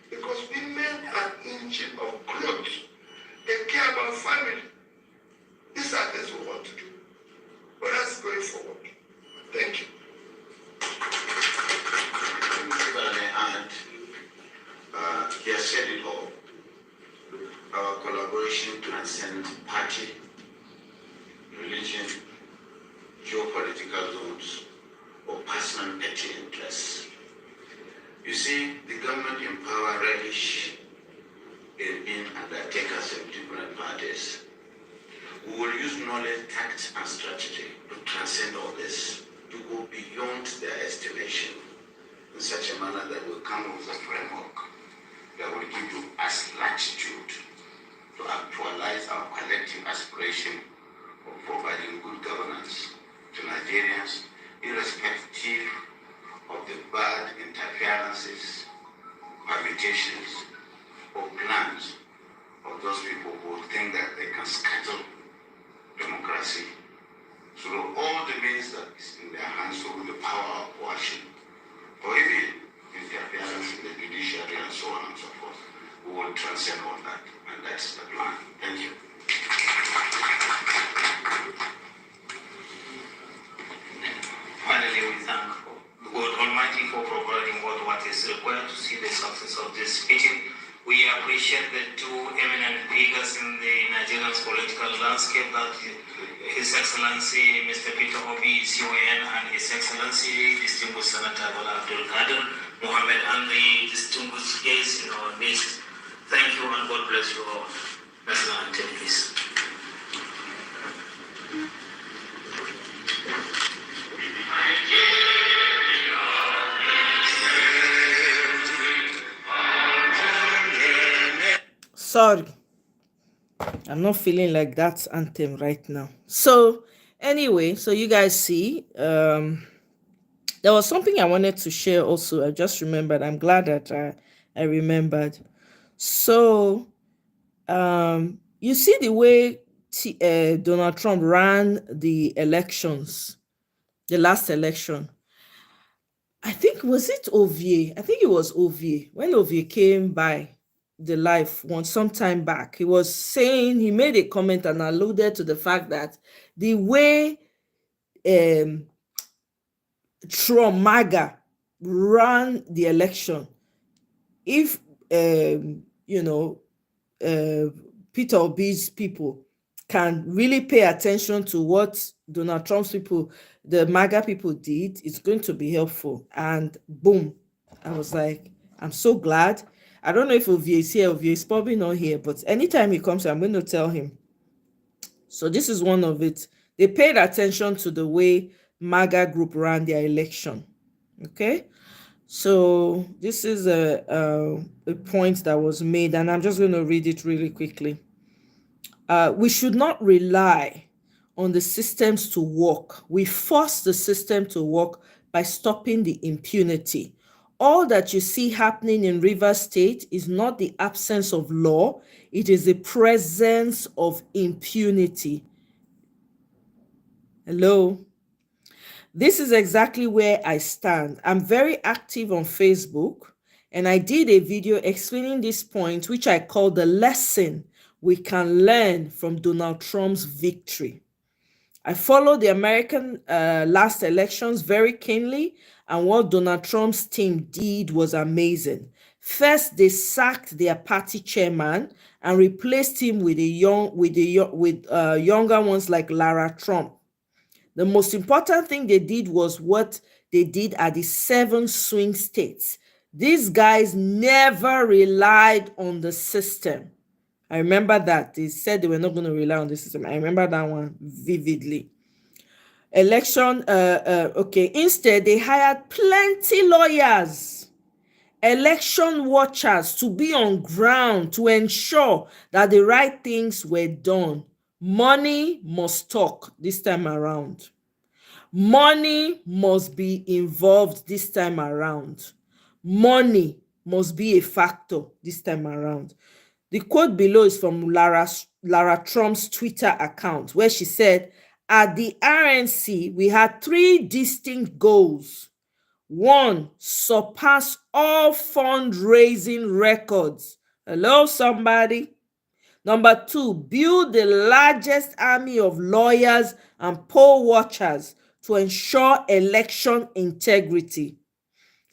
Speaker 4: Because women are engine of growth. They care about family. These are things we want to do. But that's going forward. Thank you.
Speaker 11: He has said it all. Our collaboration transcends party, religion, geopolitical zones, or personal petty interests. You see, the government in power relish in being undertakers of different parties. We will use knowledge, tact, and strategy to transcend all this, to go beyond their estimation in such a manner that will come with a framework that will give you us latitude to actualize our collective aspiration of providing good governance to Nigerians, irrespective of the bad interferences, permutations, or plans of those people who think that they can scuttle democracy through all the means that is in their hands, through the power of coercion, or even interference in the judiciary and so on and so forth. We will transcend all that, and that's the plan. Thank you.
Speaker 12: Finally, we thank God Almighty for providing what is required to see the success of this meeting. We appreciate the two eminent figures in the Nigerian political landscape, that His Excellency Mr. Peter Obi, CON, and His Excellency Distinguished Senator Bola Abdul Kader Mohammed, and the distinguished guests in our midst. Thank you and God bless you all. National anthem, please.
Speaker 1: Sorry, I'm not feeling like that anthem right now. So Anyway, so you guys see, there was something I wanted to share also. I just remembered. I'm glad that I remembered. So, you see the way Donald Trump ran the elections, the last election. I think, was it Ovie? I think it was Ovie. When Ovie came by the live once some time back, he was saying, he made a comment and alluded to the fact that the way um Trump MAGA ran the election, if you know, Peter Obi's people can really pay attention to what Donald Trump's people, the MAGA people, did, it's going to be helpful. And boom, I was like, I'm so glad. I don't know if Ovie is here. Ovie is probably not here, but anytime he comes, I'm going to tell him. So this is one of it. They paid attention to the way MAGA group ran their election. Okay, so this is a point that was made, and I'm just going to read it really quickly. We should not rely on the systems to work. We force the system to work by stopping the impunity. All that you see happening in Rivers State is not the absence of law, it is the presence of impunity. Hello? This is exactly where I stand. I'm very active on Facebook, and I did a video explaining this point, which I call the lesson we can learn from Donald Trump's victory. I followed the American last elections very keenly, and what Donald Trump's team did was amazing. First, they sacked their party chairman and replaced him with younger ones like Lara Trump. The most important thing they did was what they did at the 7 swing states. These guys never relied on the system. I remember that. They said they were not going to rely on the system. I remember that one vividly. Okay. Instead, they hired plenty lawyers, election watchers to be on ground to ensure that the right things were done. Money must talk this time around. Money must be involved this time around. Money must be a factor this time around. The quote below is from Lara Trump's Twitter account, where she said, at the RNC, we had 3 distinct goals. 1, surpass all fundraising records. Hello, somebody. Number 2, build the largest army of lawyers and poll watchers to ensure election integrity.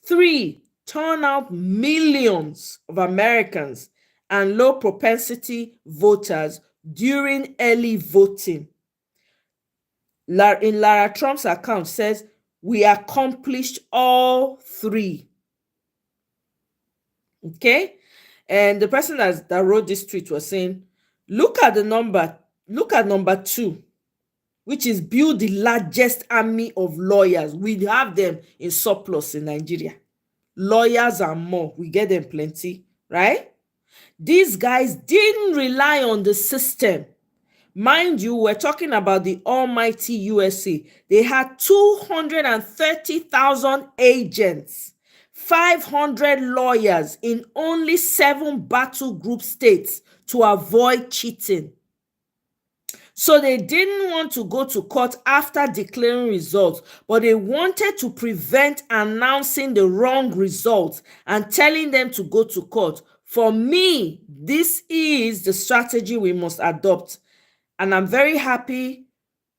Speaker 1: 3, turn out millions of Americans and low propensity voters during early voting. In Lara Trump's account says, we accomplished all 3. Okay? And the person that wrote this tweet was saying, look at number 2, which is build the largest army of lawyers. We have them in surplus in Nigeria. Lawyers and more, we get them plenty, right? These guys didn't rely on the system. Mind you, we're talking about the almighty USA. They had 230,000 agents, 500 lawyers in only 7 battle group states to avoid cheating. So they didn't want to go to court after declaring results, but they wanted to prevent announcing the wrong results and telling them to go to court. For me, this is the strategy we must adopt. And I'm very happy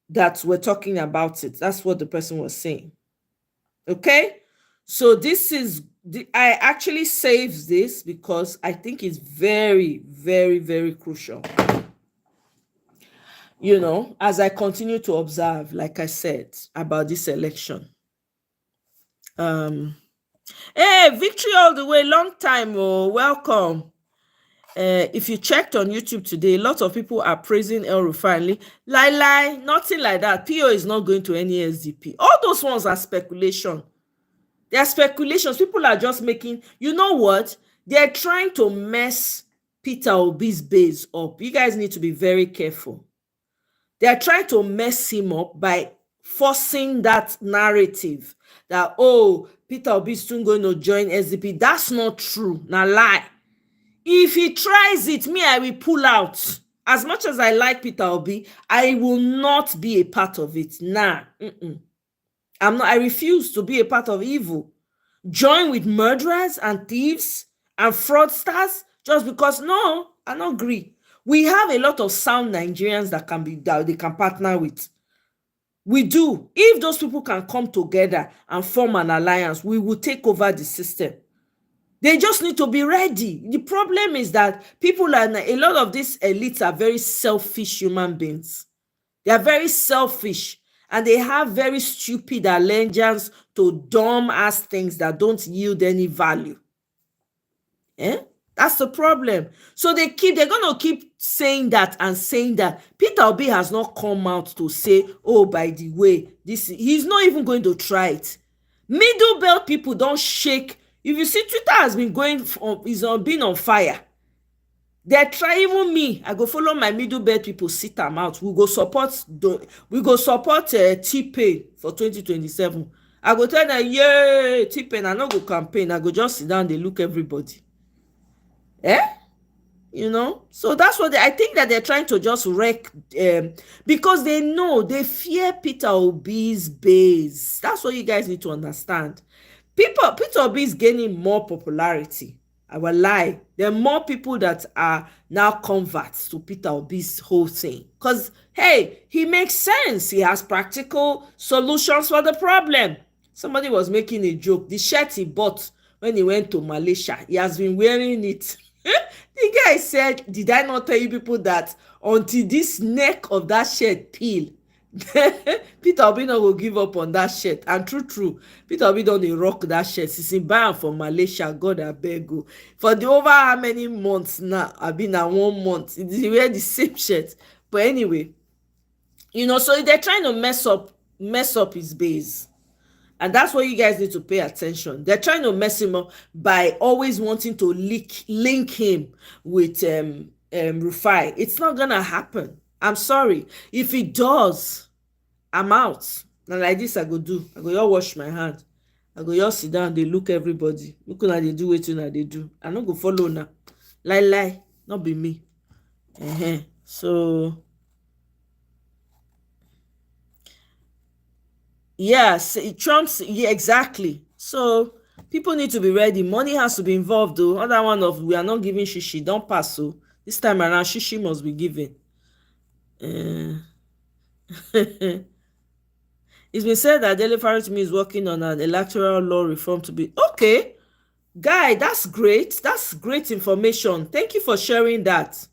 Speaker 1: that we're talking about it. That's what the person was saying. Okay? So this is, I actually saved this because I think it's very, very, very crucial. You know, as I continue to observe, like I said, about this election. Hey, victory all the way, long time. Oh, welcome. If you checked on YouTube today, a lot of people are praising El Rufai. Lie, nothing like that. PO is not going to any SDP. All those ones are speculation. They are speculations. People are just making, you know what? They're trying to mess Peter Obi's base up. You guys need to be very careful. They are trying to mess him up by forcing that narrative that, oh, Peter Obi is soon going to join SDP. That's not true. Now lie. If he tries it, me, I will pull out. As much as I like Peter Obi, I will not be a part of it. Nah. I'm not. I refuse to be a part of evil. Join with murderers and thieves and fraudsters just because, no, I don't agree. We have a lot of sound Nigerians that they can partner with. We do. If those people can come together and form an alliance, we will take over the system. They just need to be ready. The problem is that a lot of these elites are very selfish human beings. They are very selfish and they have very stupid allegiance to dumb ass things that don't yield any value. That's the problem. So they're going to keep saying that and saying that. Peter Obi has not come out to say, oh, by the way, he's not even going to try it. Middle belt people don't shake. If you see, Twitter has been been on fire. They try, even me, I go follow my middle belt people, sit them out. We go support T-Pain for 2027. I go tell them, yay, T-Pain, I no go campaign. I go just sit down, they look everybody. So that's what I think that they're trying to just wreck, because they fear Peter Obi's base. That's what you guys need to understand. Peter Obi is gaining more popularity. I will lie. There are more people that are now converts to Peter Obi's whole thing. Because, hey, he makes sense. He has practical solutions for the problem. Somebody was making a joke. The shirt he bought when he went to Malaysia, he has been wearing it. The guy said, did I not tell you people that until this neck of that shirt peel, Peter Obi no go give up on that shirt? And true, Peter Obi don dey rock that shirt since he buy am from Malaysia. God abeg o. For the over how many months now? Abi na 1 month. He wear the same shirt. But anyway, so they're trying to mess up his base. And that's what you guys need to pay attention. They're trying to mess him up by always wanting to link him with Rufai. It's not gonna happen. I'm sorry. If it does, I'm out. Now like this I go do. I go just wash my hand. I go just sit down, they look everybody. Look how they do wetin they do. I no go follow now. Lie. Not be me. So yes, Trump's, yeah, exactly. So people need to be ready. Money has to be involved though. Other one of we are not giving shishi. Don't pass. So this time around, shishi must be given. It's been said that Dele Faritimi is working on an electoral law reform to be okay. Guy, that's great. That's great information. Thank you for sharing that.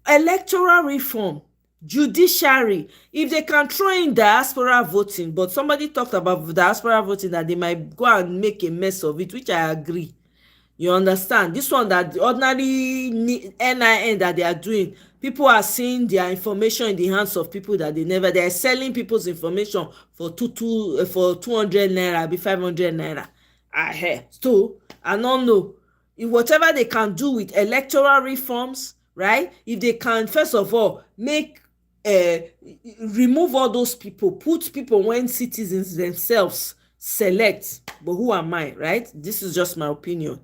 Speaker 1: Electoral reform, judiciary, if they can throw in diaspora voting, but somebody talked about diaspora voting that they might go and make a mess of it, which I agree. You understand? This one that the ordinary NIN that they are doing, people are seeing their information in the hands of people that they are selling people's information for 200 naira, be 500 naira. So I don't know. If whatever they can do with electoral reforms, right? If they can, first of all, remove all those people, put people when citizens themselves select. But who am I, right? This is just my opinion.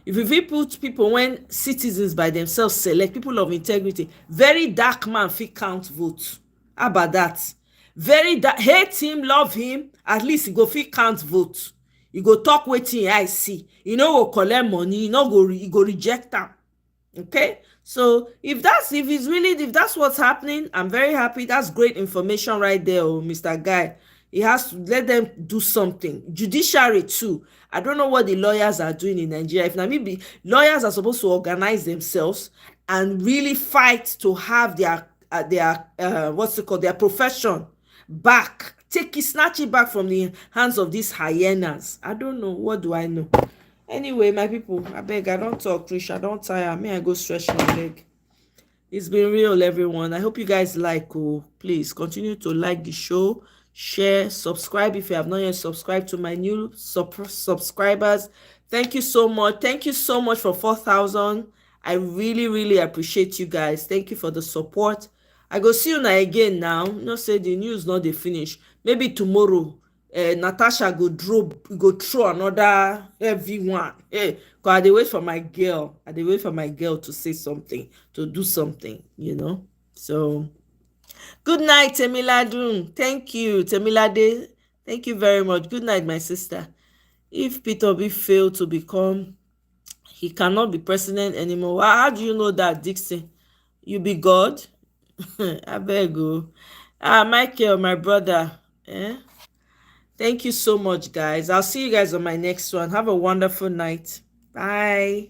Speaker 1: If we put people when citizens by themselves select, people of integrity, very dark man fit count votes. How about that? Very dark, hate him, love him, at least he go fit count votes. He go talk wetin I see. He no go collect money, he go reject am. Okay? So if that's what's happening, I'm very happy. That's great information right there, Mr. Guy. He has to let them do something. Judiciary too. I don't know what the lawyers are doing in Nigeria. If maybe lawyers are supposed to organize themselves and really fight to have their their profession back. Snatch it back from the hands of these hyenas. I don't know. What do I know? Anyway, my people, I beg, I don't talk, Trish. I don't tire. May I go stretch my leg? It's been real, everyone. I hope you guys like. Please continue to like the show, share, subscribe if you have not yet subscribed to my new subscribers. Thank you so much. Thank you so much for 4,000. I really, really appreciate you guys. Thank you for the support. I go see una again now. No say the news not dey finish. Maybe tomorrow Natasha go throw another heavy one. Hey, cause I dey wait for my girl. I dey wait for my girl to say something, to do something, So good night, Temiladun. Thank you, Temilade. Thank you very much. Good night, my sister. If Peter Obi failed to become, he cannot be president anymore. How do you know that, Dixon? You be God? I beg you. Michael, my brother. Thank you so much, guys. I'll see you guys on my next one. Have a wonderful night. Bye.